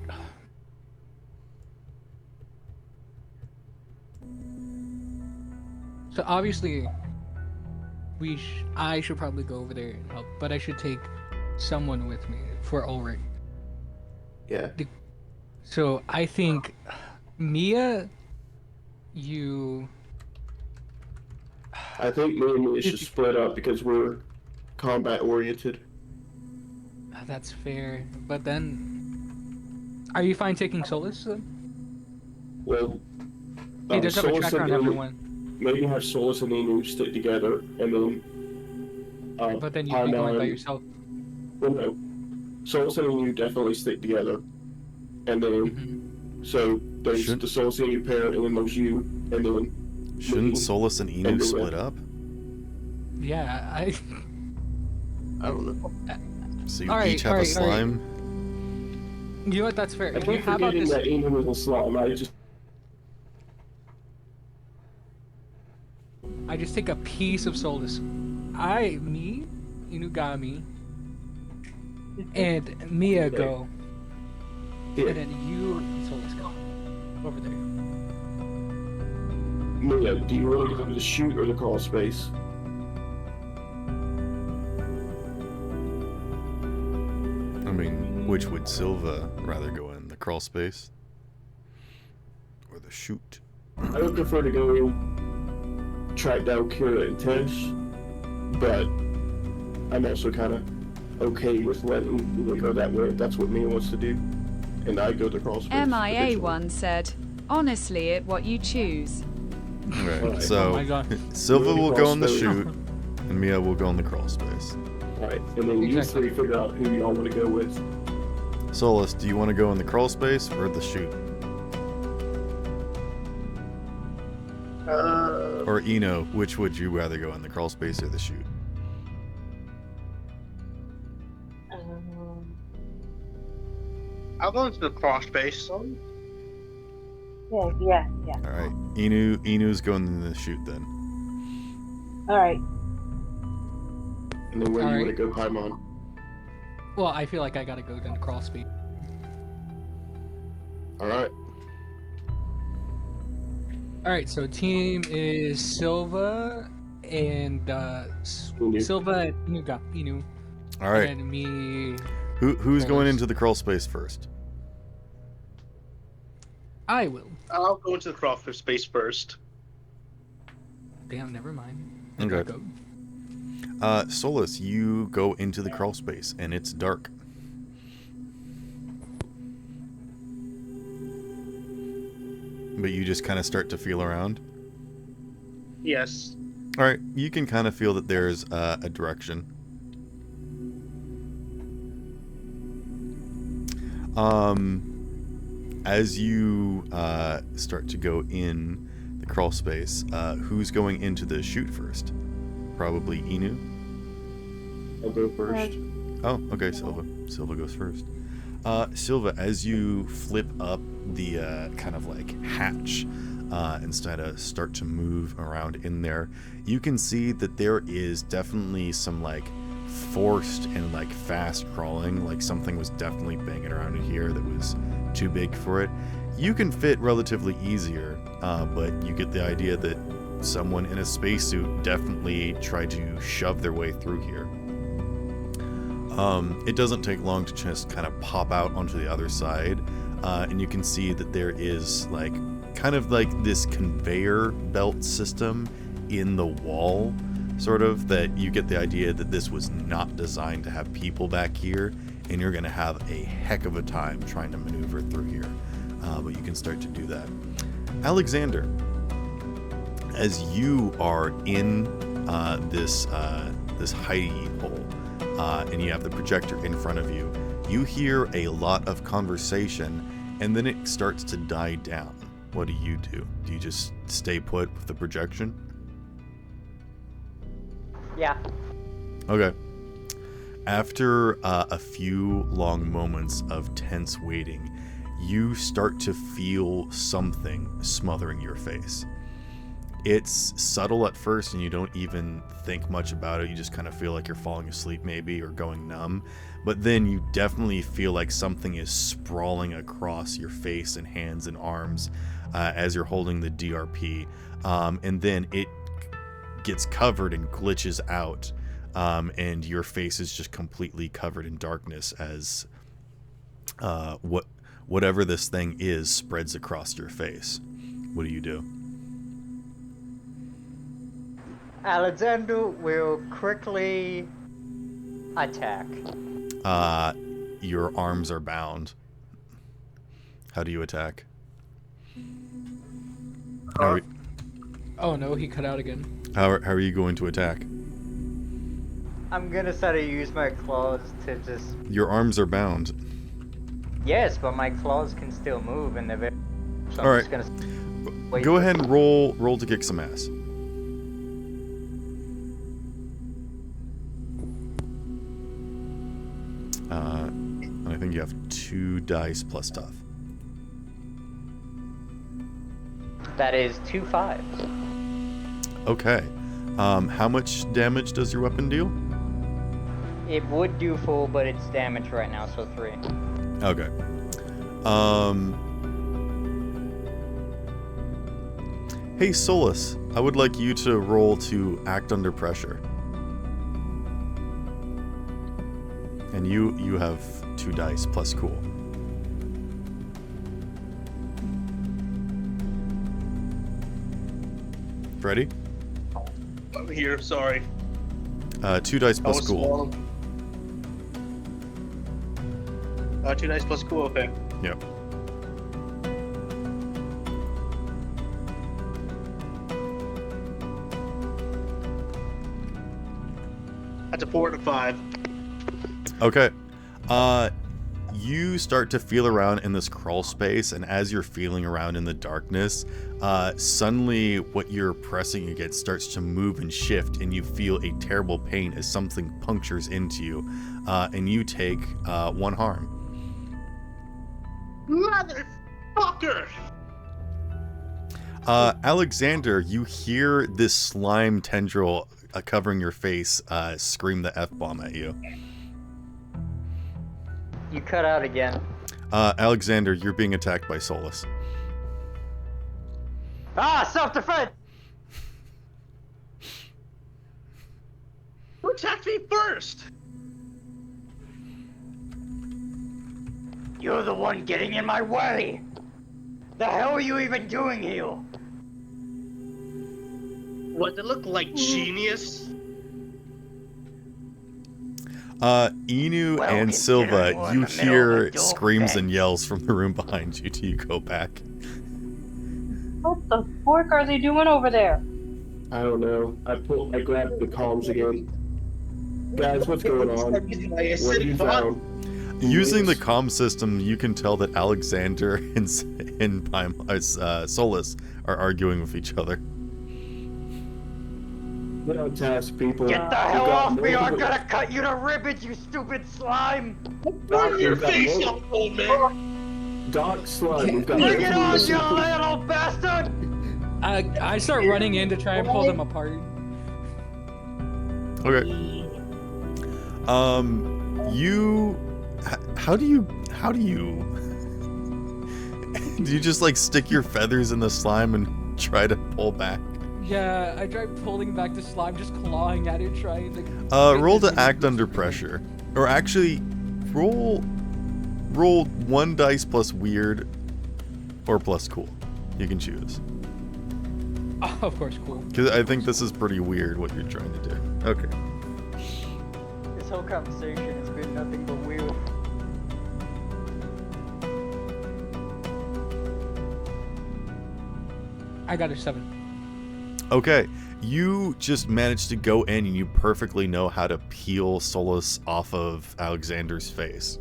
So obviously, I should probably go over there and help, but I should take someone with me for Ulrich. Yeah. So I think Mia, you... I think me and Mia should split up because we're combat oriented. That's fair, but then... Are you fine taking Solus then? Well, He does have a tracker on everyone. Maybe have Solus and Inu stick together, and then... but then you'd be going by yourself. Well, no. Solus and Inu definitely stick together. And then... So, there's the Solus and Inu pair, and then there's you, and then... Shouldn't Solus and Inu split up? Yeah, I don't know. So you each have a slime? You know what, that's fair. I keep forgetting that Inu was a slime. I just take a piece of Solus. Me, Inugami, and Mia go. Yeah. And then you and Solus go. Over there. Mia, do you want to go to the shoot or the crawl space? I mean, which would Silva rather go in? The crawl space? Or the shoot? I would prefer to go track down Kira and Tesh, but I'm also kind of okay with letting you go that way if that's what Mia wants to do. And I go to crawl space. MIA1 said, honestly, it what you choose. Right, so Silva will go on the shoot, and Mia will go on the crawl space. Alright, and then you three figure out who y'all want to go with. Solus, do you want to go in the crawl space or the shoot? Or Eno, which would you rather go in, the crawl space or the shoot? I'll go into the crawl space. Yeah. Alright, Enu's going in the shoot then. Alright. And then where do you want to go, Paimon? Well, I feel like I gotta go to the crawl space. Alright. Alright, so team is Silva and Silva and Inu. Alright. And me. Who's going into the crawl space first? I will. I'll go into the crawl space first. Damn, never mind. Okay. Solus, you go into the crawl space, and it's dark. But you just kind of start to feel around? Yes. Alright, you can kind of feel that there's a direction. As you start to go in the crawl space, who's going into the shoot first? Probably Inu? I'll go first. Oh, okay, Silva. Silva goes first. Silva, as you flip up the kind of like hatch instead of start to move around in there, you can see that there is definitely some like forced and like fast crawling, like something was definitely banging around in here that was too big for it. You can fit relatively easier, but you get the idea that someone in a spacesuit definitely tried to shove their way through here. It doesn't take long to just kind of pop out onto the other side, and you can see that there is like kind of like this conveyor belt system in the wall, sort of, that you get the idea that this was not designed to have people back here, and you're going to have a heck of a time trying to maneuver through here, but you can start to do that. Alexander, as you are in this hidey hole, and you have the projector in front of you, you hear a lot of conversation, and then it starts to die down. What do? Do you just stay put with the projection? Yeah. Okay. After a few long moments of tense waiting, you start to feel something smothering your face. It's subtle at first and you don't even think much about it. You just kind of feel like you're falling asleep maybe or going numb. But then you definitely feel like something is sprawling across your face and hands and arms as you're holding the DRP. And then it gets covered and glitches out. And your face is just completely covered in darkness as whatever this thing is spreads across your face. What do you do? Alexander will quickly attack. Your arms are bound. How do you attack? Oh no, he cut out again. How are you going to attack? I'm gonna try to use my claws to just... Your arms are bound. Yes, but my claws can still move and they're very... So All I'm right. just gonna... Go ahead and roll to kick some ass. I think you have 2 dice plus tough. That is 2 5s. Okay. How much damage does your weapon deal? It would do full, but it's damaged right now, so 3. Okay. Hey, Solus, I would like you to roll to act under pressure. And you have 2 dice plus cool. Ready? I'm here, sorry. 2 dice plus cool. 2 dice plus cool, okay. Yep. That's a 4 and a 5. Okay. You start to feel around in this crawl space, and as you're feeling around in the darkness, suddenly what you're pressing against starts to move and shift, and you feel a terrible pain as something punctures into you, and you take 1 harm. Motherfucker! Alexander, you hear this slime tendril covering your face scream the F-bomb at you. You cut out again. Alexander, you're being attacked by Solus. Ah, self-defense! Who attacked me first? You're the one getting in my way! The hell are you even doing here? What, did it look like genius? Inu and Silva, you hear screams and yells from the room behind you. Do you go back? What the fork are they doing over there? I don't know. I grabbed the comms again. Guys, what's going on? What have you found? Using the comm system, you can tell that Alexander and Solus are arguing with each other. Get on task, people. Get the hell off me or I'm gonna cut you to ribbons, you stupid slime! Burn your face up, old man! Dark slime. We've got Bring it on, you little bastard! I start running in to try and pull them apart. Okay. How do you do you just like stick your feathers in the slime and try to pull back? Yeah, I tried pulling back the slime, just clawing at it, trying to... Roll to act under pressure. Or actually, roll 1 dice plus weird or plus cool. You can choose. Oh, of course, cool. Because I think this is pretty weird what you're trying to do. Okay. This whole conversation has been nothing but weird. I got a 7. Okay, you just managed to go in and you perfectly know how to peel Solus off of Alexander's face.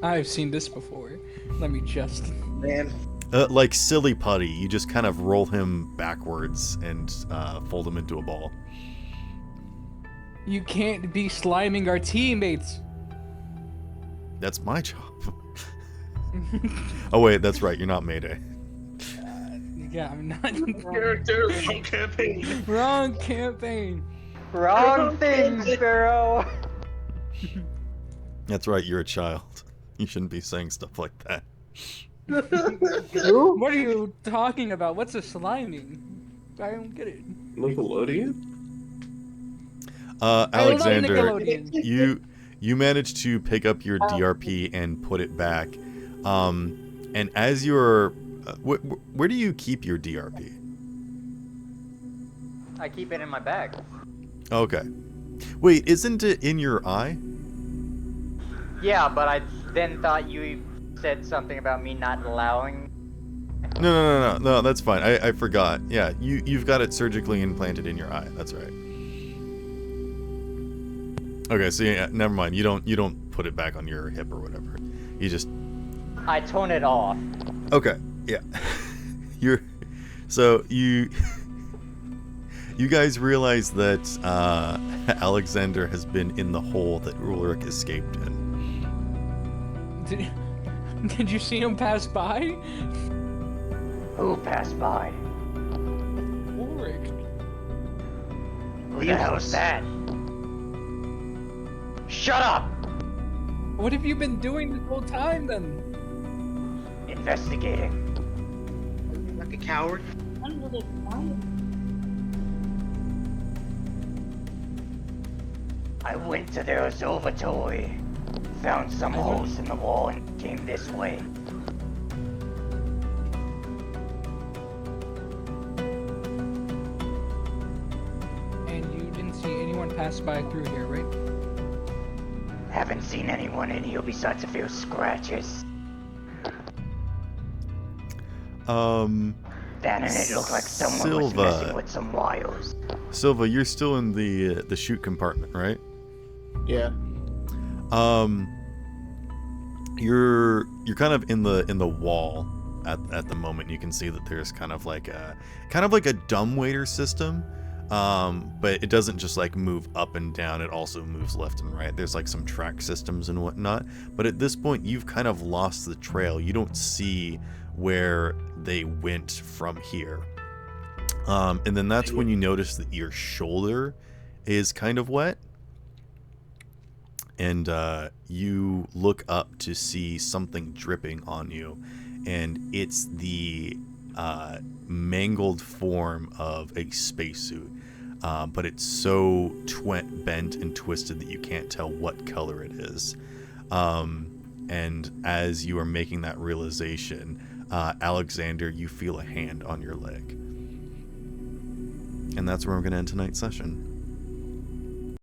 I've seen this before. Let me just... Man. Like silly putty, you just kind of roll him backwards and fold him into a ball. You can't be sliming our teammates. That's my job. Oh wait, that's right. You're not Mayday. Yeah, I'm not. Character, wrong campaign. Wrong campaign. Wrong thing, Sparrow. That's right. You're a child. You shouldn't be saying stuff like that. What are you talking about? What's a sliming? I don't get it. Nickelodeon? Alexander, I love Nickelodeon. you managed to pick up your DRP and put it back. And as you're, where do you keep your DRP? I keep it in my bag. Okay. Wait, isn't it in your eye? Yeah, but I then thought you said something about me not allowing. No, that's fine. I forgot. Yeah, you've got it surgically implanted in your eye. That's right. Okay, so yeah, never mind. You don't put it back on your hip or whatever. You just. I tone it off. Okay. Yeah. You guys realize that Alexander has been in the hole that Ulrich escaped in. Did you see him pass by? Who passed by? Ulrich. Who the hell is that? Shut up! What have you been doing this whole time then? Investigating. Like a coward. I went to their observatory, found some holes in the wall, and came this way. And you didn't see anyone pass by through here, right? Haven't seen anyone in here besides a few scratches. Then and it looked like someone was messing with some wires. Silva, you're still in the chute compartment, right? Yeah. You're kind of in the wall at the moment. You can see that there's kind of like a dumbwaiter system, but it doesn't just like move up and down. It also moves left and right. There's like some track systems and whatnot. But at this point, you've kind of lost the trail. You don't see where they went from here. And then that's when you notice that your shoulder is kind of wet. And you look up to see something dripping on you. And it's the mangled form of a spacesuit. But it's so bent and twisted that you can't tell what color it is. And as you are making that realization, Alexander, you feel a hand on your leg. And that's where we're going to end tonight's session.